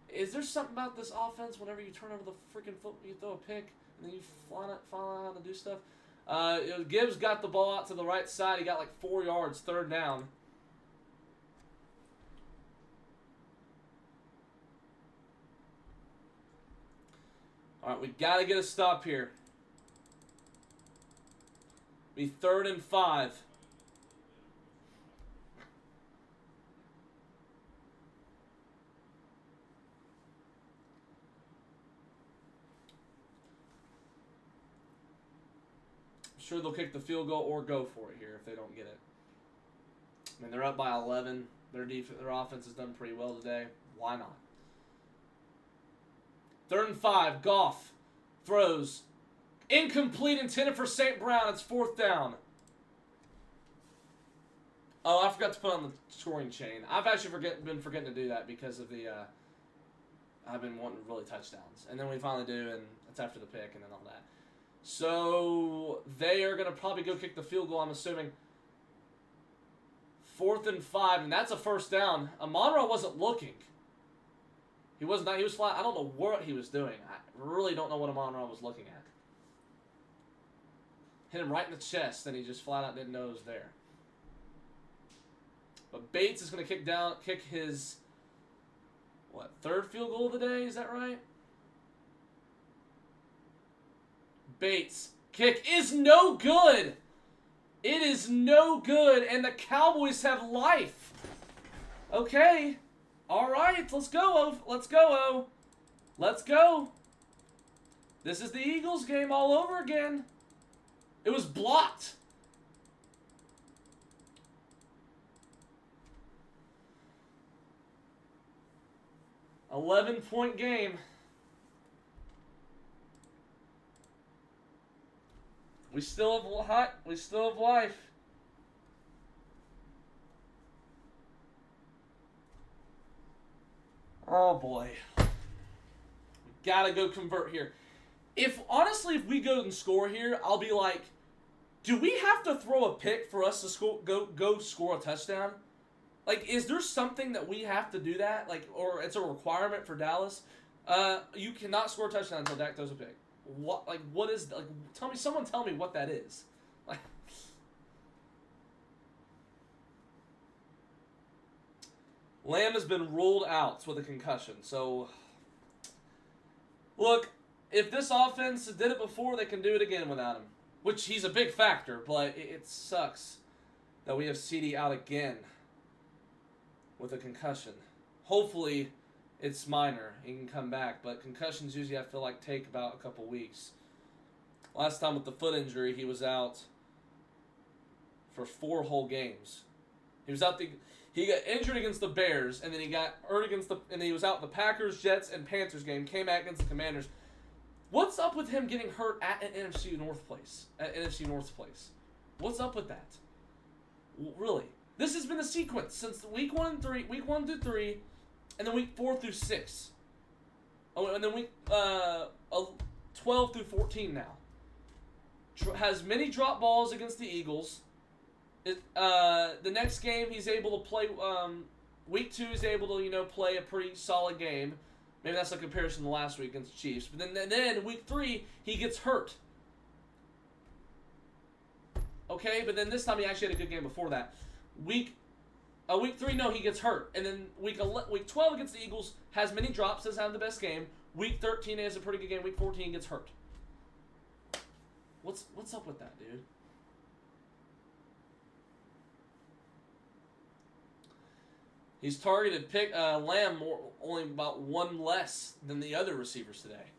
Is there something about this offense? Whenever you turn over the freaking foot, you throw a pick, and then you find out how to do stuff. Gibbs got the ball out to the right side. He got like 4 yards, 3rd down. All right, we got to get a stop here. Be 3rd and 5. Sure, they'll kick the field goal or go for it here if they don't get it. I mean, they're up by 11. Their offense has done pretty well today. Why not? 3rd and 5. Goff throws. Incomplete, intended for St. Brown. It's 4th down. Oh, I forgot to put on the scoring chain. I've actually been forgetting to do that because of the... I've been wanting really touchdowns. And then we finally do, and it's after the pick and then all that. So they are going to probably go kick the field goal, I'm assuming. 4th and 5, and that's a 1st down. Amon-Ra wasn't looking. He was not. He was flat. I don't know what he was doing. I really don't know what Amon-Ra was looking at. Hit him right in the chest, and he just flat out didn't know it was there. But Bates is going to kick his, 3rd field goal of the day? Is that right? Bates' kick is no good. It is no good, and the Cowboys have life. Okay. All right, let's go, Let's go, O. Let's go. This is the Eagles game all over again. It was blocked. $11-point game. We still have life. Oh boy. We gotta go convert here. Honestly, if we go and score here, I'll be like, do we have to throw a pick for us to go score a touchdown? Like, is there something that we have to do that? Like, or it's a requirement for Dallas? You cannot score a touchdown until Dak throws a pick. What is, someone tell me what that is. Like, Lamb has been ruled out with a concussion. So, look, if this offense did it before, they can do it again without him. Which he's a big factor, but it sucks that we have CD out again with a concussion. Hopefully, it's minor. He can come back, but concussions usually I feel like take about a couple weeks. Last time with the foot injury, he was out for 4 whole games. He was out he got injured against the Bears, and then he got hurt and then he was out the Packers, Jets, and Panthers game. Came back against the Commanders. What's up with him getting hurt at an NFC North place? What's up with that? Really, this has been the sequence since week 1 through 3. And then week 4 through 6. Oh, and then week 12 through 14 now. Has many drop balls against the Eagles. The next game he's able to play. Week 2 he's able to play a pretty solid game. Maybe that's a comparison to last week against the Chiefs. But then week 3 he gets hurt. Okay, but then this time he actually had a good game before that. Week 3, no, he gets hurt. And then week 12 against the Eagles has many drops, doesn't have the best game. Week 13 he has a pretty good game. Week 14 he gets hurt. What's up with that, dude? He's targeted Lamb only about 1 less than the other receivers today.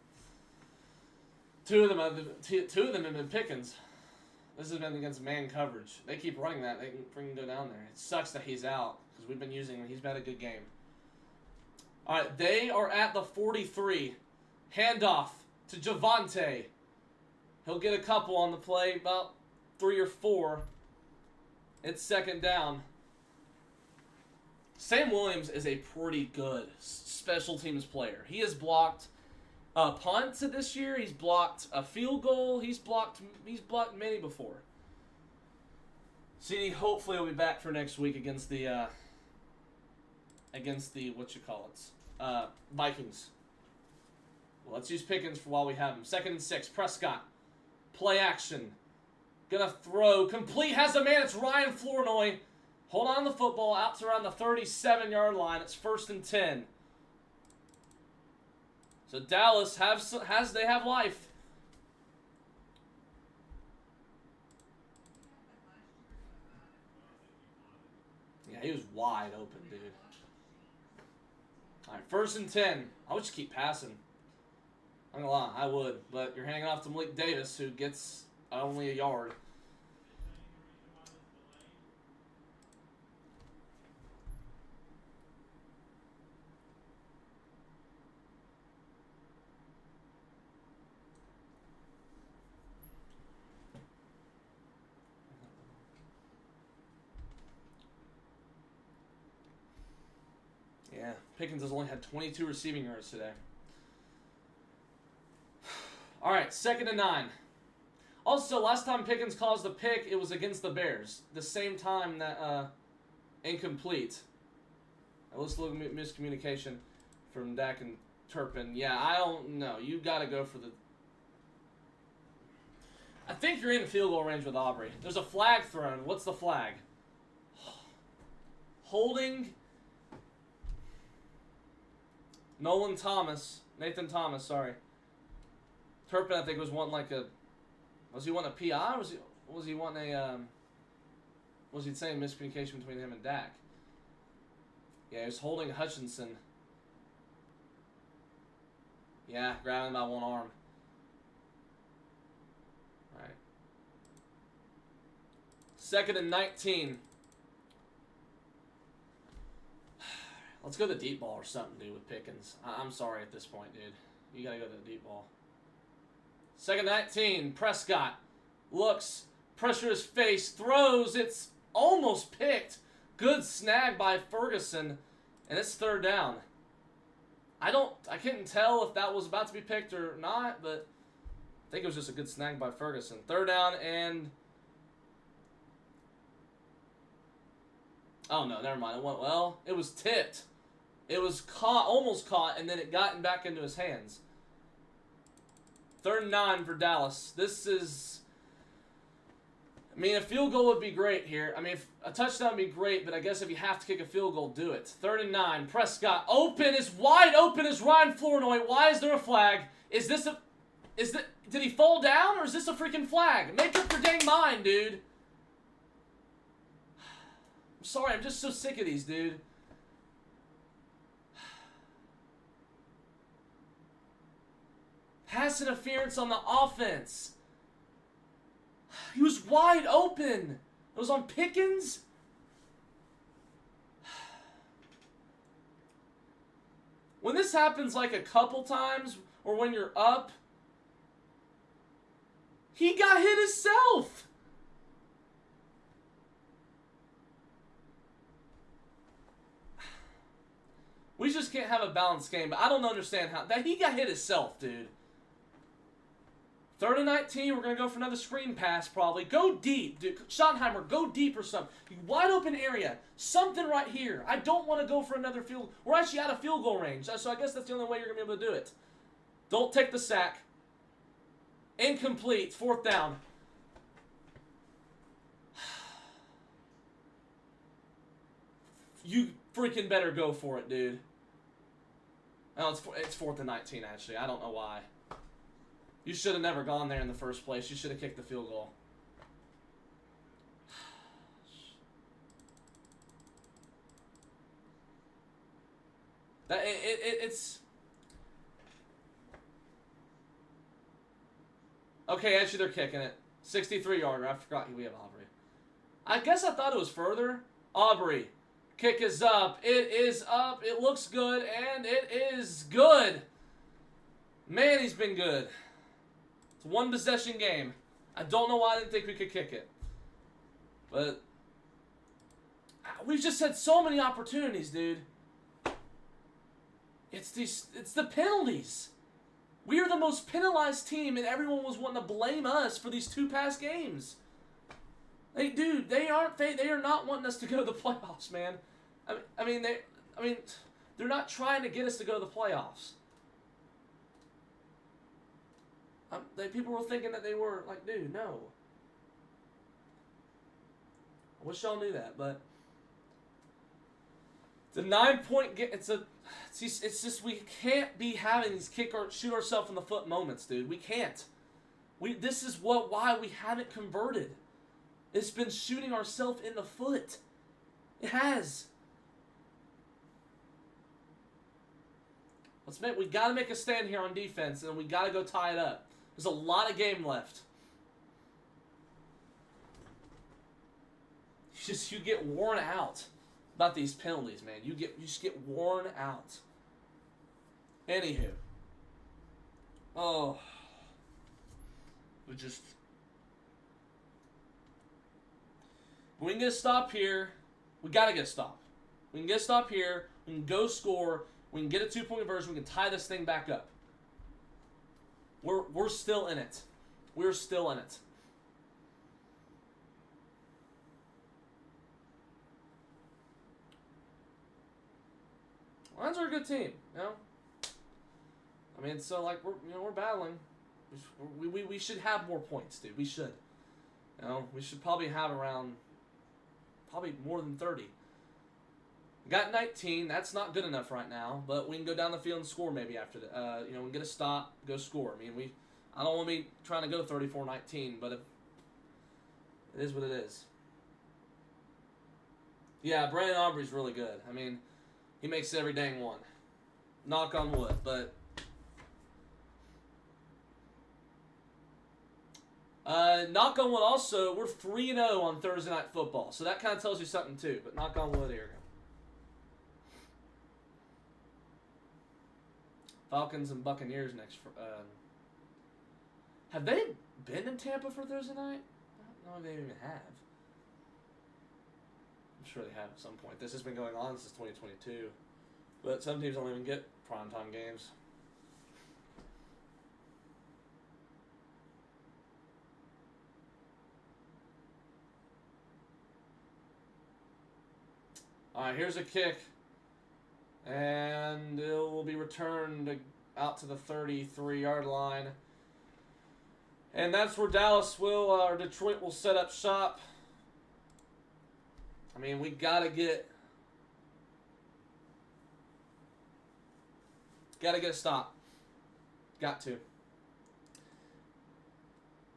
Two of them have been Pickens. This has been against man coverage. They keep running that. They can freaking go down there. It sucks that he's out because we've been using him. He's had a good game. All right, they are at the 43. Handoff to Javonte. He'll get a couple on the play, about 3 or 4. It's second down. Sam Williams is a pretty good special teams player. He has blocked punts this year. He's blocked a field goal. He's blocked many before. CD hopefully will be back for next week against the Vikings. Well, let's use Pickens for while we have him. 2nd and 6. Prescott. Play action. Gonna throw. Complete. Has a man. It's Ryan Flournoy. Hold on to the football. Out to around the 37-yard line. It's 1st and 10. So Dallas they have life. Yeah, he was wide open, dude. All right, 1st and 10. I would just keep passing. I'm gonna lie, I would, but you're handing off to Malik Davis, who gets only a yard. Yeah, Pickens has only had 22 receiving yards today. All right, 2nd and 9. Also, last time Pickens caused a pick, it was against the Bears. The same time that incomplete. Now, let's look at miscommunication from Dak and Turpin. Yeah, I don't know. You got to go for the... I think you're in field goal range with Aubrey. There's a flag thrown. What's the flag? Holding... Nathan Thomas, sorry. Turpin, I think, was wanting like a... Was he wanting a PI? Was he wanting a... was he saying miscommunication between him and Dak? Yeah, he was holding Hutchinson. Yeah, grabbing him by one arm. All right. 2nd and 19. Let's go to the deep ball or something, dude, with Pickens. I'm sorry at this point, dude. You got to go to the deep ball. 2nd 19. Prescott looks, pressure his face, throws. It's almost picked. Good snag by Ferguson, and it's 3rd down. I couldn't tell if that was about to be picked or not, but I think it was just a good snag by Ferguson. 3rd down and... Oh, no, never mind. It went well. It was tipped. It was caught, almost caught, and then it got back into his hands. 3rd and 9 for Dallas. This is... I mean, a field goal would be great here. I mean, if a touchdown would be great, but I guess if you have to kick a field goal, do it. 3rd and 9. Prescott open is wide open as Ryan Flournoy. Why is there a flag? Did he fall down, or is this a freaking flag? Make up your dang mind, dude. I'm sorry, I'm just so sick of these, dude. Pass interference on the offense. He was wide open. It was on Pickens. When this happens like a couple times, or when you're up, he got hit himself. We just can't have a balanced game. But I don't understand how that he got hit himself, dude. 3rd and 19. We're gonna go for another screen pass, probably. Go deep, dude. Schottenheimer, go deep or something. Wide open area, something right here. I don't want to go for another field. We're actually out of field goal range, so I guess that's the only way you're gonna be able to do it. Don't take the sack. Incomplete. 4th down. You freaking better go for it, dude. Oh, it's 4th and 19, actually. I don't know why. You should have never gone there in the first place. You should have kicked the field goal. It's... Okay, actually they're kicking it. 63-yarder. I forgot we have Aubrey. I guess I thought it was further. Aubrey. Kick is up. It is up. It looks good, and it is good. Man, he's been good. It's a 1-possession game. I don't know why I didn't think we could kick it. But we've just had so many opportunities, dude. It's the penalties. We are the most penalized team, and everyone was wanting to blame us for these 2 past games. Hey, dude, they are not wanting us to go to the playoffs, man. I mean, they're not trying to get us to go to the playoffs. People were thinking that they were. Like, dude, no. I wish y'all knew that, but it's a 9-point game. It's just we can't be having these shoot ourselves in the foot moments, dude. We can't. This is why we haven't converted. It's been shooting ourselves in the foot. It has. We got to make a stand here on defense, and we got to go tie it up. There's a lot of game left. You get worn out about these penalties, man. You just get worn out. Anywho. Oh. We can get a stop here. We got to get a stop. We can get a stop here. We can go score. We can get a 2-point conversion. We can tie this thing back up. We're still in it. We're still in it. Lions are a good team, you know. I mean, so like we're battling. We should have more points, dude. We should. You know, we should probably have around more than 30. We got 19. That's not good enough right now, but we can go down the field and score maybe after that. We can get a stop, go score. I mean, I don't want to be trying to go 34-19, but it is what it is. Yeah, Brandon Aubrey's really good. I mean, he makes every dang one. Knock on wood, but knock on wood also, we're 3-0 on Thursday Night Football, so that kind of tells you something too, but knock on wood here. Falcons and Buccaneers next. Have they been in Tampa for Thursday night? I don't know if they even have. I'm sure they have at some point. This has been going on since 2022. But some teams don't even get primetime games. Alright, here's a kick. And it will be returned out to the 33-yard line. And that's where Detroit will set up shop. I mean, we got to get a stop. Got to.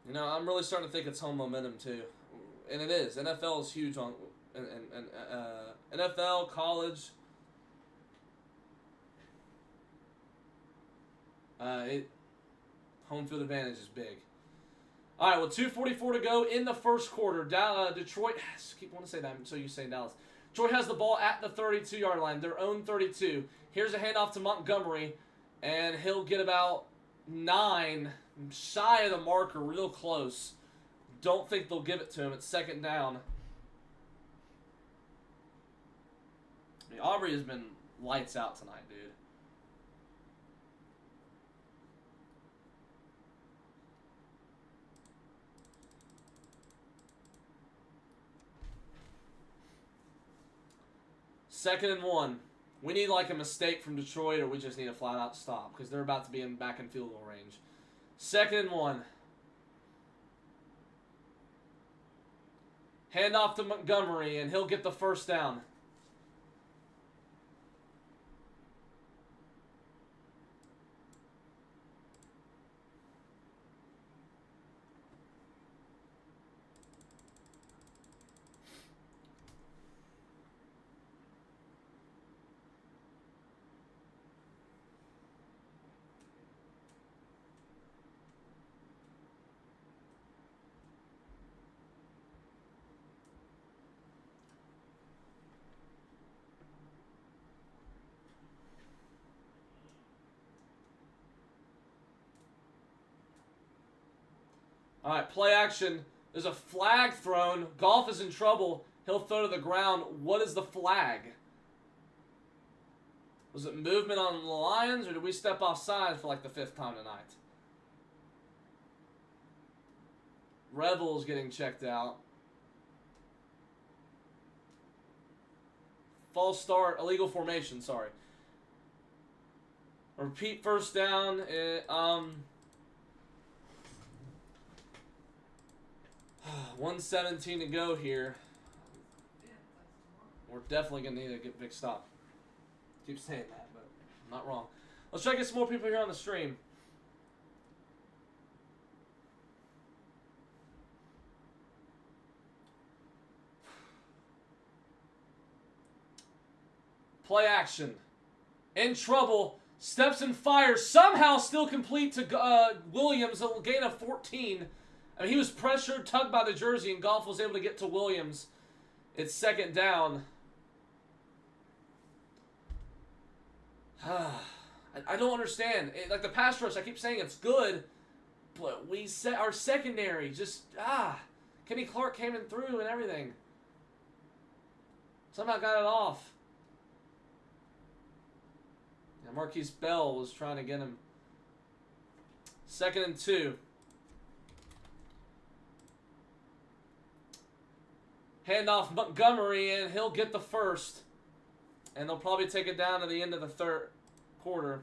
You know, I'm really starting to think it's home momentum, too. And it is. NFL is huge on... NFL, college... home field advantage is big. All right, well, 2:44 to go in the first quarter. Detroit, I keep wanting to say that, so you say Dallas. Detroit has the ball at the 32-yard line, their own 32. Here's a handoff to Montgomery, and he'll get about 9, shy of the marker, real close. Don't think they'll give it to him. It's second down. I mean, Aubrey has been lights out tonight, dude. Second and 1. We need like a mistake from Detroit, or we just need a flat-out stop because they're about to be back in field goal range. Second and 1. Hand off to Montgomery, and he'll get the first down. All right, play action. There's a flag thrown. Golf is in trouble. He'll throw to the ground. What is the flag? Was it movement on the Lions, or did we step offside for like the 5th time tonight? Rebels getting checked out. False start. Illegal formation, sorry. Repeat first down. 1:17 to go here. We're definitely going to need to get a big stop. Keep saying that, but I'm not wrong. Let's try to get some more people here on the stream. Play action. In trouble. Steps and fires. Somehow still complete to Williams. A gain of 14. I mean, he was pressured, tugged by the jersey, and Goff was able to get to Williams. It's second down. I don't understand. Like the pass rush, I keep saying it's good, but we set our secondary just Kenny Clark came in through and everything. Somehow got it off. Yeah, Marquise Bell was trying to get him. 2nd and 2. Hand off Montgomery, and he'll get the first. And they'll probably take it down to the end of the 3rd quarter.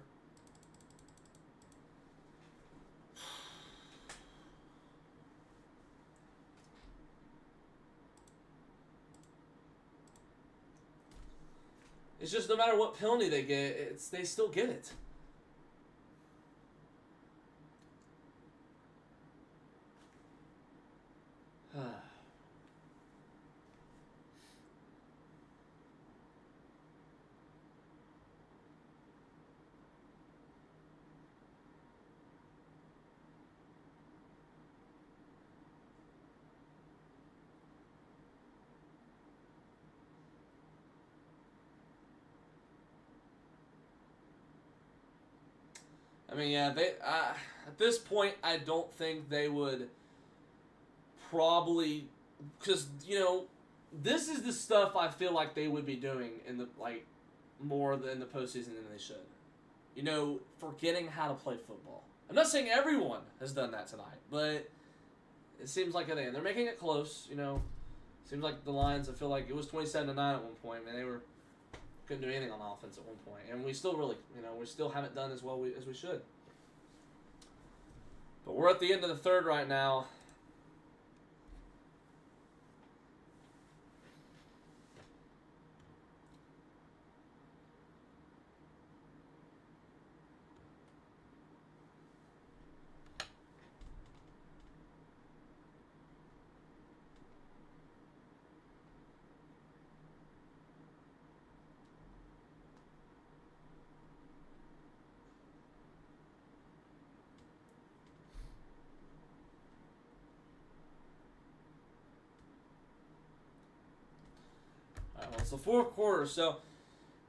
It's just no matter what penalty they get, they still get it. I mean, yeah, at this point, I don't think they would probably, because, you know, this is the stuff I feel like they would be doing in the, like, more than the postseason than they should. You know, forgetting how to play football. I'm not saying everyone has done that tonight, but it seems like they're making it close, you know. Seems like the Lions, I feel like it was 27-9 at one point, man. They couldn't do anything on offense at one point. And we still really, you know, we still haven't done as well as we should. But we're at the end of the 3rd right now. Well, it's the 4th quarter, so,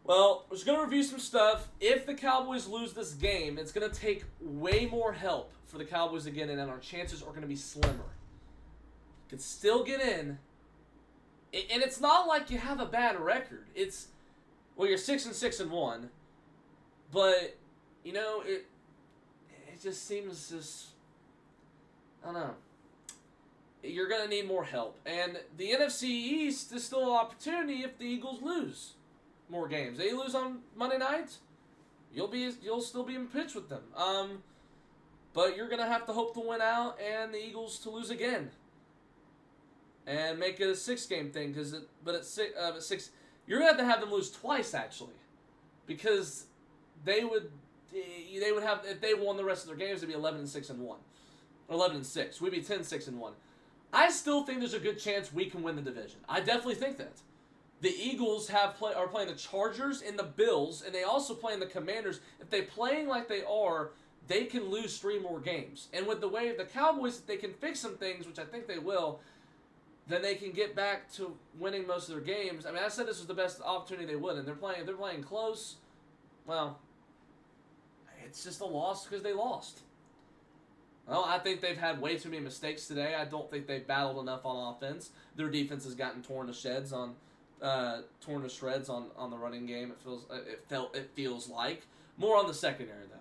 well, we're just going to review some stuff. If the Cowboys lose this game, it's going to take way more help for the Cowboys to get in, and our chances are going to be slimmer. You can still get in, and it's not like you have a bad record. It's, Well, you're 6-6-1, but you know it just seems just, I don't know. You're going to need more help. And the NFC East is still an opportunity if the Eagles lose more games. They lose on Monday night, you'll still be in pitch with them. But you're going to have to hope to win out and the Eagles to lose again. And make it a 6-game thing. But at six, you're going to have them lose twice, actually. Because they would have, if they won the rest of their games, it'd be 11-6-1. Or 11-6. We'd be 10-6-1. I still think there's a good chance we can win the division. I definitely think that. The Eagles are playing the Chargers and the Bills, and they also playing the Commanders. If they're playing like they are, they can lose 3 more games. And with the way the Cowboys, if they can fix some things, which I think they will, then they can get back to winning most of their games. I mean, I said this was the best opportunity they would, and they're playing close. Well, it's just a loss because they lost. Well, I think they've had way too many mistakes today. I don't think they've battled enough on offense. Their defense has gotten torn to shreds on the running game. It feels like more on the secondary though.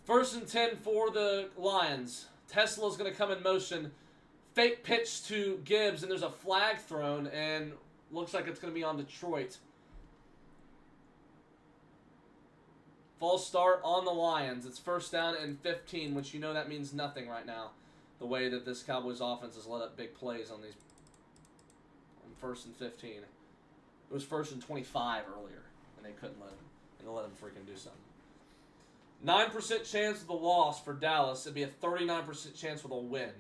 First and 10 for the Lions. Tesla's going to come in motion. Fake pitch to Gibbs, and there's a flag thrown, and looks like it's going to be on Detroit. False start on the Lions. It's first down and 15, which you know that means nothing right now. The way that this Cowboys offense has let up big plays on these. On first and 15. It was first and 25 earlier, and they couldn't let him. And they let him freaking do something. 9% chance of the loss for Dallas. It'd be a 39% chance with a win.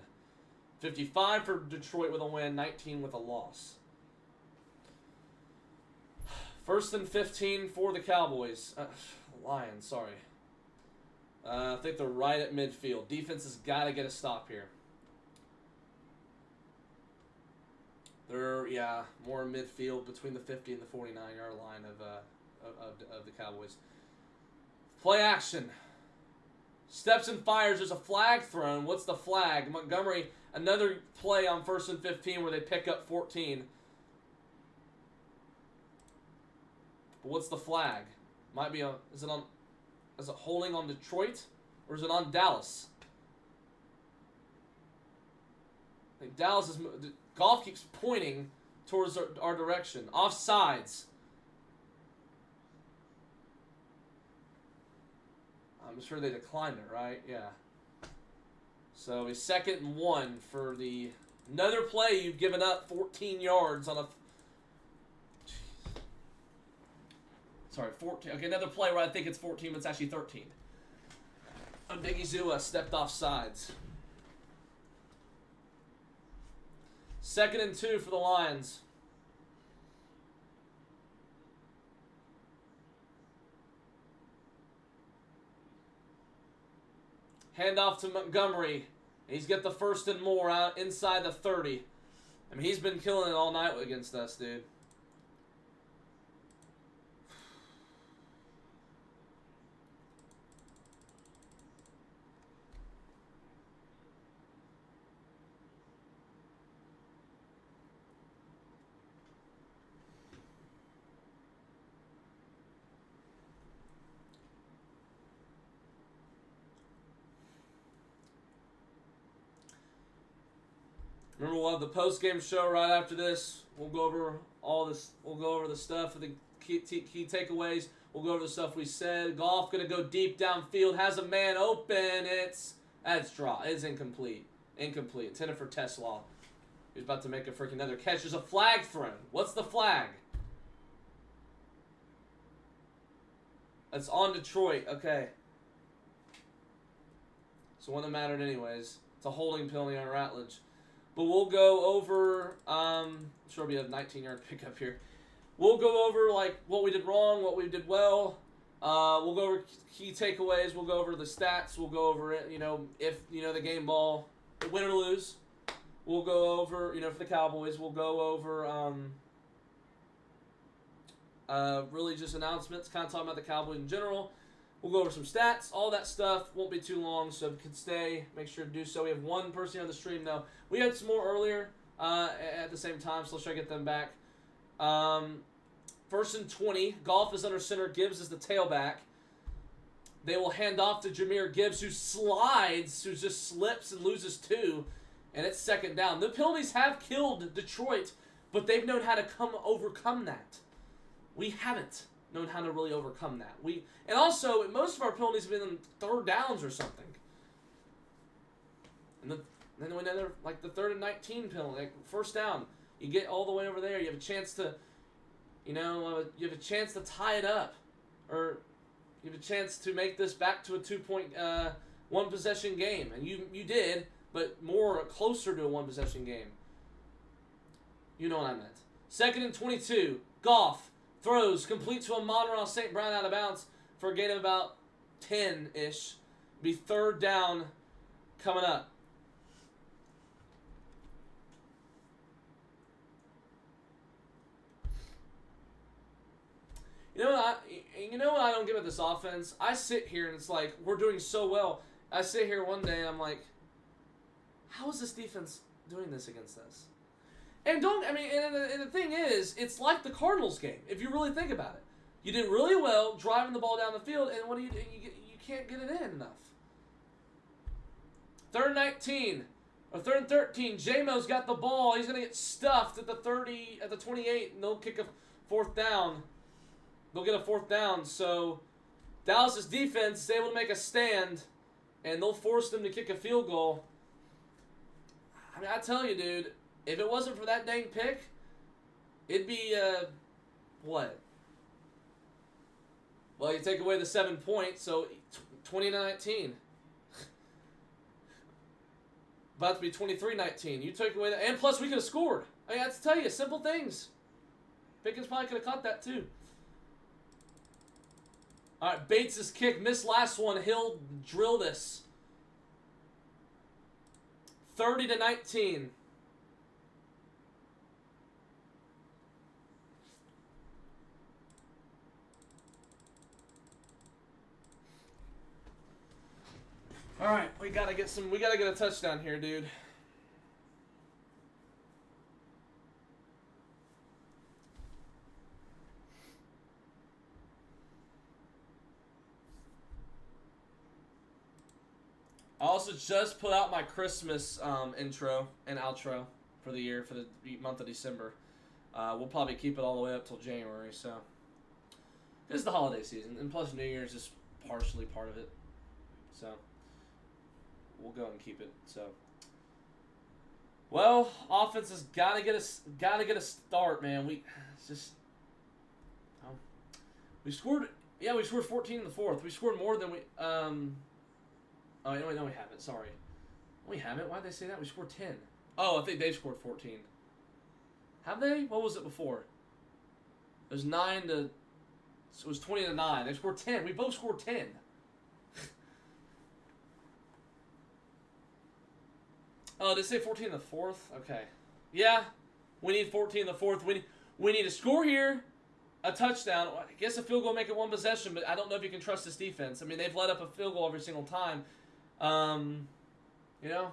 55 for Detroit with a win, 19 with a loss. First and 15 for the Cowboys. Lions, sorry. I think they're right at midfield. Defense has got to get a stop here. They're, more midfield between the 50 and the 49-yard line of the Cowboys. Play action. Steps and fires. There's a flag thrown. What's the flag? Montgomery, another play on first and 15 where they pick up 14. But what's the flag? Might be is it holding on Detroit or is it on Dallas? I think Dallas is. Golf keeps pointing towards our direction. Offsides. I'm sure they declined it, right? Yeah. So a 2nd and 1 for another play you've given up 14 yards on a. Sorry, 14. Okay, another play where I think it's 14, but it's actually 13. Biggie Zua stepped off sides. 2nd and 2 for the Lions. Handoff to Montgomery. He's got the 1st and more out inside the 30. I mean, he's been killing it all night against us, dude. Remember, we'll have the post-game show right after this. We'll go over all this. We'll go over the stuff of the key takeaways. We'll go over the stuff we said. Golf going to go deep downfield. Has a man open. That's draw. It's incomplete. Incomplete. Intended for Tesla. He's about to make a freaking another catch. There's a flag thrown. What's the flag? That's on Detroit. Okay. So one that mattered anyways. It's a holding penalty on Ratledge. But we'll go over, sure we have a 19-yard pickup here. We'll go over, like, what we did wrong, what we did well. We'll go over key takeaways. We'll go over the stats. We'll go over, if, the game ball, win or lose. We'll go over, for the Cowboys. We'll go over, really just announcements, kind of talking about the Cowboys in general. We'll go over some stats, all that stuff. Won't be too long, so if you can stay, make sure to do so. We have one person on the stream now. We had some more earlier at the same time, so let's try to get them back. First and 20. Goff is under center. Gibbs is the tailback. They will hand off to Jahmyr Gibbs, who slides, who just slips and loses 2, and it's second down. The penalties have killed Detroit, but they've known how to overcome that. We haven't known how to really overcome that. And also, most of our penalties have been on third downs or something. And then another, like the 3rd and 19 penalty, like first down. You get all the way over there. You have a chance to, you have a chance to tie it up, or you have a chance to make this back to a 2-point, one-possession game, and you did, but more closer to a one-possession game. You know what I meant. 2nd and 22. Goff throws complete to Amon-Ra St. Brown out of bounds for a gain of about 10-ish. Be 3rd down coming up. You know what I don't get with this offense? I sit here and it's like, we're doing so well. I sit here one day and I'm like, how is this defense doing this against us? And and the thing is, it's like the Cardinals game, if you really think about it. You did really well driving the ball down the field, and what do you do? You can't get it in enough. 3rd and 19, or 3rd and 13, J-Mo's got the ball. He's going to get stuffed at the 30, at the 28, and they'll kick a 4th down. They'll get a 4th down, so Dallas' defense is able to make a stand, and they'll force them to kick a field goal. I mean, I tell you, dude, if it wasn't for that dang pick, it'd be, what? Well, you take away the 7 points, so 20-19. About to be 23-19. You take away that, and plus we could have scored. I mean, I have to tell you, simple things. Pickens probably could have caught that too. All right, Bates' kick, missed last one. He'll drill this. 30-19. All right, we gotta get a touchdown here, dude. I also just put out my Christmas intro and outro for the year, for the month of December. We'll probably keep it all the way up till January, so. This is the holiday season, and plus New Year's is partially part of it. So, we'll go and keep it, so. Well, offense has gotta get a start, man. We scored 14 in the 4th. We scored more than we, Oh, no, we haven't. Sorry. We haven't? Why'd they say that? We scored 10. Oh, I think they scored 14. Have they? What was it before? It was 9 to... It was 20 to 9. They scored 10. We both scored 10. Oh, did they say 14 in the 4th? Okay. Yeah. We need 14 in the 4th. We need to score here. A touchdown. I guess a field goal make it one possession, but I don't know if you can trust this defense. I mean, they've let up a field goal every single time. You know?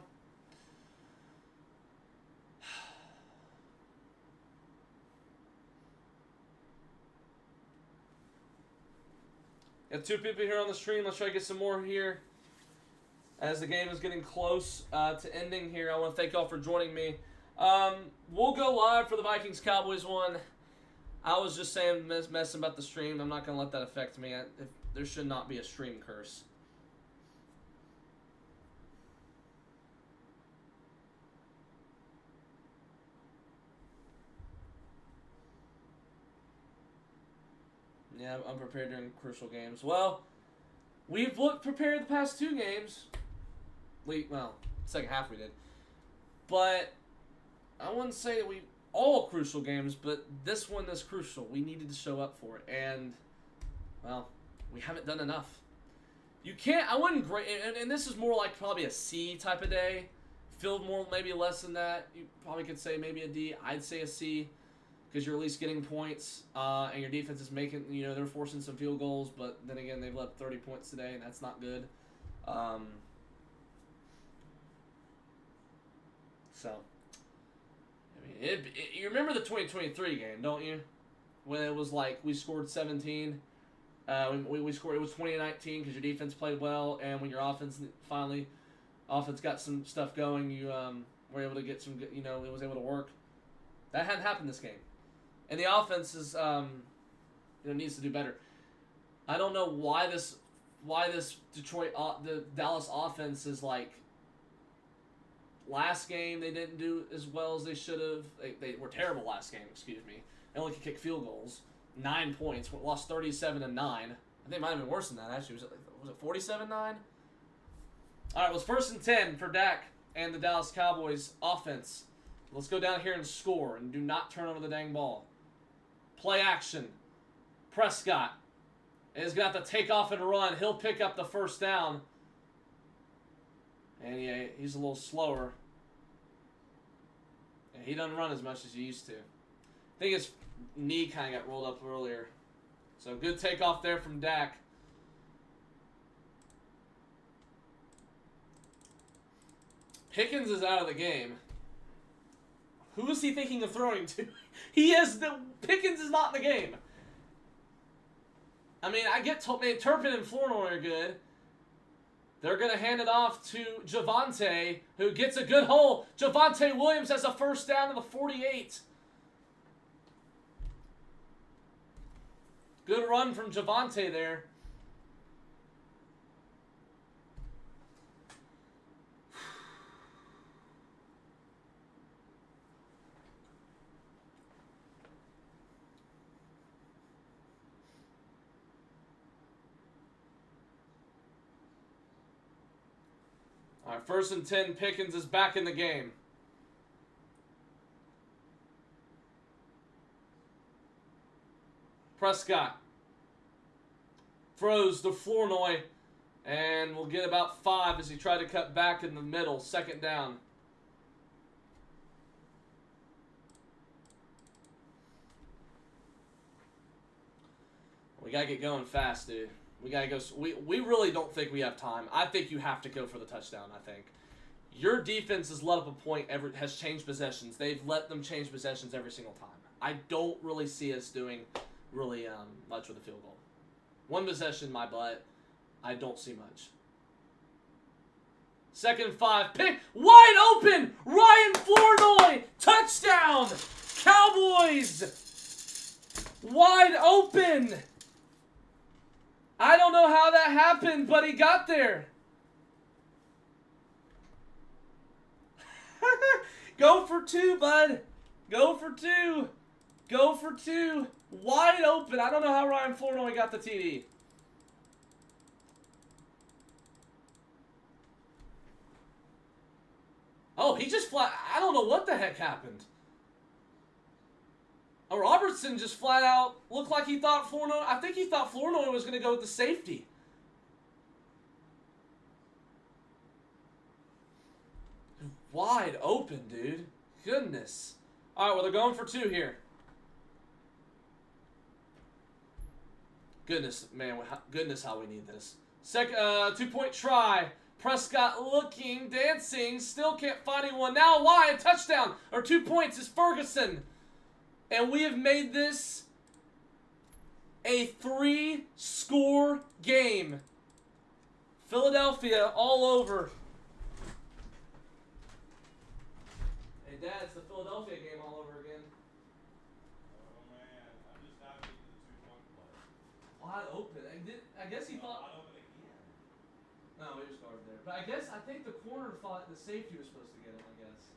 Got 2 people here on the stream. Let's try to get some more here. As the game is getting close to ending here, I want to thank y'all for joining me. We'll go live for the Vikings-Cowboys one. I was just saying, messing about the stream. I'm not going to let that affect me. There should not be a stream curse. Yeah, I'm unprepared during crucial games. Well, we've looked prepared the past 2 games. Well, second half we did. But I wouldn't say that we all crucial games, but this one is crucial. We needed to show up for it, and well, we haven't done enough. You can't. I wouldn't grade, and this is more like probably a C type of day. Filled more, maybe less than that. You probably could say maybe a D. I'd say a C, because you're at least getting points, and your defense is making. They're forcing some field goals, but then again, they've let 30 points today, and that's not good. So, I mean, you remember the 2023 game, don't you? when it was like we scored 17. We scored. It was 2019 because your defense played well, and when your offense got some stuff going, you were able to get some. You know, it was able to work. That hadn't happened this game, and the offense is needs to do better. I don't know why this the Dallas offense is like. Last game they didn't do as well as they should have. They were terrible last game. Excuse me. They only could kick field goals. 9 points. Lost 37-9. I think it might have been worse than that. Actually, was it 47-9? All right. It was 1st and 10 for Dak and the Dallas Cowboys offense. Let's go down here and score and do not turn over the dang ball. Play action. Prescott is gonna have to take off and run. He'll pick up the first down. And yeah, he's a little slower. Yeah, he doesn't run as much as he used to. I think his knee kind of got rolled up earlier. So good takeoff there from Dak. Pickens is out of the game. Who is he thinking of throwing to? Pickens is not in the game. I mean, I get told, man, Turpin and Flournoy are good. They're going to hand it off to Javonte, who gets a good hole. Javonte Williams has a first down to the 48. Good run from Javonte there. All right, 1st and 10, Pickens is back in the game. Prescott throws to Flournoy, and we'll get about 5 as he tried to cut back in the middle. 2nd down. We got to get going fast, dude. We gotta go. We really don't think we have time. I think you have to go for the touchdown. I think your defense has let up a point. Has changed possessions. They've let them change possessions every single time. I don't really see us doing really much with a field goal. 1 possession, my butt. I don't see much. 2nd and 5. Pick wide open. Ryan Flournoy touchdown. Cowboys wide open. I don't know how that happened, but he got there. Go for 2, bud. Go for 2. Go for 2. Wide open. I don't know how Ryan Flournoy got the TD. Oh, he just flat. I don't know what the heck happened. Robertson just flat out looked like he thought Flournoy. I think he thought Flournoy was going to go with the safety. Wide open, dude. Goodness. All right, well, they're going for 2 here. Goodness, man. Goodness, how we need this. 2-point try. Prescott looking, dancing, still can't find anyone. Now wide, touchdown, or 2 points is Ferguson. And we have made this a 3-score game. Philadelphia all over. Hey, Dad, it's the Philadelphia game all over again. Oh, man. I'm just happy for the 2-point play. Wide open. I guess he thought... Wide open again. No, we just guarded there. But I think the corner thought the safety was supposed to get him, I guess.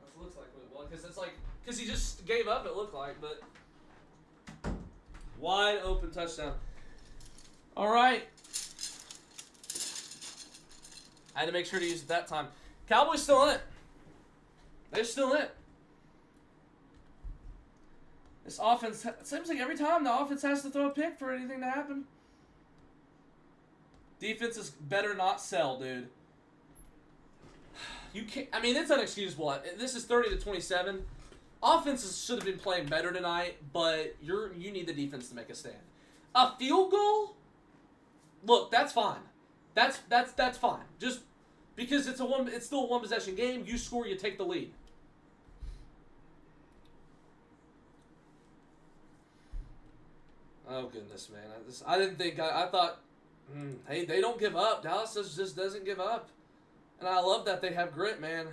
That's what it looks like what it was. Because it's like... Because he just gave up, it looked like, but... Wide open touchdown. All right. I had to make sure to use it that time. Cowboys still in it. They're still in it. This offense, it seems like every time the offense has to throw a pick for anything to happen. Defense is better not sell, dude. You can't. I mean, it's unexcusable. This is 30-27. Offenses should have been playing better tonight, but you need the defense to make a stand. A field goal? Look, that's fine. That's fine. Just because it's still a 1 possession game. You score, you take the lead. Oh, goodness, man. I didn't think... I thought... hey, they don't give up. Dallas just doesn't give up. And I love that they have grit, man.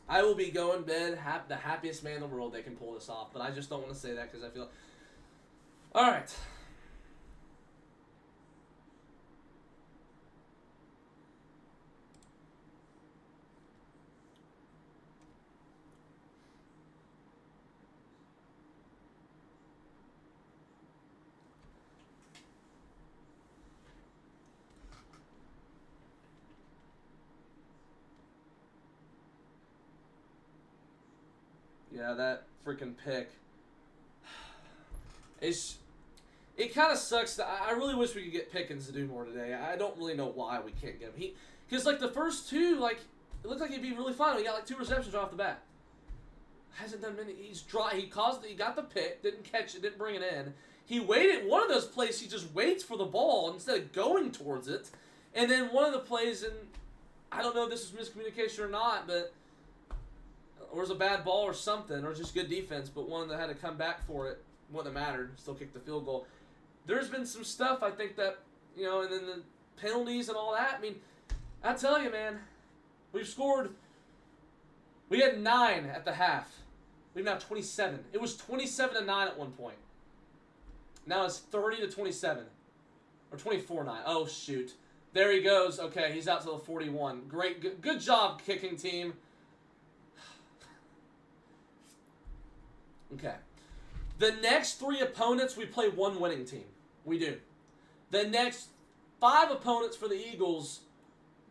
I will be going to bed the happiest man in the world they can pull this off. But I just don't want to say that because I feel... All right. Yeah, that freaking pick. It kind of sucks that I really wish we could get Pickens to do more today. I don't really know why we can't get him. Because like the first two, like it looked like he'd be really fine. He got like 2 receptions right off the bat. Hasn't done many. He's dry. He got the pick, didn't catch it, didn't bring it in. He waited. One of those plays, he just waits for the ball instead of going towards it. And then one of the plays, and I don't know if this was miscommunication or not, but. Or it was a bad ball or something, or just good defense, but one that had to come back for it wouldn't have mattered. Still kicked the field goal. There's been some stuff, I think, that, you know, and then the penalties and all that. I mean, I tell you, man, we've scored. We had 9 at the half. We've now 27. It was 27-9 at one point. Now it's 30-27. Or 24-9. Oh, shoot. There he goes. Okay, he's out to the 41. Great. Good job, kicking team. Okay. The next 3 opponents, we play 1 winning team. We do. The next 5 opponents for the Eagles,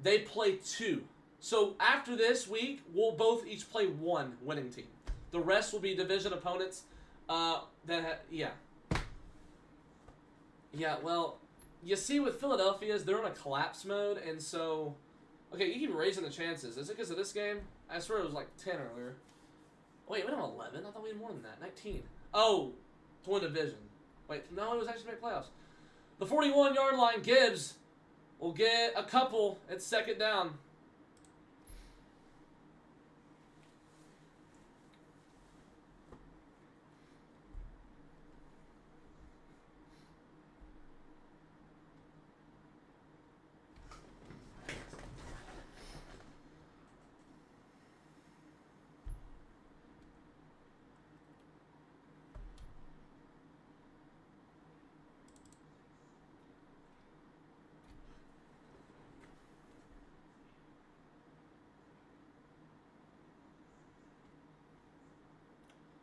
they play 2. So after this week, we'll both each play 1 winning team. The rest will be division opponents. Yeah. Yeah, well, you see with Philadelphia, they're in a collapse mode, and so... Okay, you keep raising the chances. Is it because of this game? I swear it was like 10 earlier. Wait, we don't have 11. I thought we had more than that. 19. Oh, to win division. Wait, no, it was actually to make playoffs. The 41-yard line, Gibbs will get a couple. It's second down.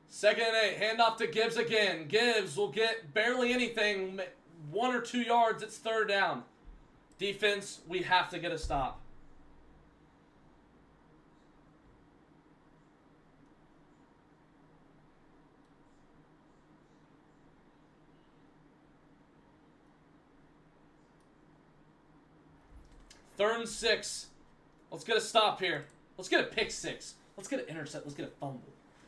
Second and 8, hand off to Gibbs again. Gibbs will get barely anything, 1 or 2 yards. It's third down. Defense, we have to get a stop. Third and 6. Let's get a stop here. Let's get a pick 6. Let's get an intercept. Let's get a fumble.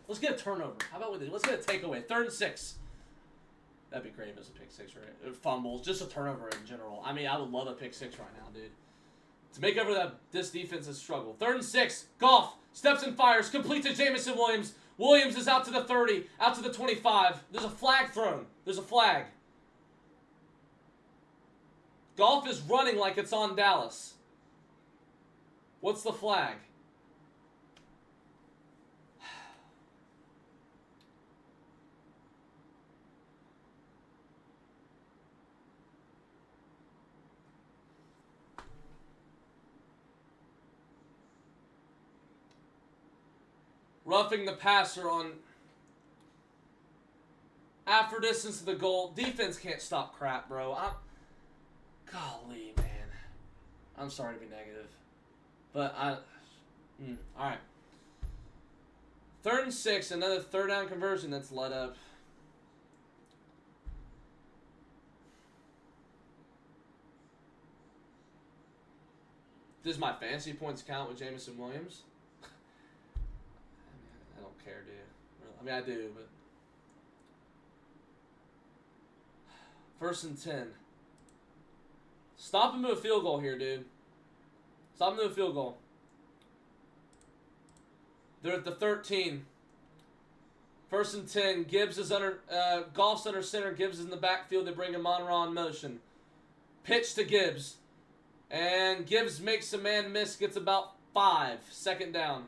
Let's get a turnover. How about let's get a takeaway. Third and 6. That'd be great if it was a pick 6, right? Fumbles, just a turnover in general. I mean, I would love a pick 6 right now, dude. To make up for this defense's struggle. Third and 6. Goff steps and fires. Complete to Jamison Williams. Williams is out to the 30. Out to the 25. There's a flag thrown. There's a flag. Goff is running like it's on Dallas. What's the flag? Roughing the passer on after distance to the goal. Defense can't stop crap, bro. Golly, man. I'm sorry to be negative. But alright. Third and 6, another third down conversion that's let up. Does my fantasy points count with Jamison Williams? I don't care, dude. I mean, I do, but... First and 10. Stop and move a field goal here, dude. Stop and move a field goal. They're at the 13. First and 10. Gibbs is under. Goff's under center. Gibbs is in the backfield. They bring him on motion. Pitch to Gibbs. And Gibbs makes a man miss. Gets about 5. Second down.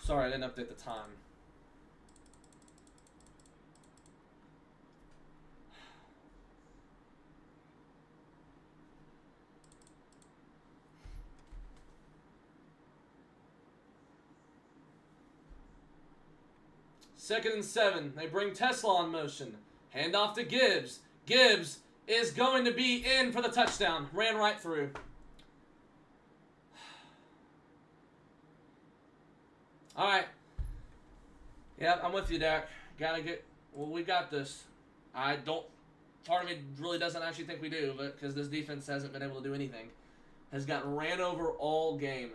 Sorry, I didn't update the time. Second and 7. They bring Tesla on motion. Hand off to Gibbs. Gibbs is going to be in for the touchdown. Ran right through. All right. Yeah, I'm with you, Dak. Gotta get. Well, we got this. I don't. Part of me really doesn't actually think we do, but because this defense hasn't been able to do anything, has gotten ran over all game.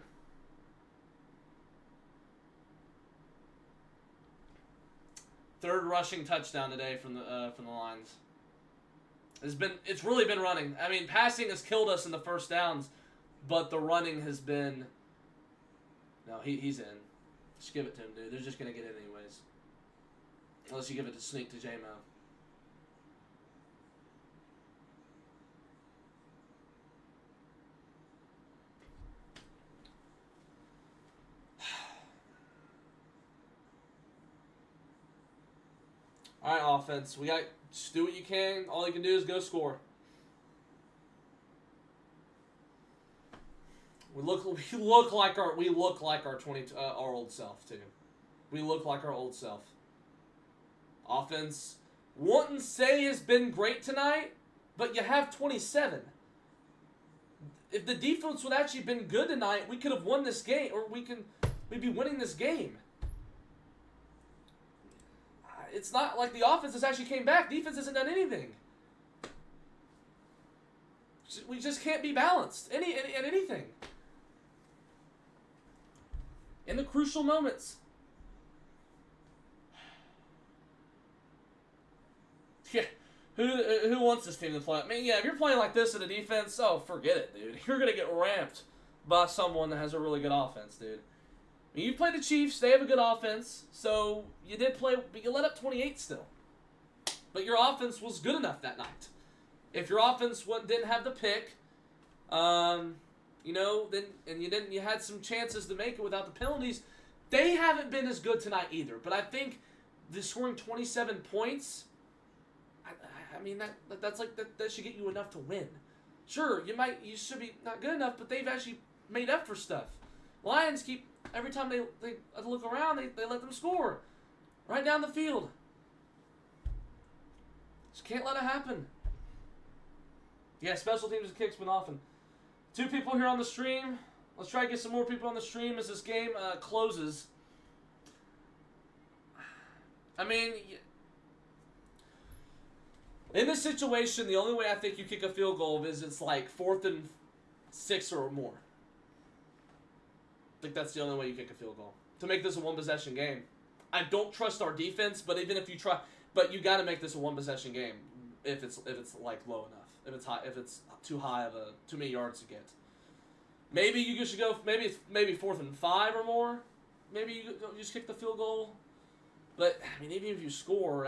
Third rushing touchdown today from the Lions. It's really been running. I mean, passing has killed us in the first downs, but the running has been. No, he's in. Just give it to him, dude. They're just gonna get it anyways. Unless you give it to Sneak to J-Mo. All right, offense. We got just do what you can. All you can do is go score. We look like our 20 our old self too. We look like our old self. Offense, wouldn't say has been great tonight, but you have 27. If the defense would actually been good tonight, we could have won this game, or we'd be winning this game. It's not like the offense has actually came back. Defense hasn't done anything. We just can't be balanced at anything. In the crucial moments. Yeah, who wants this team to play? I mean, yeah, if you're playing like this in a defense, oh, forget it, dude. You're going to get ramped by someone that has a really good offense, dude. I mean, you played the Chiefs. They have a good offense. So you did play, but you let up 28 still. But your offense was good enough that night. If your offense didn't have the pick, you had some chances to make it without the penalties. They haven't been as good tonight either. But I think the scoring 27 points, I mean that should get you enough to win. Sure, you should be not good enough, but they've actually made up for stuff. Lions keep every time they look around, they let them score right down the field. Just can't let it happen. Yeah, special teams and kicks been often. 2 people here on the stream. Let's try to get some more people on the stream as this game closes. I mean, in this situation, the only way I think you kick a field goal is it's like 4th and 6 or more. I think that's the only way you kick a field goal to make this a 1-possession game. I don't trust our defense, but even if you try, but you got to make this a 1-possession game if it's like low enough. If it's high, if it's too many yards to get. Maybe you should go. Maybe 4th and 5 or more. Maybe you just kick the field goal. But I mean, even if you score,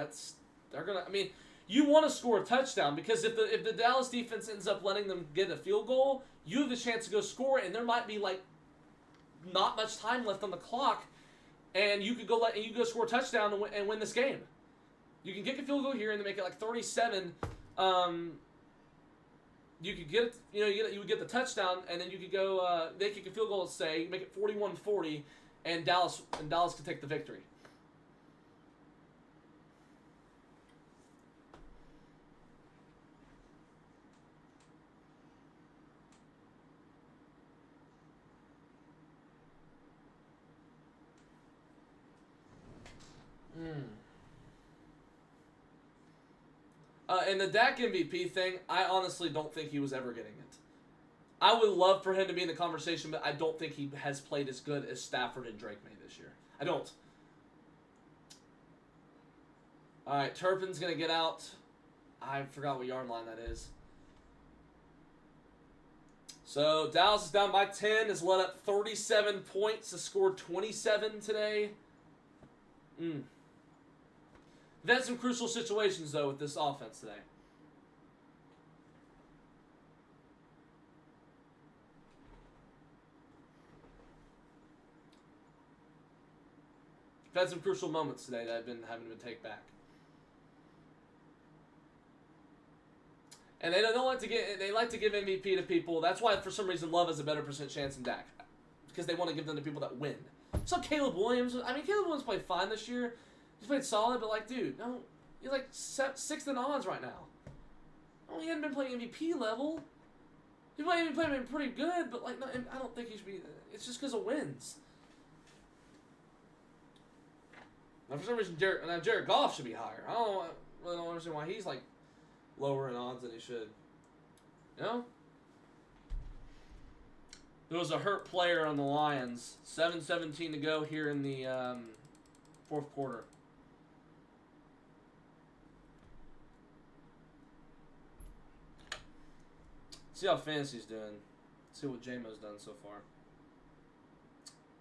they're gonna. I mean, you want to score a touchdown because if the Dallas defense ends up letting them get a field goal, you have the chance to go score, and there might be like not much time left on the clock, and you could go score a touchdown and win this game. You can kick a field goal here and then make it like 37. You could get you would get the touchdown, and then you could go. They kick a field goal, say, make it 41-40, and Dallas could take the victory. And the Dak MVP thing, I honestly don't think he was ever getting it. I would love for him to be in the conversation, but I don't think he has played as good as Stafford and Drake made this year. I don't. All right, Turpin's going to get out I forgot what yard line that is. So Dallas is down by 10. Has let up 37 points. Has scored 27 today. They've had some crucial situations, though, with this offense today. They've had some crucial moments today that have been having to take back. And they don't like to get. They like to give MVP to people. That's why, for some reason, Love has a better % chance than Dak, because they want to give them to people that win. So Caleb Williams. I mean, Caleb Williams played fine this year. He's played solid, but like, dude, no, you're like sixth in odds right now. Oh, he hadn't been playing MVP level. He might even playing pretty good, but like, no, I don't think he should be. It's just because of wins. Now, for some reason, Jared Goff should be higher. I really don't understand why he's like lower in odds than he should. You know? There was a hurt player on the Lions. 7:17 to go here in the fourth quarter. See how Fantasy's doing. See what J-Mo's done so far.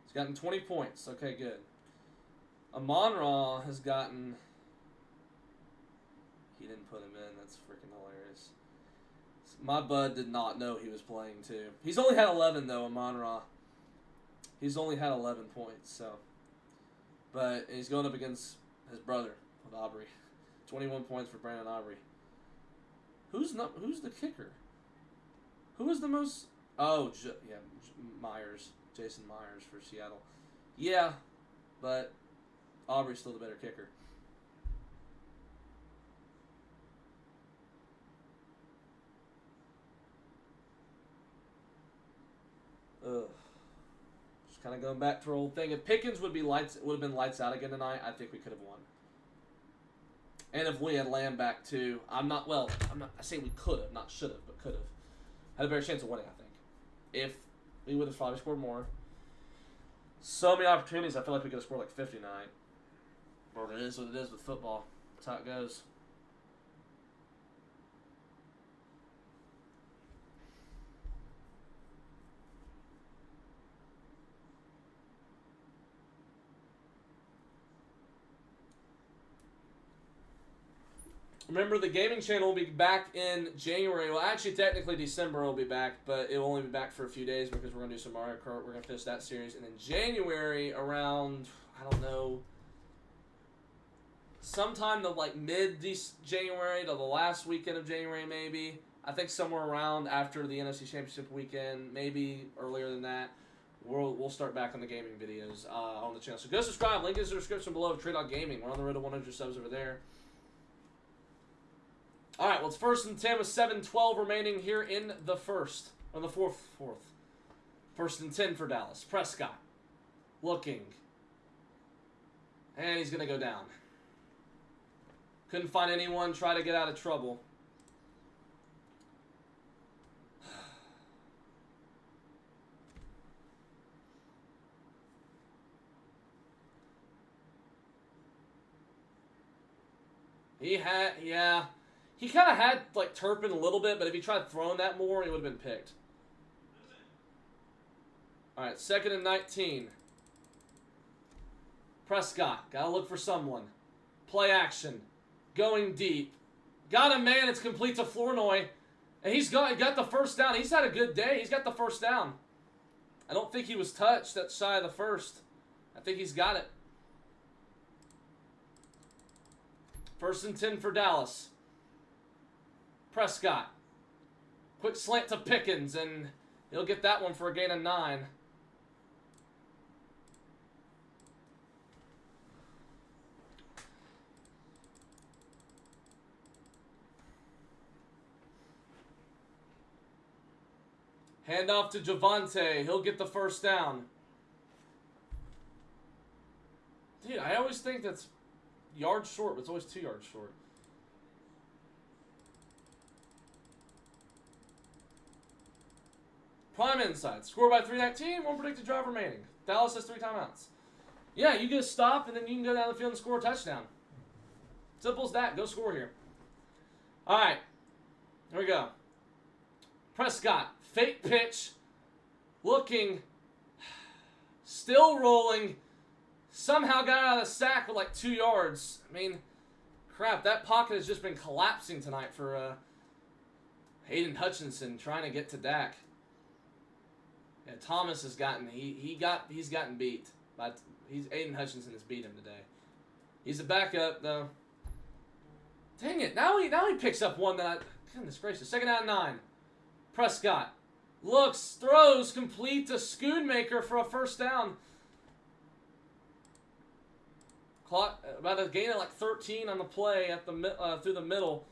He's gotten 20 points. Okay, good. Amon-Ra has gotten... He didn't put him in. That's freaking hilarious. My bud did not know he was playing, too. He's only had 11, though, Amon-Ra. He's only had 11 points, so... But he's going up against his brother, Aubrey. 21 points for Brandon Aubrey. Who's the kicker? Who was the most... Oh, Myers. Jason Myers for Seattle. Yeah, but Aubrey's still the better kicker. Ugh. Just kind of going back to our old thing. If Pickens would have been lights out again tonight, I think we could have won. And if we had Lamb back too, I say we could have, not should have, but could have. Had a better chance of winning, I think. If we would have probably scored more. So many opportunities, I feel like we could have scored like 59. But it is what it is with football. That's how it goes. Remember, the gaming channel will be back in January. Well, actually, technically, December will be back, but it will only be back for a few days because we're going to do some Mario Kart. We're going to finish that series. And then January, around, I don't know, sometime to like mid-January to the last weekend of January, maybe. I think somewhere around after the NFC Championship weekend, maybe earlier than that, we'll start back on the gaming videos on the channel. So go subscribe. Link is in the description below of TreyDOGaming. We're on the road to 100 subs over there. All right, well, it's 1st and 10 with 7:12 remaining here in the fourth. 1st and 10 for Dallas. Prescott looking. And he's going to go down. Couldn't find anyone. Try to get out of trouble. He kind of had, like, Turpin a little bit, but if he tried throwing that more, he would have been picked. All right, 2nd and 19. Prescott, got to look for someone. Play action. Going deep. Got him, man. It's complete to Flournoy. And he's got the first down. He's had a good day. He's got the first down. I don't think he was touched. That's shy of the first. I think he's got it. 1st and 10 for Dallas. Prescott. Quick slant to Pickens, and he'll get that one for a gain of 9. Hand off to Javonte. He'll get the first down. Dude, I always think that's yards short, but it's always 2 yards short. Prime inside. Score by 3:19. One predicted drive remaining. Dallas has 3 timeouts. Yeah, you get a stop, and then you can go down the field and score a touchdown. Simple as that. Go score here. All right. Here we go. Prescott, fake pitch. Looking. Still rolling. Somehow got out of the sack with like 2 yards. I mean, crap, that pocket has just been collapsing tonight for Hayden Hutchinson trying to get to Dak. Yeah, Thomas has gotten he's gotten beat. But Hayden Hutchinson has beat him today. He's a backup though. Dang it! Now he picks up one that goodness gracious. 2nd down and 9. Prescott looks, throws, complete to Schoonmaker for a 1st down. Clock about a gain of like 13 on the play at the through the middle.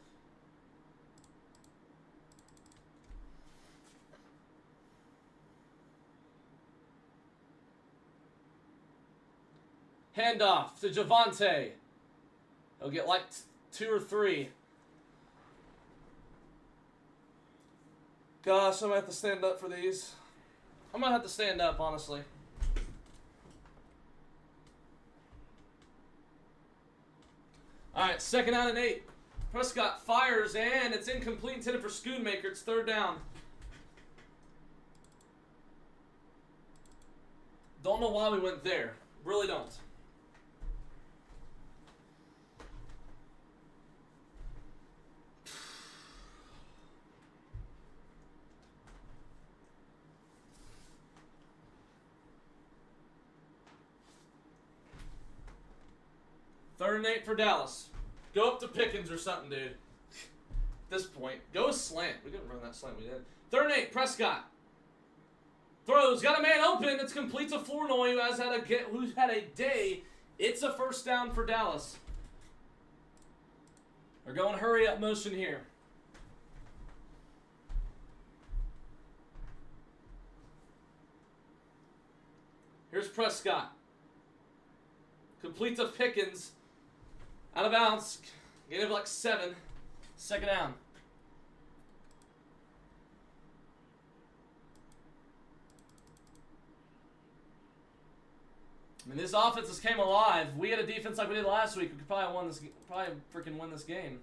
Handoff to Javonte. He'll get like 2 or 3. Gosh, I'm going to have to stand up for these. I'm going to have to stand up, honestly. Alright, 2nd down and 8. Prescott fires, and it's incomplete, intended for Schoonmaker. It's 3rd down. Don't know why we went there. Really don't. Third and 8 for Dallas. Go up to Pickens or something, dude. At this point, go slant. We didn't run that slant. We did. 3rd and 8. Prescott throws. Got a man open. It's complete to Flournoy, who's had a day. It's a 1st down for Dallas. They're going hurry up motion here. Here's Prescott. Complete to Pickens. Out of bounds. Gain of like 7. 2nd down. I mean, this offense just came alive. We had a defense like we did last week. We could probably freaking win this game.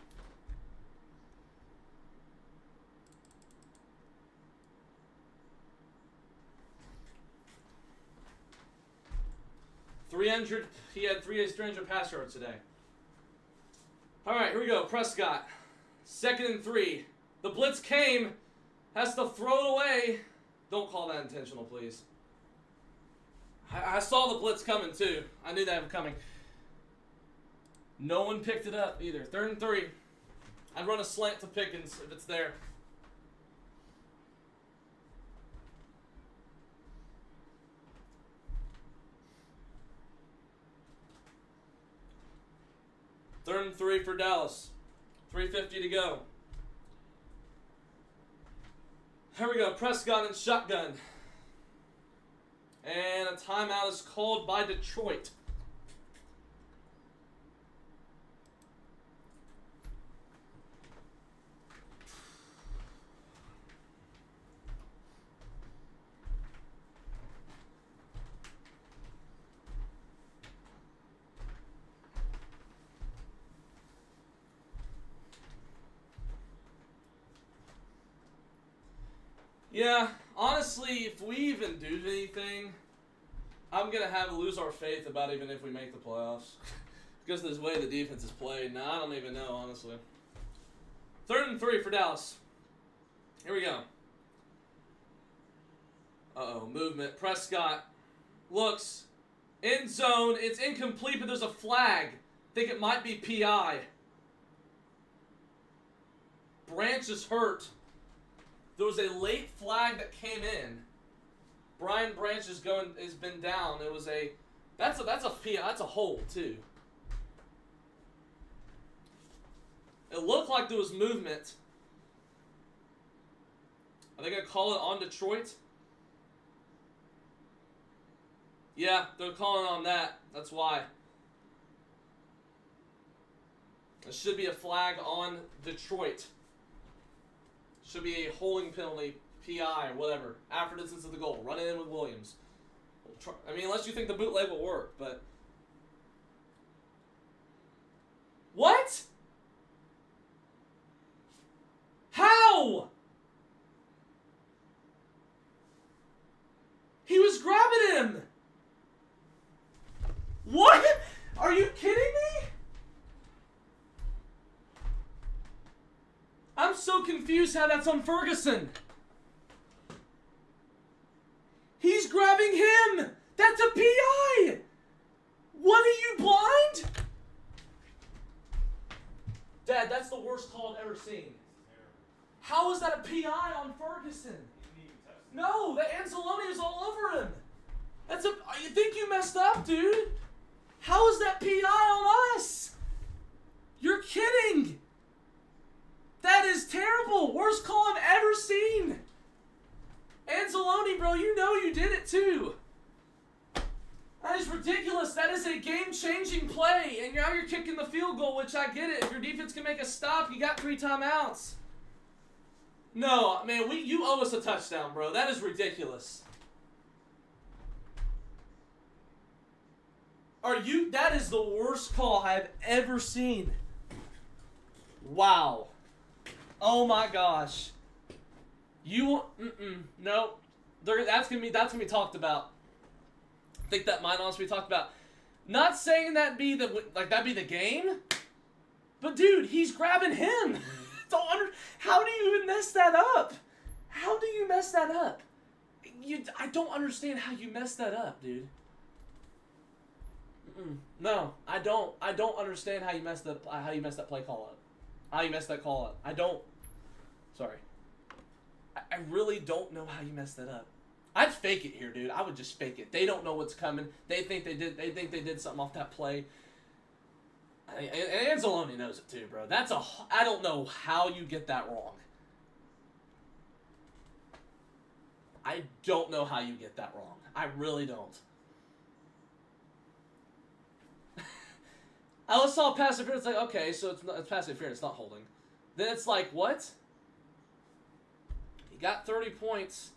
He had 300 pass yards today. All right, here we go. Prescott, 2nd and 3. The blitz came. Has to throw it away. Don't call that intentional, please. I saw the blitz coming, too. I knew that was coming. No one picked it up, either. 3rd and 3. I'd run a slant to Pickens if it's there. Third and 3 for Dallas. 3:50 to go. Here we go. Prescott and shotgun. And a timeout is called by Detroit. Yeah, honestly, if we even do anything, I'm going to lose our faith about even if we make the playoffs. Because of this way the defense is played. Now, I don't even know, honestly. 3rd and 3 for Dallas. Here we go. Uh-oh, movement. Prescott looks. End zone. It's incomplete, but there's a flag. I think it might be PI. Branch is hurt. There was a late flag that came in. Brian Branch has been down. It was that's a PI. That's a hold too. It looked like there was movement. Are they gonna call it on Detroit? Yeah, they're calling on that. That's why. There should be a flag on Detroit. Should be a holding penalty, PI, or whatever, after distance of the goal. Run it in with Williams. I mean, unless you think the bootleg will work, but... What? How? He was grabbing him. What? Are you kidding me? I'm so confused how that's on Ferguson. He's grabbing him. That's a PI. What, are you blind? Dad, that's the worst call I've ever seen. How is that a PI on Ferguson? No, the Anzalone is all over him. That's a. You think you messed up, dude? How is that PI on us? You're kidding. That is terrible. Worst call I've ever seen. Anzalone, bro, you know you did it too. That is ridiculous. That is a game-changing play, and now you're kicking the field goal, which I get it. If your defense can make a stop, you got 3 timeouts. No, man, you owe us a touchdown, bro. That is ridiculous. That is the worst call I've ever seen. Wow. Oh my gosh. No. That's gonna be talked about. I think that might honestly be talked about. Not saying that'd be the game, but dude, he's grabbing him. How do you even mess that up? How do you mess that up? I don't understand how you mess that up, dude. No, I don't. I don't understand how you mess that play call up. How you mess that call up. I don't. Sorry. I really don't know how you messed that up. I'd fake it here, dude. I would just fake it. They don't know what's coming. They think they did something off that play. And Anzalone knows it too, bro. I don't know how you get that wrong. I don't know how you get that wrong. I really don't. I was saw pass interference, like, okay, so it's pass interference, it's not holding. Then it's like, what? He got 30 points.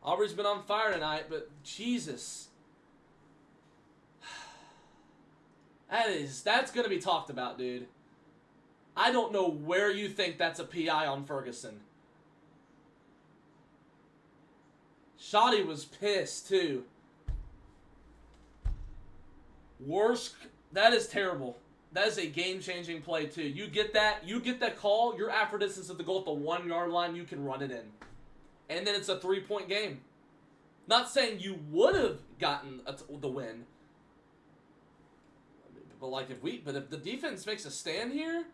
Aubrey's been on fire tonight, but Jesus. That's going to be talked about, dude. I don't know where you think that's a PI on Ferguson. Shoddy was pissed, too. Worst. That is terrible. That is a game-changing play, too. You get that call, you're after distance of the goal at the 1 yard line, you can run it in. And then it's a 3-point game. Not saying you would have gotten the win. But if the defense makes a stand here,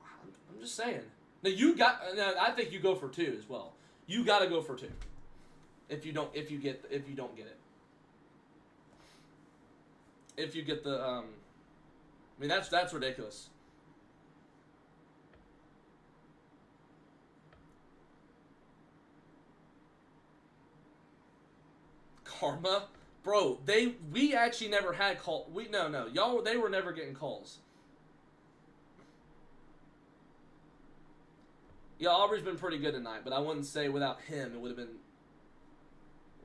I'm just saying. Now I think you go for 2 as well. You got to go for 2. If you don't get it. If you get the I mean that's ridiculous. Karma, bro. We actually never had call. They were never getting calls. Yeah, Aubrey's been pretty good tonight, but I wouldn't say without him it would have been.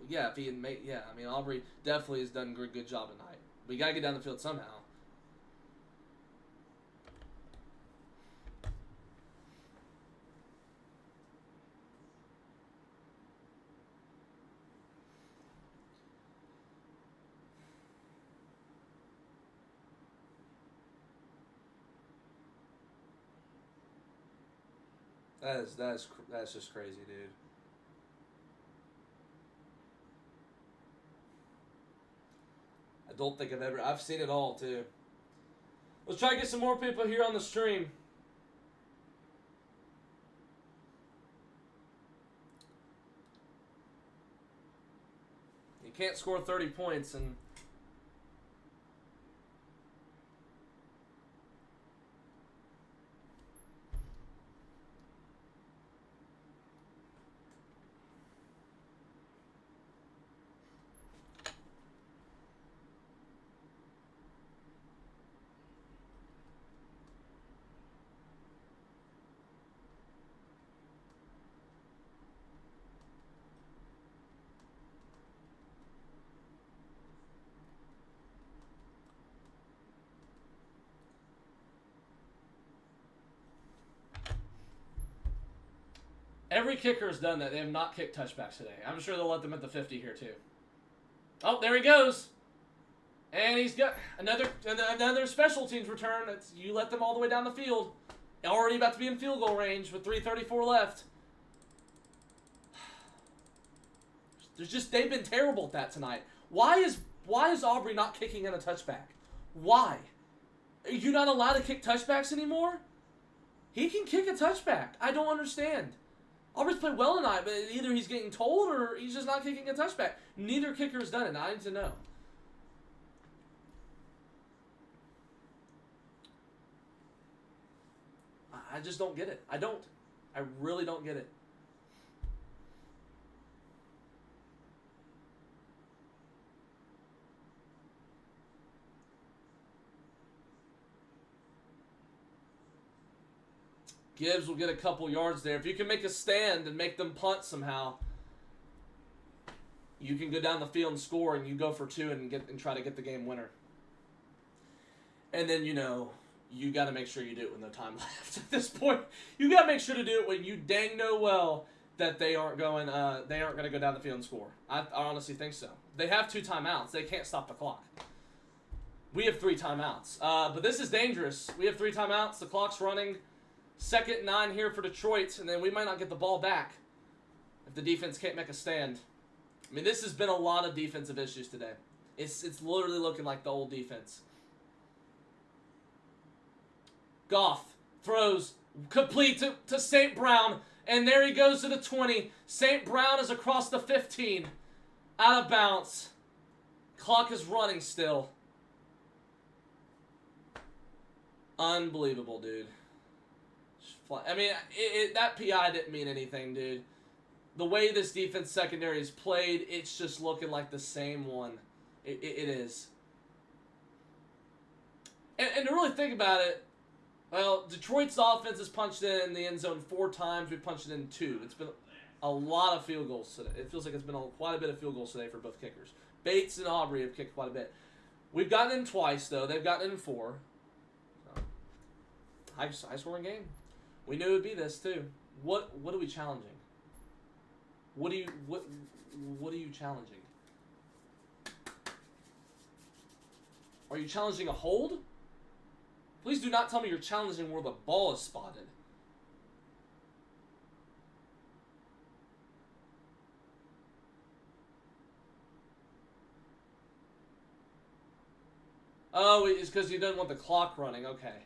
Yeah, if he had made. Yeah, I mean Aubrey definitely has done a good job tonight. We gotta get down the field somehow. That's just crazy, dude. I don't think I've seen it all too. Let's try to get some more people here on the stream. You can't score 30 points and Every kicker has done that. They have not kicked touchbacks today. I'm sure they'll let them at the 50 here too. Oh, there he goes. And he's got another special teams return. You let them all the way down the field. Already about to be in field goal range with 3:34 left. They've been terrible at that tonight. Why is Aubrey not kicking in a touchback? Why? Are you not allowed to kick touchbacks anymore? He can kick a touchback. I don't understand. Aubrey's played well tonight, but either he's getting told or he's just not kicking a touchback. Neither kicker has done it. I need to know. I just don't get it. I don't. I really don't get it. Gibbs will get a couple yards there. If you can make a stand and make them punt somehow, you can go down the field and score, and you go for 2 and try to get the game winner. And then, you know, you got to make sure you do it with no time left at this point. You got to make sure to do it when you dang know well that they aren't going to go down the field and score. I honestly think so. They have 2 timeouts. They can't stop the clock. We have 3 timeouts. But this is dangerous. We have 3 timeouts. The clock's running. 2nd and 9 here for Detroit, and then we might not get the ball back if the defense can't make a stand. I mean, this has been a lot of defensive issues today. It's literally looking like the old defense. Goff throws complete to St. Brown, and there he goes to the 20. St. Brown is across the 15. Out of bounds. Clock is running still. Unbelievable, dude. I mean, that PI didn't mean anything, dude. The way this defense secondary is played, it's just looking like the same one. It is. And to really think about it, well, Detroit's offense has punched in the end zone 4 times. We've punched it in 2. It's been a lot of field goals today. It feels like it's been quite a bit of field goals today for both kickers. Bates and Aubrey have kicked quite a bit. We've gotten in twice, though. They've gotten in 4. So, high-scoring game. We knew it would be this too. What are we challenging? What are you challenging? Are you challenging a hold? Please do not tell me you're challenging where the ball is spotted. Oh, it's because he doesn't want the clock running. Okay.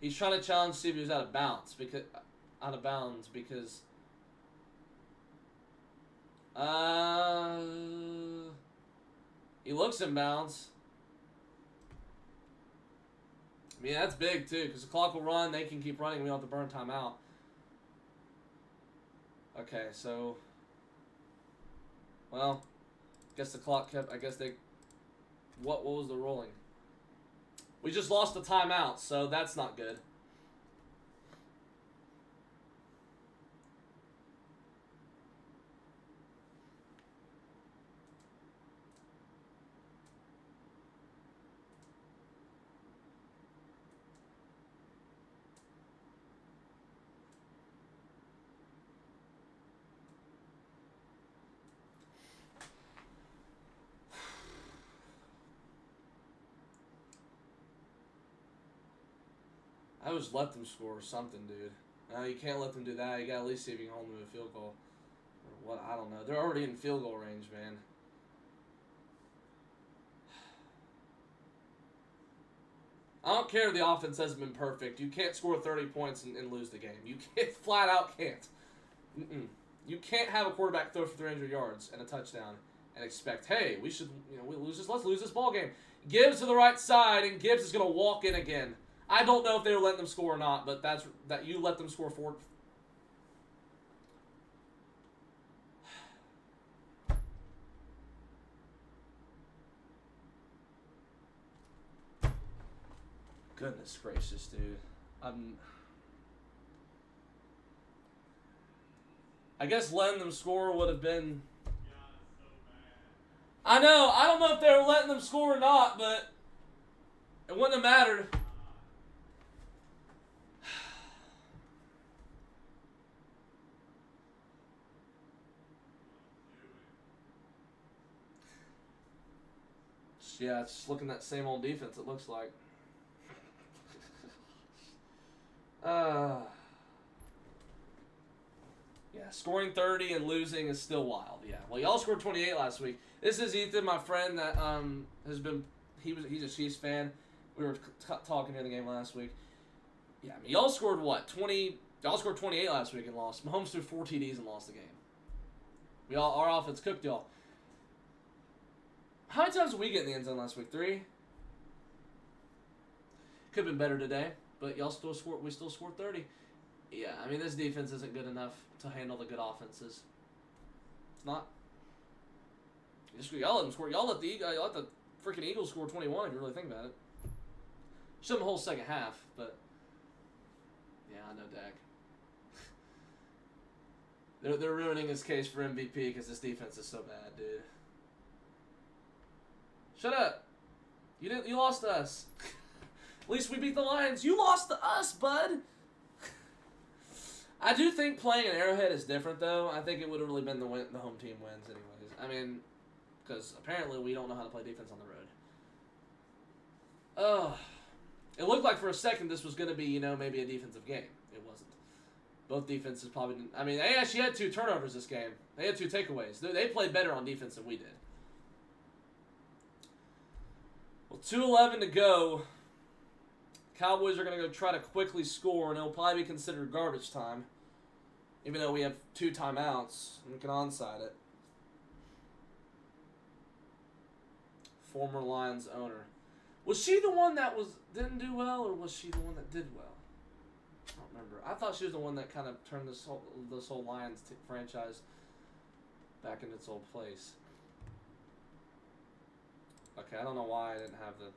He's trying to challenge, see if he was out of bounds because he looks in bounds. I mean, that's big too because the clock will run. They can keep running. We don't have to burn timeout. Okay, so well, guess the clock kept. I guess they. What was the ruling? We just lost the timeout, so that's not good. I would just let them score or something, dude. No, you can't let them do that. You gotta at least see if you can hold them to a field goal. Or what? I don't know. They're already in field goal range, man. I don't care if the offense hasn't been perfect. You can't score 30 points and lose the game. You can't, flat out can't. You can't have a quarterback throw for 300 yards and a touchdown and expect, hey, we should, let's lose this ball game. Gibbs to the right side, and Gibbs is gonna walk in again. I don't know if they were letting them score or not, but that you let them score 4. Goodness gracious, dude. I guess letting them score would have been. I know. I don't know if they were letting them score or not, but it wouldn't have mattered. Yeah, it's just looking that same old defense, it looks like. Yeah, scoring 30 and losing is still wild. Yeah, well, y'all scored 28 last week. This is Ethan, my friend that has been. He's a Chiefs fan. We were talking during the game last week. Yeah, I mean, y'all scored what 20. Y'all scored 28 last week and lost. Mahomes threw 4 TDs and lost the game. Our offense cooked y'all. How many times did we get in the end zone last week? 3. Could have been better today, but y'all still scored. We still scored 30. Yeah, I mean, this defense isn't good enough to handle the good offenses. It's not. Y'all let them score. Y'all let the freaking Eagles score 21 if you really think about it. Should have the whole second half, but yeah, I know Dak. They're ruining his case for MVP because this defense is so bad, dude. Shut up. You lost to us. At least we beat the Lions. You lost to us, bud. I do think playing an Arrowhead is different, though. I think it would have really been the home team wins, anyways. I mean, because apparently we don't know how to play defense on the road. It looked like for a second this was going to be, maybe a defensive game. It wasn't. Both defenses probably didn't. I mean, they actually had 2 turnovers this game. They had 2 takeaways. They played better on defense than we did. Well, 2:11 to go. Cowboys are going to go try to quickly score, and it'll probably be considered garbage time. Even though we have 2 timeouts, and we can onside it. Former Lions owner. Was she the one that didn't do well, or was she the one that did well? I don't remember. I thought she was the one that kind of turned this whole Lions franchise back in its old place. Okay, I don't know why I didn't have the...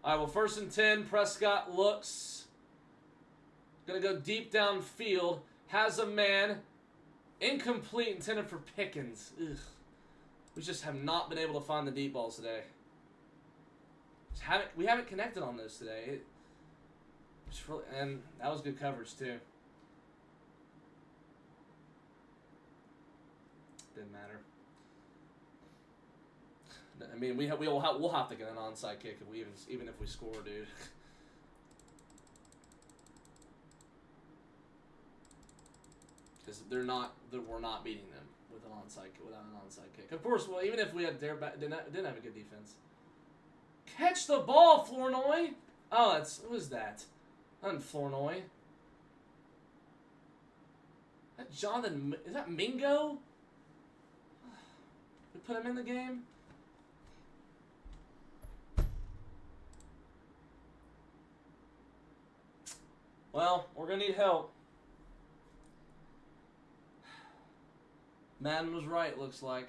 All right, well, 1st and 10. Prescott looks. Going to go deep downfield. Has a man. Incomplete, intended for Pickens. Ugh. We just have not been able to find the deep balls today. We haven't connected on those today. And that was good coverage, too. Didn't matter. I mean, we'll have to get an onside kick if even if we score, dude. Because we're not beating them without an onside kick. Of course, well, even if we didn't have a good defense. Catch the ball, Flournoy. Oh, who is that? Not Flournoy. That Jonathan, is that Mingo? We put him in the game. Well, we're going to need help. Madden was right, looks like.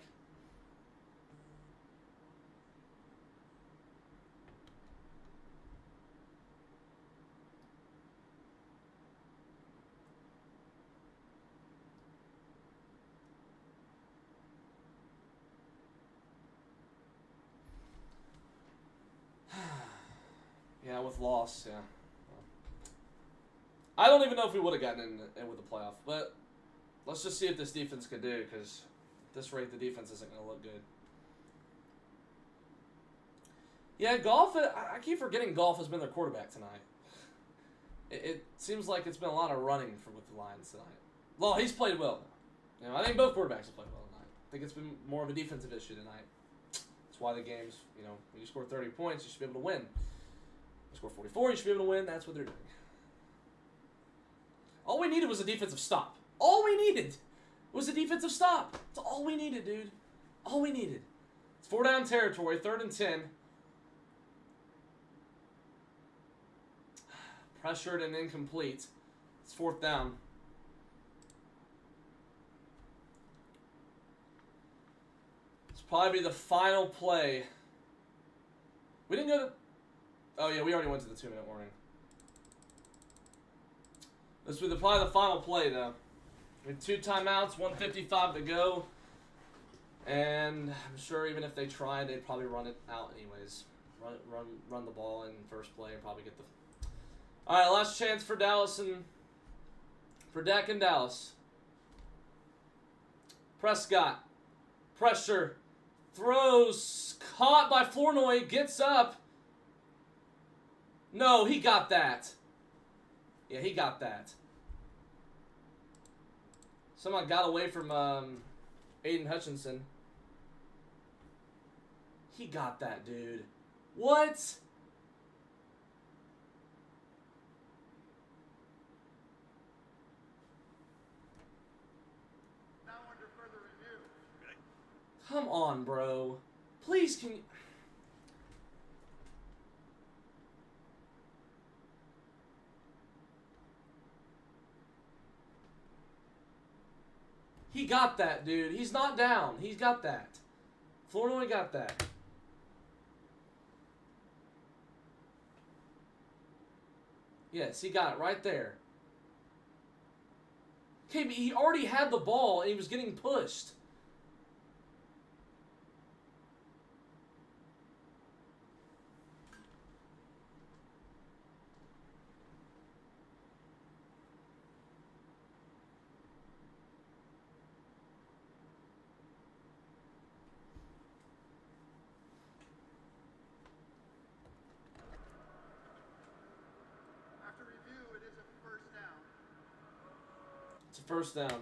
Yeah, with loss, yeah. I don't even know if we would have gotten in with the playoff, but let's just see if this defense could do, because at this rate, the defense isn't going to look good. Yeah, Goff, I keep forgetting Goff has been their quarterback tonight. It seems like it's been a lot of running with the Lions tonight. Well, he's played well, though. I think both quarterbacks have played well tonight. I think it's been more of a defensive issue tonight. That's why the games, when you score 30 points, you should be able to win. You score 44, you should be able to win. That's what they're doing. All we needed was a defensive stop. All we needed was a defensive stop. That's all we needed, dude. All we needed. It's 4-down territory, 3rd and 10. Pressured and incomplete. It's 4th down. It's probably the final play. We didn't go to... Oh, yeah, we already went to the 2-minute warning. This will be probably the final play, though. We have 2 timeouts, 1:55 to go. And I'm sure even if they tried, they'd probably run it out anyways. Run the ball in first play and probably get the... All right, last chance for Dallas for Dak and Dallas. Prescott. Pressure. Throws. Caught by Flournoy. Gets up. No, he got that. Yeah, he got that. Someone got away from Aiden Hutchinson. He got that, dude. What? Now under further review. Come on, bro. Please, can you... He got that, dude. He's not down. He's got that. Flournoy got that. Yes, he got it right there. Okay, but he already had the ball and he was getting pushed. After review, it is a first down. It's a first down.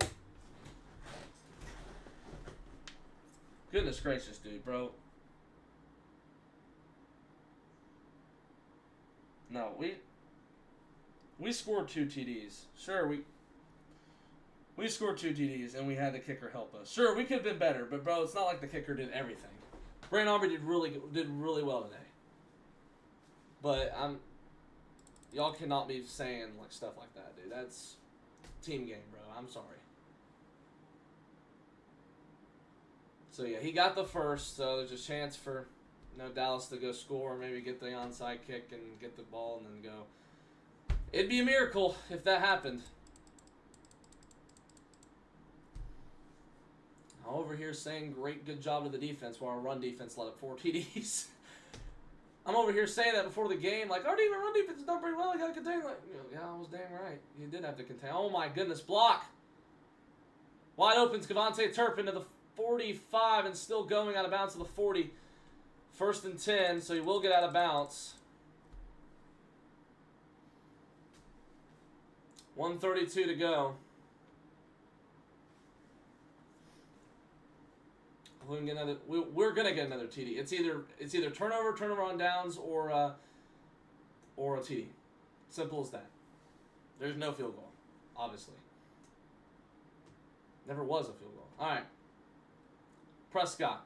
Goodness gracious, dude, bro. No, we scored 2 TDs. Sure, we scored 2 TDs and we had the kicker help us. Sure, we could have been better, but bro, it's not like the kicker did everything. Brandon Aubrey did really well today. But y'all cannot be saying like stuff like that, dude. That's team game, bro. I'm sorry. So yeah, he got the first, so there's a chance for Dallas to go score, maybe get the onside kick and get the ball and then go. It'd be a miracle if that happened. I'm over here saying good job to the defense while our run defense let up 4 TDs. I'm over here saying that before the game, like, our even run defense is done pretty well. I got to contain. Like, yeah, I was damn right. You did have to contain. Oh my goodness, block. Wide open, Cavante Turpin to the 45 and still going out of bounds to the 40. 1st and 10, so he will get out of bounds. 1:32 to go. We can get another. We're gonna get another TD. It's either turnover on downs, or a TD. Simple as that. There's no field goal, obviously. Never was a field goal. All right. Prescott.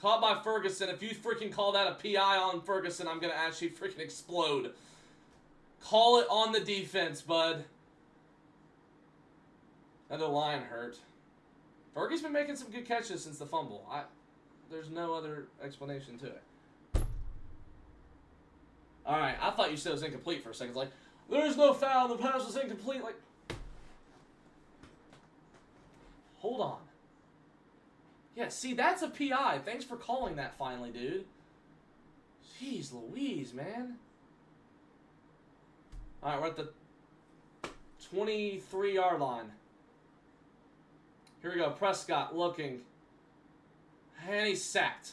Caught by Ferguson. If you freaking call that a PI on Ferguson, I'm gonna actually freaking explode. Call it on the defense, bud. Another line hurt. Fergie's been making some good catches since the fumble. There's no other explanation to it. All right, I thought you said it was incomplete for a second. It's like, there's no foul. The pass was incomplete. Like, hold on. Yeah, see, that's a PI. Thanks for calling that finally, dude. Jeez Louise, man. All right, we're at the 23-yard line. Here we go. Prescott looking. And he's sacked.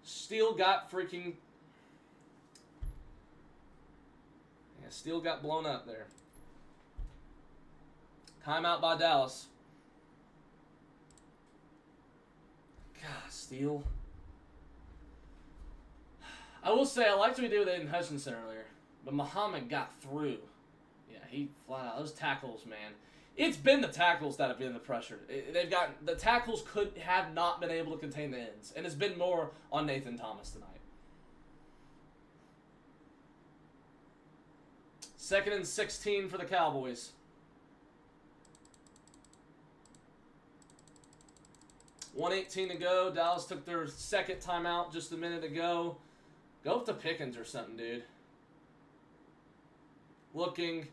Steele got freaking... Yeah, Steele got blown up there. Timeout by Dallas. God, Steele. I will say, I liked what he did with Aiden Hutchinson earlier. But Muhammad got through. Yeah, he flat out. Those tackles, man. It's been the tackles that have been the pressure. They've got the tackles could have not been able to contain the ends, and it's been more on Nathan Thomas tonight. 2nd and 16 for the Cowboys. 1:18 to go. Dallas took their second timeout just a minute ago. Go with the Pickens or something, dude. Looking.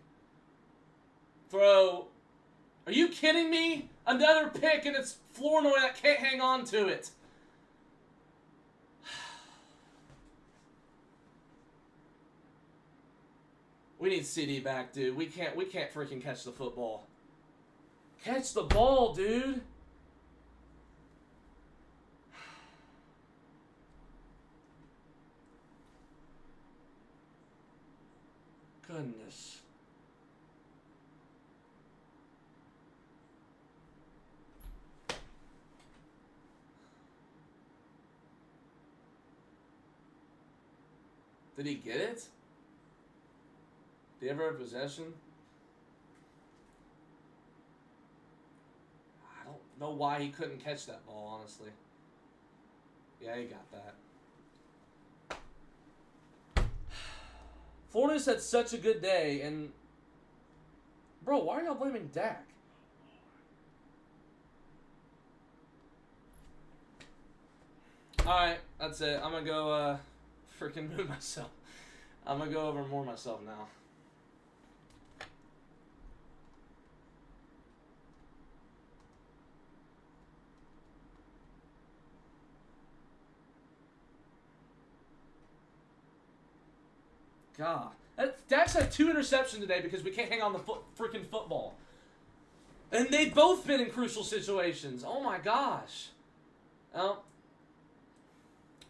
Throw. Are you kidding me? Another pick, and it's Flournoy that can't hang on to it. We need CD back, dude. We can't freaking catch the football. Catch the ball, dude. Goodness. Did he get it? Did he ever have possession? I don't know why he couldn't catch that ball, honestly. Yeah, he got that. Florida's had such a good day, and... Bro, why are y'all blaming Dak? Alright, that's it. I'm gonna go, freaking move myself. I'm gonna go over more myself now. God. Dak's had 2 interceptions today because we can't hang on the freaking football. And they've both been in crucial situations. Oh my gosh. Well.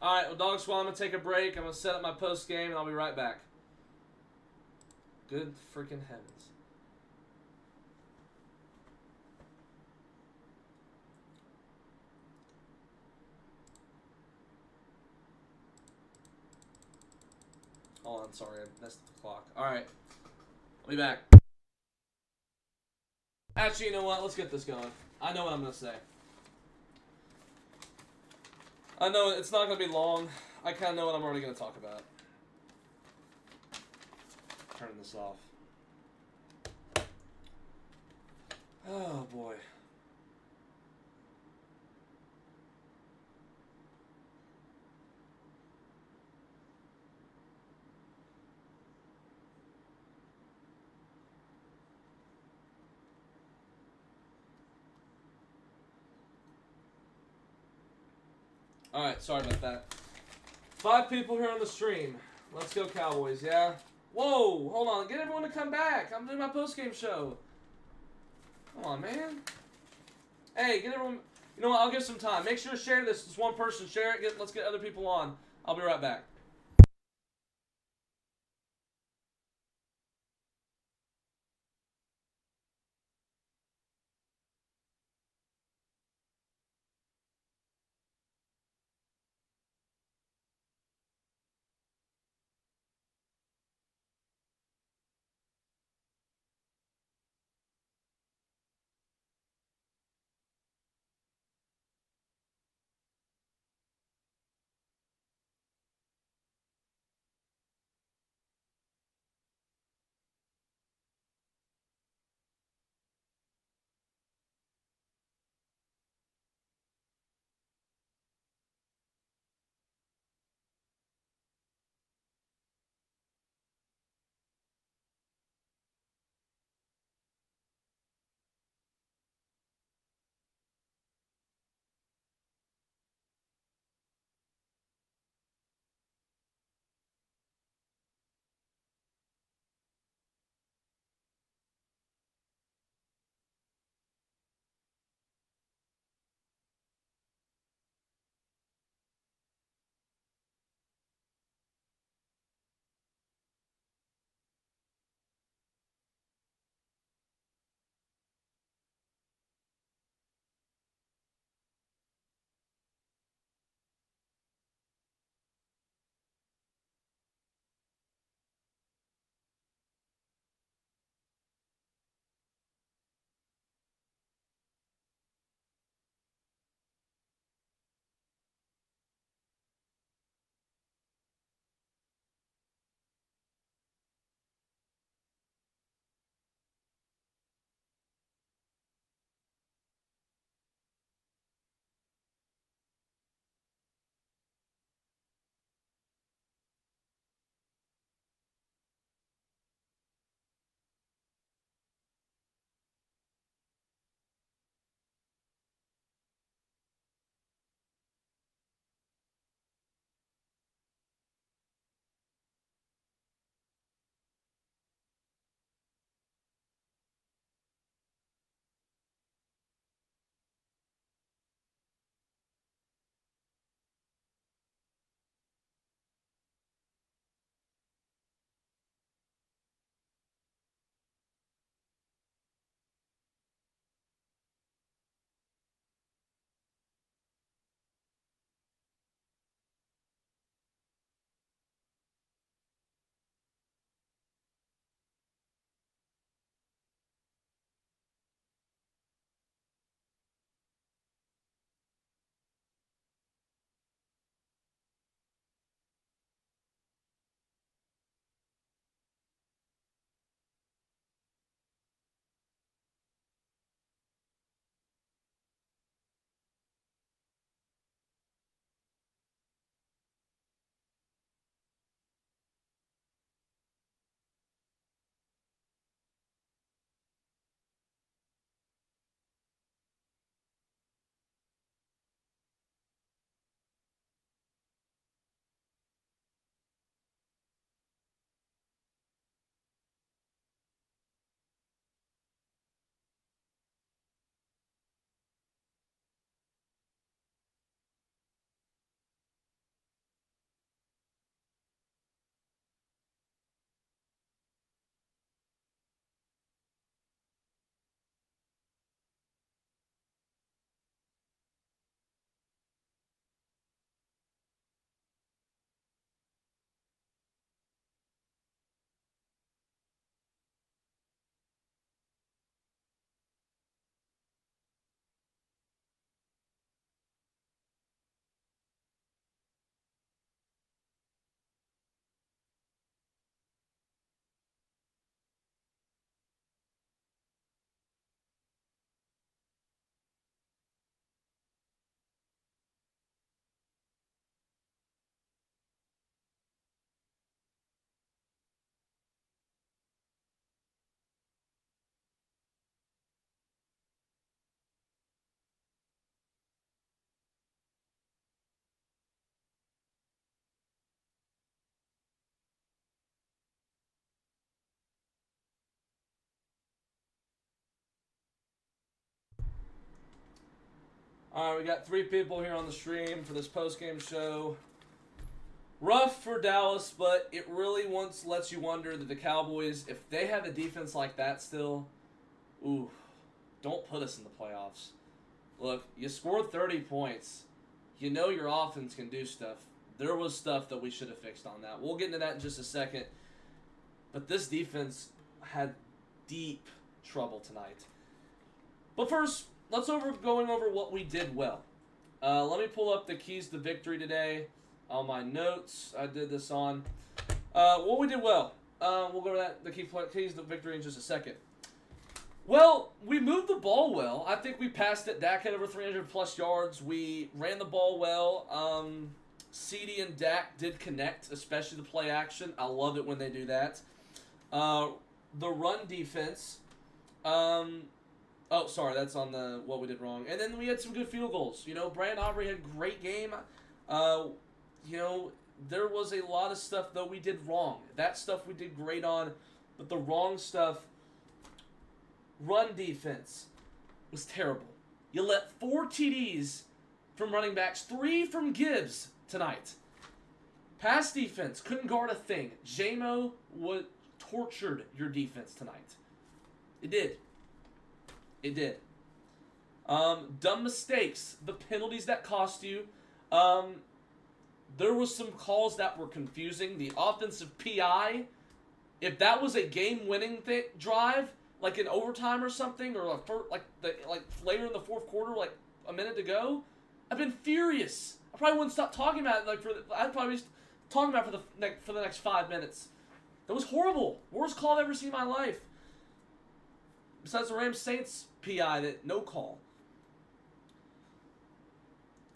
Alright, well, Dog Squad, I'm going to take a break. I'm going to set up my post game and I'll be right back. Good freaking heavens. Hold on, sorry, I messed the clock. Alright, I'll be back. Actually, you know what? Let's get this going. I know what I'm going to say. I know it's not going to be long. I kind of know what I'm already going to talk about. Turn this off. Oh, boy. Alright, sorry about that. 5 people here on the stream. Let's go Cowboys, yeah? Whoa, hold on. Get everyone to come back. I'm doing my post-game show. Come on, man. Hey, get everyone... You know what? I'll give some time. Make sure to share this. Just one person. Share it. Let's get other people on. I'll be right back. All right, we got 3 people here on the stream for this post-game show. Rough for Dallas, but it really once lets you wonder that the Cowboys, if they have a defense like that still, ooh, don't put us in the playoffs. Look, you scored 30 points. You know your offense can do stuff. There was stuff that we should have fixed on that. We'll get into that in just a second. But this defense had deep trouble tonight. But first, let's going over what we did well. Let me pull up the keys to victory today on my notes. I did this on. What we did well. We'll go to that, the keys to victory in just a second. Well, we moved the ball well. I think we passed it. Dak had over 300-plus yards. We ran the ball well. CD and Dak did connect, especially the play action. I love it when they do that. The run defense. Oh, sorry, that's on the what we did wrong. And then we had some good field goals. You know, Brandon Aubrey had a great game. You know, there was a lot of stuff, though, we did wrong. That stuff we did great on, but the wrong stuff, run defense, was terrible. You let 4 TDs from running backs, 3 from Gibbs tonight. Pass defense, couldn't guard a thing. JMO tortured your defense tonight. It did. It did. Dumb mistakes, the penalties that cost you. There was some calls that were confusing. The offensive PI, if that was a game-winning drive, like in overtime or something, or like later in the fourth quarter, like a minute to go, I've been furious. I probably wouldn't stop talking about it. I'd probably be talking about it for the next 5 minutes. That was horrible. Worst call I've ever seen in my life. Besides the Rams Saints PI, that no call.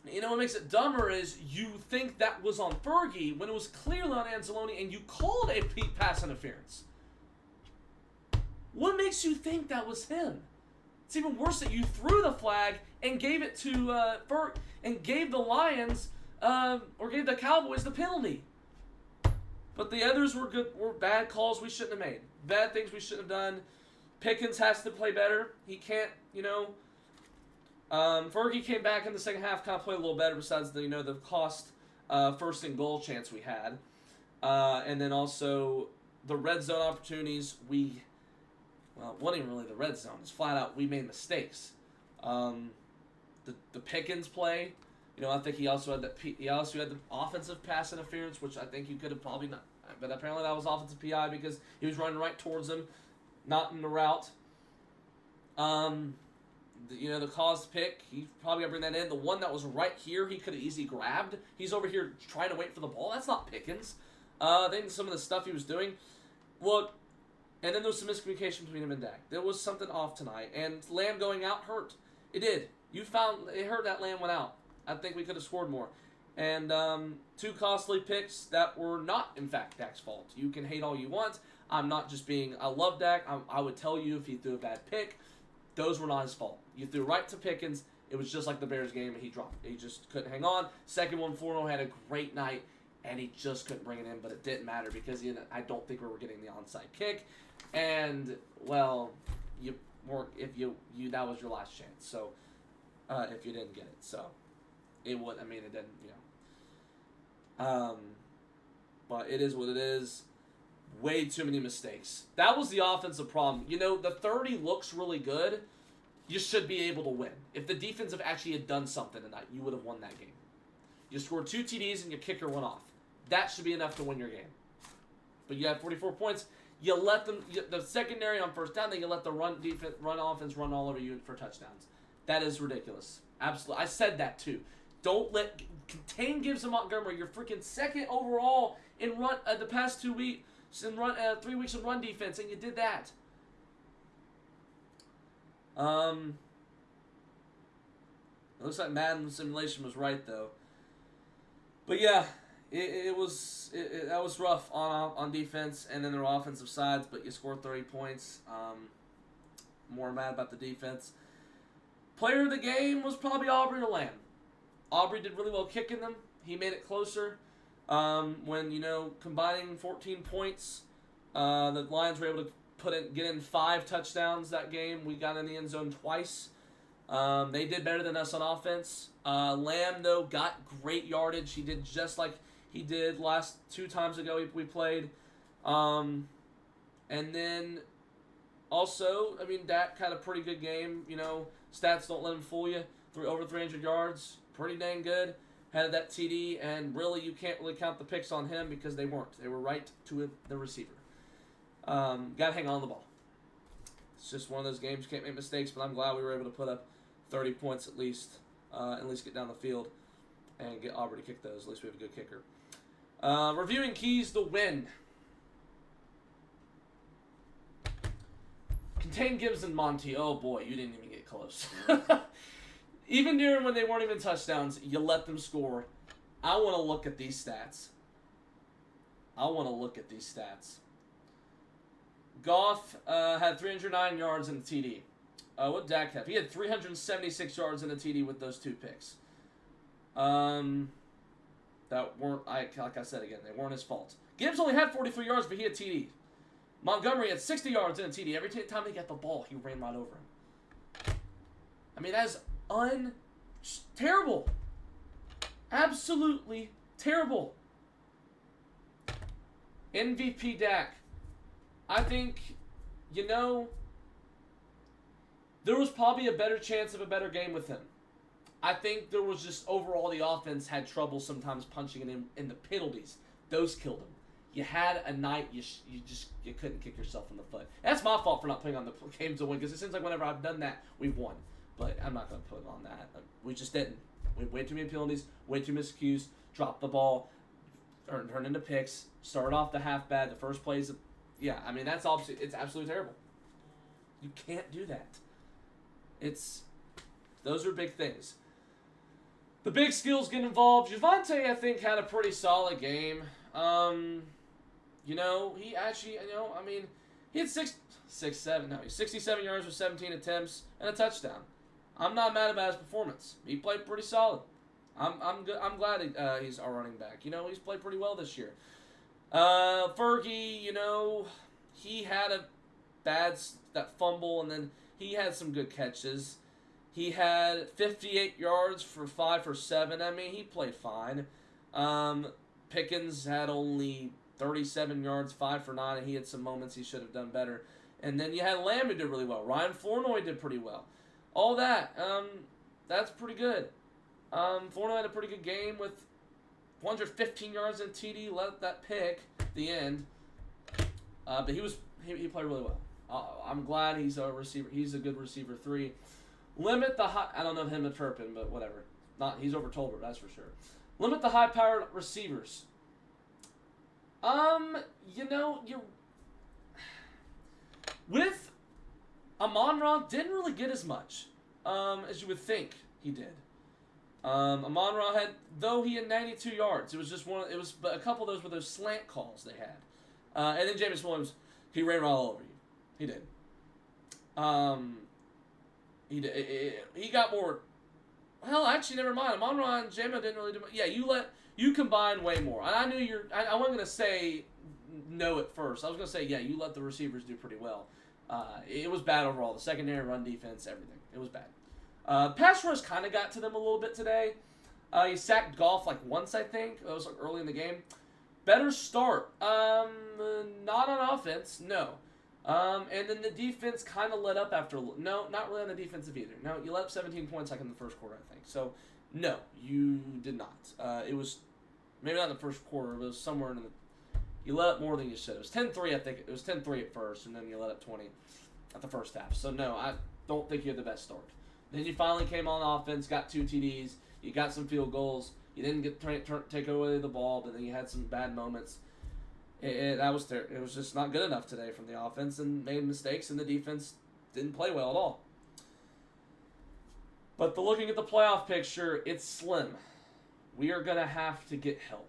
You know what makes it dumber is you think that was on Fergie when it was clearly on Anzalone, and you called a pass interference. What makes you think that was him? It's even worse that you threw the flag and gave it to and gave the Lions or gave the Cowboys the penalty. But the others were bad calls we shouldn't have made. Bad things we shouldn't have done. Pickens has to play better. He can't, you know. Fergie came back in the second half, kind of played a little better besides the, you know, the cost first and goal chance we had. And then also the red zone opportunities, well, it wasn't even really the red zone. It's flat out we made mistakes. The Pickens play, you know, I think he also had the offensive pass interference, which I think you could have probably not. But apparently that was offensive PI because he was running right towards him, not in the route. You know, the caused pick, he probably got to bring that in. The one that was right here, he could have easily grabbed. He's over here trying to wait for the ball. That's not Pickens. I think some of the stuff he was doing. Look, and then there was some miscommunication between him and Dak. There was something off tonight. And Lamb going out hurt. It did. It hurt that Lamb went out. I think we could have scored more. And 2 costly picks that were not, in fact, Dak's fault. You can hate all you want. I'm not just being, I love Dak. I would tell you if he threw a bad pick, those were not his fault. You threw right to Pickens. It was just like the Bears game, and he dropped it. He just couldn't hang on. Second one, Forno had a great night, and he just couldn't bring it in, but it didn't matter because I don't think we were getting the onside kick. And, well, that was your last chance. So, if you didn't get it. So, it didn't, you know. But it is what it is. Way too many mistakes. That was the offensive problem. You know, the 30 looks really good. You should be able to win. If the defensive actually had done something tonight, you would have won that game. You scored 2 TDs and your kicker went off. That should be enough to win your game. But you had 44 points. You let them, the secondary on first down, then you let the run offense run all over you for touchdowns. That is ridiculous. Absolutely. I said that too. Don't contain Gibbs and Montgomery. You're freaking second overall in run the past 2 weeks. In 3 weeks of run defense, and you did that. It looks like Madden simulation was right though. But yeah, that was rough on defense, and then there were offensive sides. But you scored 30 points. More mad about the defense. Player of the game was probably Aubrey or Lamb. Aubrey did really well kicking them. He made it closer. When, you know, combining 14 points, the Lions were able to get in 5 touchdowns that game. We got in the end zone twice. They did better than us on offense. Lamb, though, got great yardage. He did just like he did last 2 times ago we played. And then also, I mean, Dak had a pretty good game. You know, stats don't let him fool you. Over 300 yards, pretty dang good. Had that TD, and really you can't really count the picks on him because they weren't. They were right to the receiver. Got to hang on the ball. It's just one of those games. You can't make mistakes, but I'm glad we were able to put up 30 points at least get down the field and get Auburn to kick those. At least we have a good kicker. Reviewing keys to win. Contain Gibbs and Monty. Oh boy, you didn't even get close. Even during when they weren't even touchdowns, you let them score. I want to look at these stats. Goff had 309 yards in the TD. What did Dak have? He had 376 yards in the TD with those 2 picks. That weren't, like I said again, they weren't his fault. Gibbs only had 43 yards, but he had TD. Montgomery had 60 yards in a TD. Every time he got the ball, he ran right over him. I mean, that is terrible. Absolutely terrible. MVP Dak. I think, you know, there was probably a better chance of a better game with him. I think there was just overall the offense had trouble sometimes punching it in the penalties. Those killed him. You had a night you couldn't kick yourself in the foot. That's my fault for not putting on the game to win because it seems like whenever I've done that, we've won. But I'm not going to put on that. We just didn't. We had way too many penalties, way too many miscues, dropped the ball, turned into picks, started off the half bad, the first plays. Yeah, I mean, it's absolutely terrible. You can't do that. Those are big things. The big skills get involved. Javonte, I think, had a pretty solid game. You know, he actually, you know, I mean, he had 67 yards with 17 attempts and a touchdown. I'm not mad about his performance. He played pretty solid. I'm good. I'm glad he's our running back. You know, he's played pretty well this year. Fergie, you know, he had that fumble, and then he had some good catches. He had 58 yards for 5 for 7. I mean, he played fine. Pickens had only 37 yards, 5 for 9, and he had some moments he should have done better. And then you had Lamb who did really well. Ryan Flournoy did pretty well. All that, that's pretty good. Flournoy had a pretty good game with 115 yards in TD, let that pick at the end. But he played really well. I'm glad he's a receiver. He's a good receiver 3. Limit the high. I don't know him and Turpin, but whatever. He's over Tolbert, that's for sure. Limit the high-powered receivers. You know, with Amon-Ra didn't really get as much as you would think he did. Amon-Ra he had 92 yards. It was just but a couple of those were those slant calls they had. And then Jameis Williams, he ran all over you. He did. He got more. Hell, actually, never mind. Amon-Ra and Jamo didn't really do much. Yeah, you combined way more. And I knew I wasn't gonna say no at first. I was gonna say you let the receivers do pretty well. It was bad overall. The secondary, run defense, everything. It was bad. Pass rush kind of got to them a little bit today. He sacked Goff like once, I think. That was like early in the game. Better start. Not on offense, no. And then the defense kind of let up after. No, not really on the defensive either. No, you let up 17 points like in the first quarter, I think. So, no, you did not. It was maybe not in the first quarter, but it was somewhere in the. You let up more than you should. It was 10-3, I think. It was 10-3 at first, and then you let up 20 at the first half. So, no, I don't think you had the best start. Then you finally came on offense, got 2 TDs, you got some field goals. You didn't take away the ball, but then you had some bad moments. It was just not good enough today from the offense and made mistakes, and the defense didn't play well at all. But looking at the playoff picture, it's slim. We are going to have to get help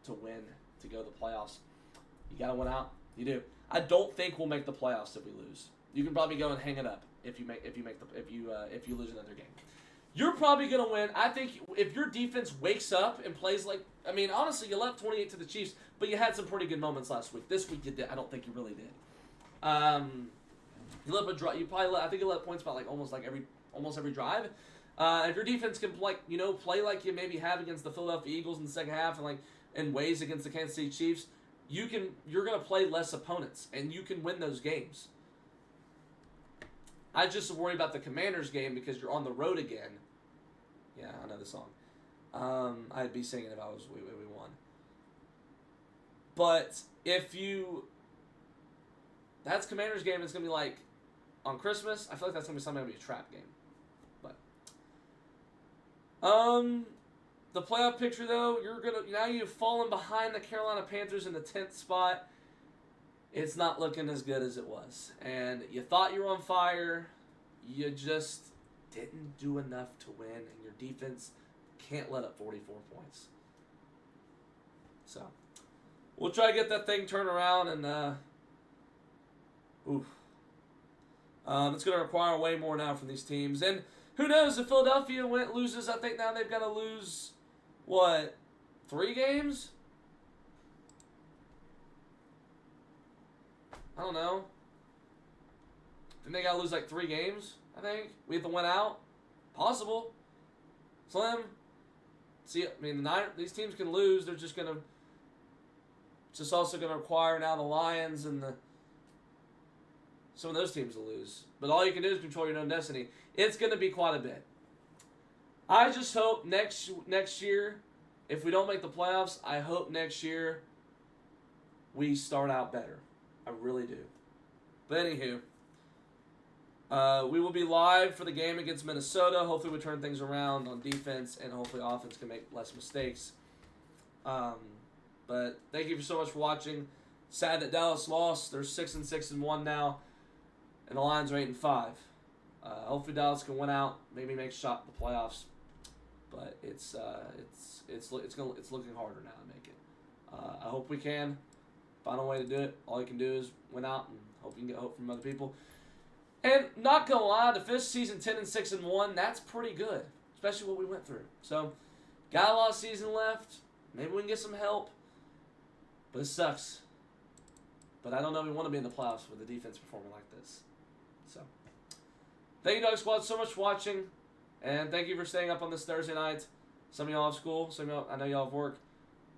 to win, to go to the playoffs. You got to win out. You do. I don't think we'll make the playoffs if we lose. You can probably go and hang it up if you lose another game. You're probably going to win. I think if your defense wakes up and plays like, I mean, honestly, you left 28 to the Chiefs, but you had some pretty good moments last week. This week you did. I don't think you really did. You let up a draw. I think you let points about like almost like every almost every drive. If your defense can play like you maybe have against the Philadelphia Eagles in the second half and like in ways against the Kansas City Chiefs, you're gonna play less opponents and you can win those games. I just worry about the Commanders game because you're on the road again. Yeah, I know the song. I'd be singing if I was we won. But that's Commanders game. It's gonna be like on Christmas. I feel like that's gonna be something gonna be a trap game. But the playoff picture though, now you've fallen behind the Carolina Panthers in the 10th spot. It's not looking as good as it was. And you thought you were on fire. You just didn't do enough to win. And your defense can't let up 44 points. So, we'll try to get that thing turned around. And, it's going to require way more now from these teams. And who knows, if Philadelphia loses, I think now they've got to lose, 3 games? I don't know. Then they got to lose like 3 games, I think. We have to win out. Possible. Slim. See, I mean, these teams can lose. They're just going to... It's just also going to require now the Lions and some of those teams to lose. But all you can do is control your own destiny. It's going to be quite a bit. I just hope next year, if we don't make the playoffs, I hope next year we start out better. I really do. But anywho, we will be live for the game against Minnesota. Hopefully we turn things around on defense, and hopefully offense can make less mistakes. But thank you so much for watching. Sad that Dallas lost. They're 6-1 now, and the Lions are 8-5. Hopefully Dallas can win out, maybe make a shot at the playoffs. But it's looking harder now to make it. I hope we can find a way to do it. All you can do is win out and hope you can get hope from other people. And not gonna lie, the fifth season 10-6-1, that's pretty good, especially what we went through. So, got a lot of season left. Maybe we can get some help, but it sucks. But I don't know if we want to be in the playoffs with the defense performing like this. So, thank you, Dog Squad, so much for watching, and thank you for staying up on this Thursday night. Some of y'all have school, some of y'all, I know y'all have work.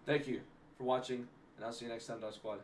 Thank you for watching, and I'll see you next time, Dog Squad.